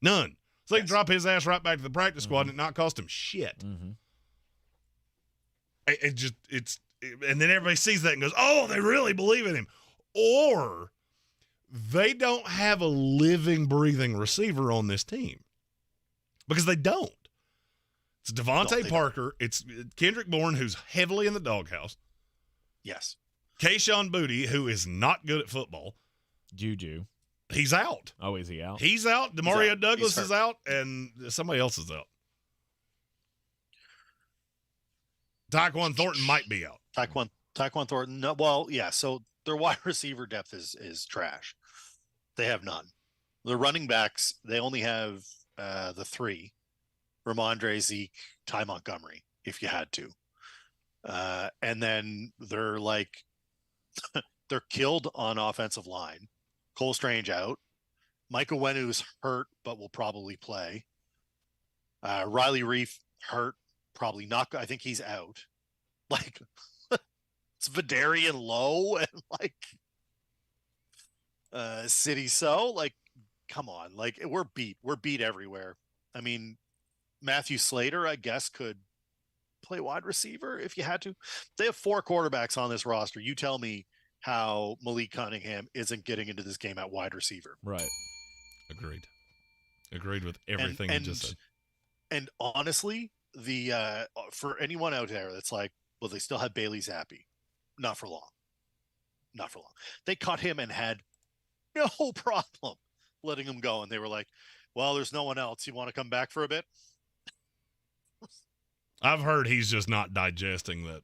None. So they can drop his ass right back to the practice squad and it not cost him shit. Mm-hmm. And then everybody sees that and goes, oh, they really believe in him. Or they don't have a living, breathing receiver on this team. Because they don't. It's Devontae Parker. It's Kendrick Bourne, who's heavily in the doghouse. Yes. Kayshon Boutte, who is not good at football. Juju. He's out. Oh, is he out? He's out. Demario Douglas is out, and somebody else is out. Taquan Thornton might be out. Taquan Thornton. No, well, yeah. So their wide receiver depth is trash. They have none. The running backs, they only have the 3: Ramondre, Zeke, Ty Montgomery, if you had to. And then they're like, they're killed on offensive line. Cole Strange out. Michael Wenu's hurt, but will probably play. Riley Reif hurt, probably not. I think he's out. Like, it's Vidarian Lowe and like City. So like, come on, like we're beat everywhere. I mean, Matthew Slater, I guess, could play wide receiver if you had to. They have 4 quarterbacks on this roster. You tell me how Malik Cunningham isn't getting into this game at wide receiver. Right. Agreed with everything you just said. And honestly, the for anyone out there that's like, well, they still have Bailey Zappi. Not for long. They cut him and had no problem letting him go. And they were like, well, there's no one else. You want to come back for a bit? I've heard he's just not digesting that.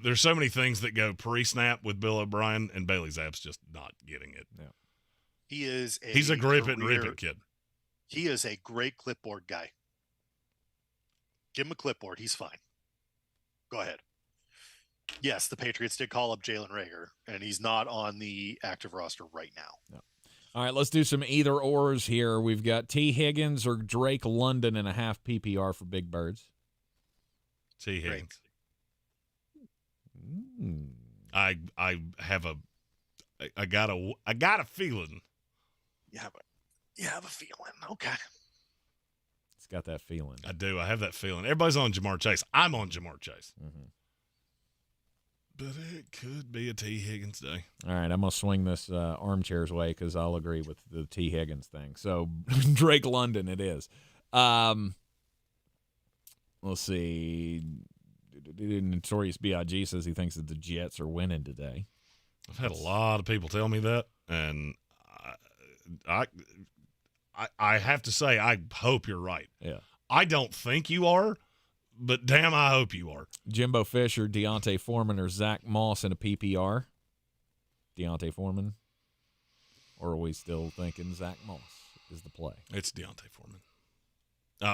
There's so many things that go pre-snap with Bill O'Brien, and Bailey Zapp's just not getting it. Yeah. He's a grip it and rip it kid. He is a great clipboard guy. Give him a clipboard. He's fine. Go ahead. Yes, the Patriots did call up Jalen Reagor, and he's not on the active roster right now. No. All right, let's do some either-ors here. We've got T. Higgins or Drake London in a half PPR for Big Birds. T. Higgins. Mm. I got a feeling. You have a feeling. Okay. It's got that feeling. I do. I have that feeling. Everybody's on Jamar Chase. I'm on Jamar Chase. Mm-hmm. But it could be a T. Higgins day. All right, I'm going to swing this armchair's way because I'll agree with the T. Higgins thing. So, Drake London it is. Let's see. Notorious B.I.G. says he thinks that the Jets are winning today. I've had a lot of people tell me that, and I have to say I hope you're right. Yeah. I don't think you are, but damn, I hope you are. Jimbo Fisher, Deontay Foreman, or Zach Moss in a PPR? Deontay Foreman? Or are we still thinking Zach Moss is the play? It's Deontay Foreman.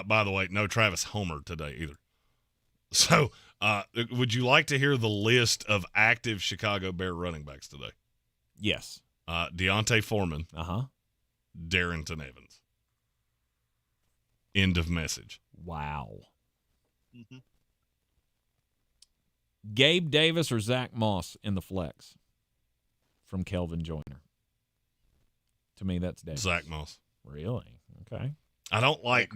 By the way, no Travis Homer today either. So, would you like to hear the list of active Chicago Bear running backs today? Yes. Deontay Foreman. Uh-huh. Darrington Evans. End of message. Wow. Mm-hmm. Gabe Davis or Zach Moss in the flex from Kelvin Joyner? To me, that's Davis. Zach Moss. Really? Okay. I don't like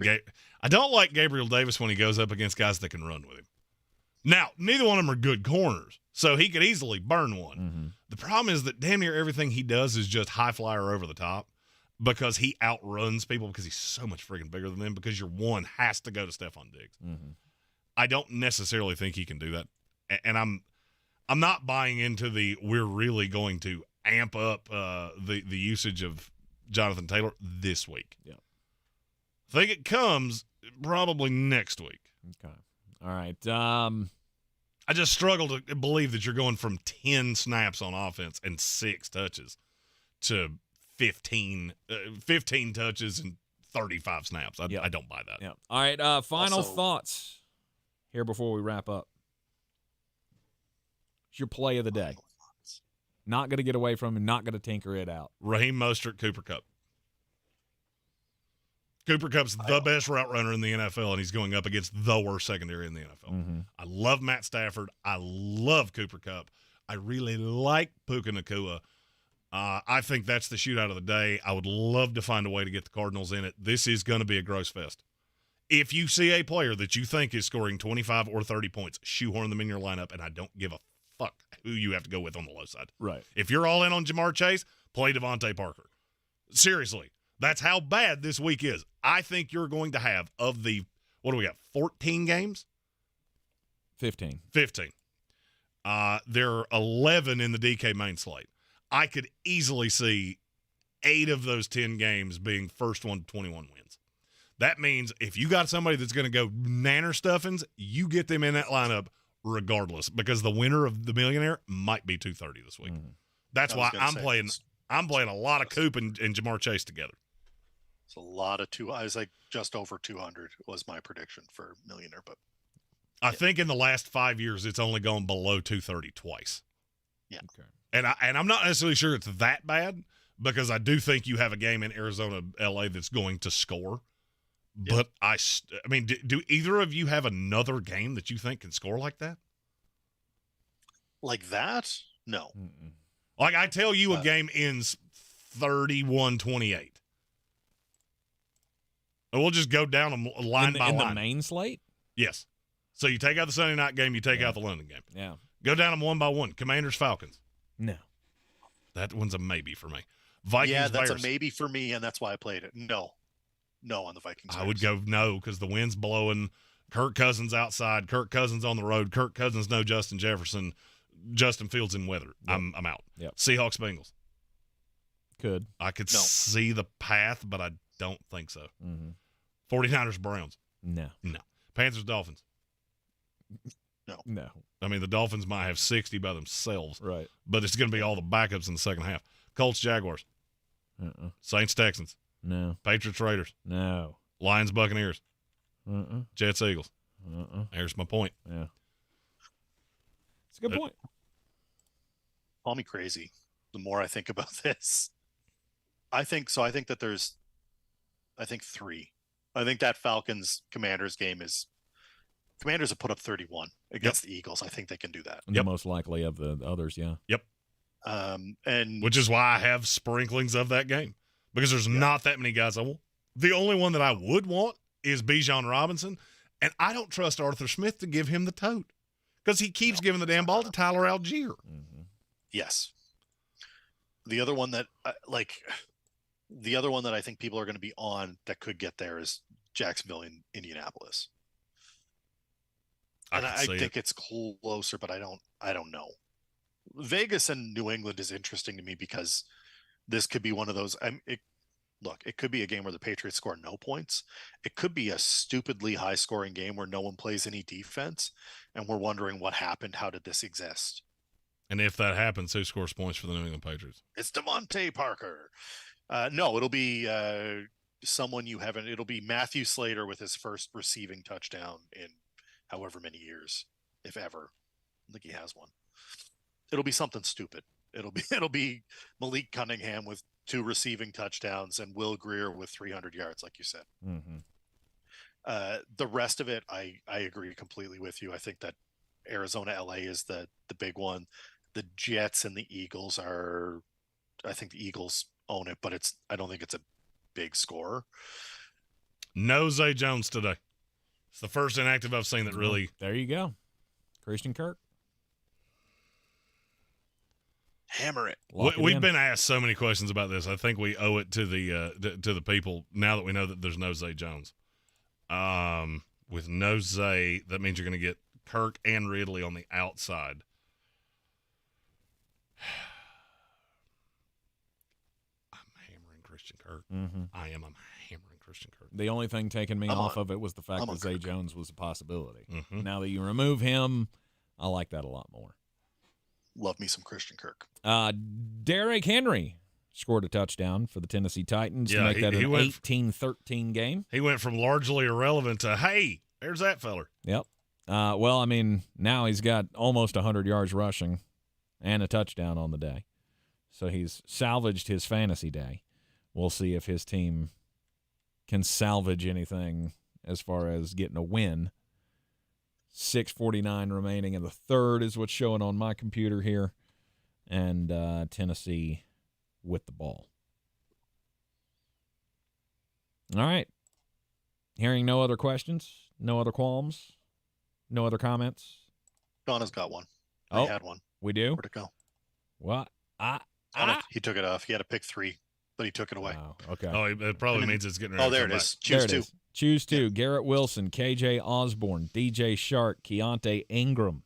Gabriel Davis when he goes up against guys that can run with him. Now, neither one of them are good corners, so he could easily burn one. Mm-hmm. The problem is that damn near everything he does is just high flyer over the top because he outruns people because he's so much freaking bigger than them because your one has to go to Stephon Diggs. Mm-hmm. I don't necessarily think he can do that. And I'm not buying into the we're really going to amp up the usage of Jonathan Taylor this week. Yeah. I think it comes Probably next week. Okay. All right. I just struggle to believe that you're going from 10 snaps on offense and 6 touches to 15 touches and 35 snaps. I don't buy that. Yeah. All right. Final thoughts here before we wrap up. It's your play of the day. Not going to get away from him. Not going to tinker it out. Raheem Mostert, Cooper Kupp. Cooper Kupp's the best route runner in the NFL, and he's going up against the worst secondary in the NFL. Mm-hmm. I love Matt Stafford. I love Cooper Kupp. I really like Puka Nacua. I think that's the shootout of the day. I would love to find a way to get the Cardinals in it. This is going to be a gross fest. If you see a player that you think is scoring 25 or 30 points, shoehorn them in your lineup, and I don't give a fuck who you have to go with on the low side. Right. If you're all in on Jamar Chase, play Devontae Parker. Seriously. That's how bad this week is. I think you're going to have, of the, 14 games? 15. 15. There are 11 in the DK main slate. I could easily see 8 of those 10 games being first one to 21 wins. That means if you got somebody that's going to go nanner stuffings, you get them in that lineup regardless, because the winner of the millionaire might be 230 this week. Mm-hmm. That's why I'm playing a lot of Coop and Jamar Chase together. It's a lot of I was like just over 200 was my prediction for millionaire, but I think in the last 5 years it's only gone below 230 twice. Yeah. Okay. And I'm not necessarily sure it's that bad, because I do think you have a game in Arizona, LA that's going to score. Yeah. But I mean, do either of you have another game that you think can score like that? Like that? No. Mm-mm. Like I tell you, a game ends 31-28. We'll just go down line by line. In the main slate? Yes. So you take out the Sunday night game, you take out the London game. Yeah. Go down them one by one. Commanders, Falcons. No. That one's a maybe for me. Vikings, yeah, that's Bears. a maybe for me, and that's why I played it. No on the Vikings. I would go no, because the wind's blowing. Kirk Cousins outside. Kirk Cousins on the road. Kirk Cousins, no Justin Jefferson. Justin Fields in weather. Yep. I'm out. Yep. Seahawks, Bengals. Could. I could see the path, but I don't think so. Mm-hmm. 49ers, Browns. No. Panthers, Dolphins. No. I mean, the Dolphins might have 60 by themselves. Right. But it's going to be all the backups in the second half. Colts, Jaguars. Saints, Texans. No. Patriots, Raiders. No. Lions, Buccaneers. Jets, Eagles. There's my point. Yeah. It's a good point. Call me crazy. The more I think about this, I think that there's, 3. I think that Falcons Commanders game is, Commanders have put up 31 against the Eagles. I think they can do that. The most likely of the others, yeah. Yep. And which is why I have sprinklings of that game, because there's not that many guys I want. The only one that I would want is Bijan Robinson, and I don't trust Arthur Smith to give him the tote, because he keeps giving the damn ball to Tyler Algier. Mm-hmm. Yes. The other one that I think people are going to be on that could get there is Jacksonville in Indianapolis. I think it's closer, but I don't know. Vegas and New England is interesting to me, because this could be one of those. It could be a game where the Patriots score no points. It could be a stupidly high-scoring game where no one plays any defense, and we're wondering what happened. How did this exist? And if that happens, who scores points for the New England Patriots? It's Devontae Parker. No, it'll be someone you haven't. It'll be Matthew Slater with his first receiving touchdown in however many years, if ever. I think he has one. It'll be something stupid. It'll be Malik Cunningham with 2 receiving touchdowns and Will Grier with 300 yards, like you said. Mm-hmm. The rest of it, I agree completely with you. I think that Arizona, LA is the big one. The Jets and the Eagles are, I think the Eagles own it, but I don't think it's a big score. No Zay Jones today. It's the first inactive I've seen that really. There you go. Christian Kirk. Hammer it. We've been asked so many questions about this. I think we owe it to the people now that we know that there's no Zay Jones. With no Zay, that means you're going to get Kirk and Ridley on the outside. I'm hammering Christian Christian Kirk. Mm-hmm. I am. I'm hammering Christian Kirk. The only thing taking me off of it was the fact that Zay Jones was a possibility. Mm-hmm. Now that you remove him, I like that a lot more. Love me some Christian Kirk. Derrick Henry scored a touchdown for the Tennessee Titans to make that an 18-13 game. He went from largely irrelevant to, hey, there's that feller. Yep. Well, I mean, now he's got almost 100 yards rushing and a touchdown on the day. So he's salvaged his fantasy day. We'll see if his team can salvage anything as far as getting a win. 6:49 remaining in the third is what's showing on my computer here. And Tennessee with the ball. All right. Hearing no other questions, no other qualms, no other comments. Donna's got one. I had one. We do? Where'd it go? What? He took it off. He had to pick 3, but he took it away. Oh, okay. Oh, it probably means it's getting ready. Oh, there it is. Choose 2. Choose 2. Garrett Wilson, KJ Osborne, DJ Shark, Keontae Ingram.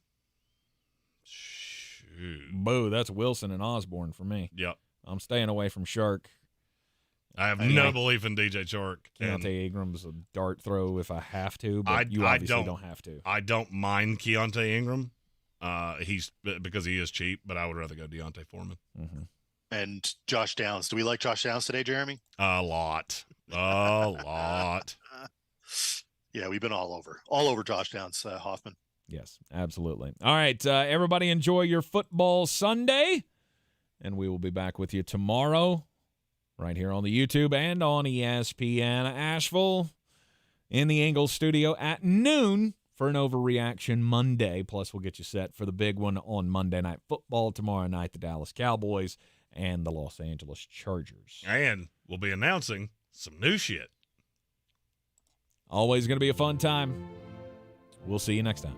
Shoot. Boo, that's Wilson and Osborne for me. Yep. I'm staying away from Shark. I have no belief in DJ Shark. Keontae Ingram's a dart throw if I have to, but you obviously don't have to. I don't mind Keontae Ingram. He's because he is cheap, but I would rather go Deontay Foreman. Mm-hmm. And Josh Downs. Do we like Josh Downs today, Jeremy? A lot. Yeah, we've been all over Josh Downs, Hoffman. Yes, absolutely. All right, everybody enjoy your football Sunday, and we will be back with you tomorrow right here on the YouTube and on ESPN Asheville in the Ingles Studio at noon for an Overreaction Monday. Plus, we'll get you set for the big one on Monday Night Football tomorrow night, the Dallas Cowboys and the Los Angeles Chargers. And we'll be announcing some new shit. Always going to be a fun time. We'll see you next time.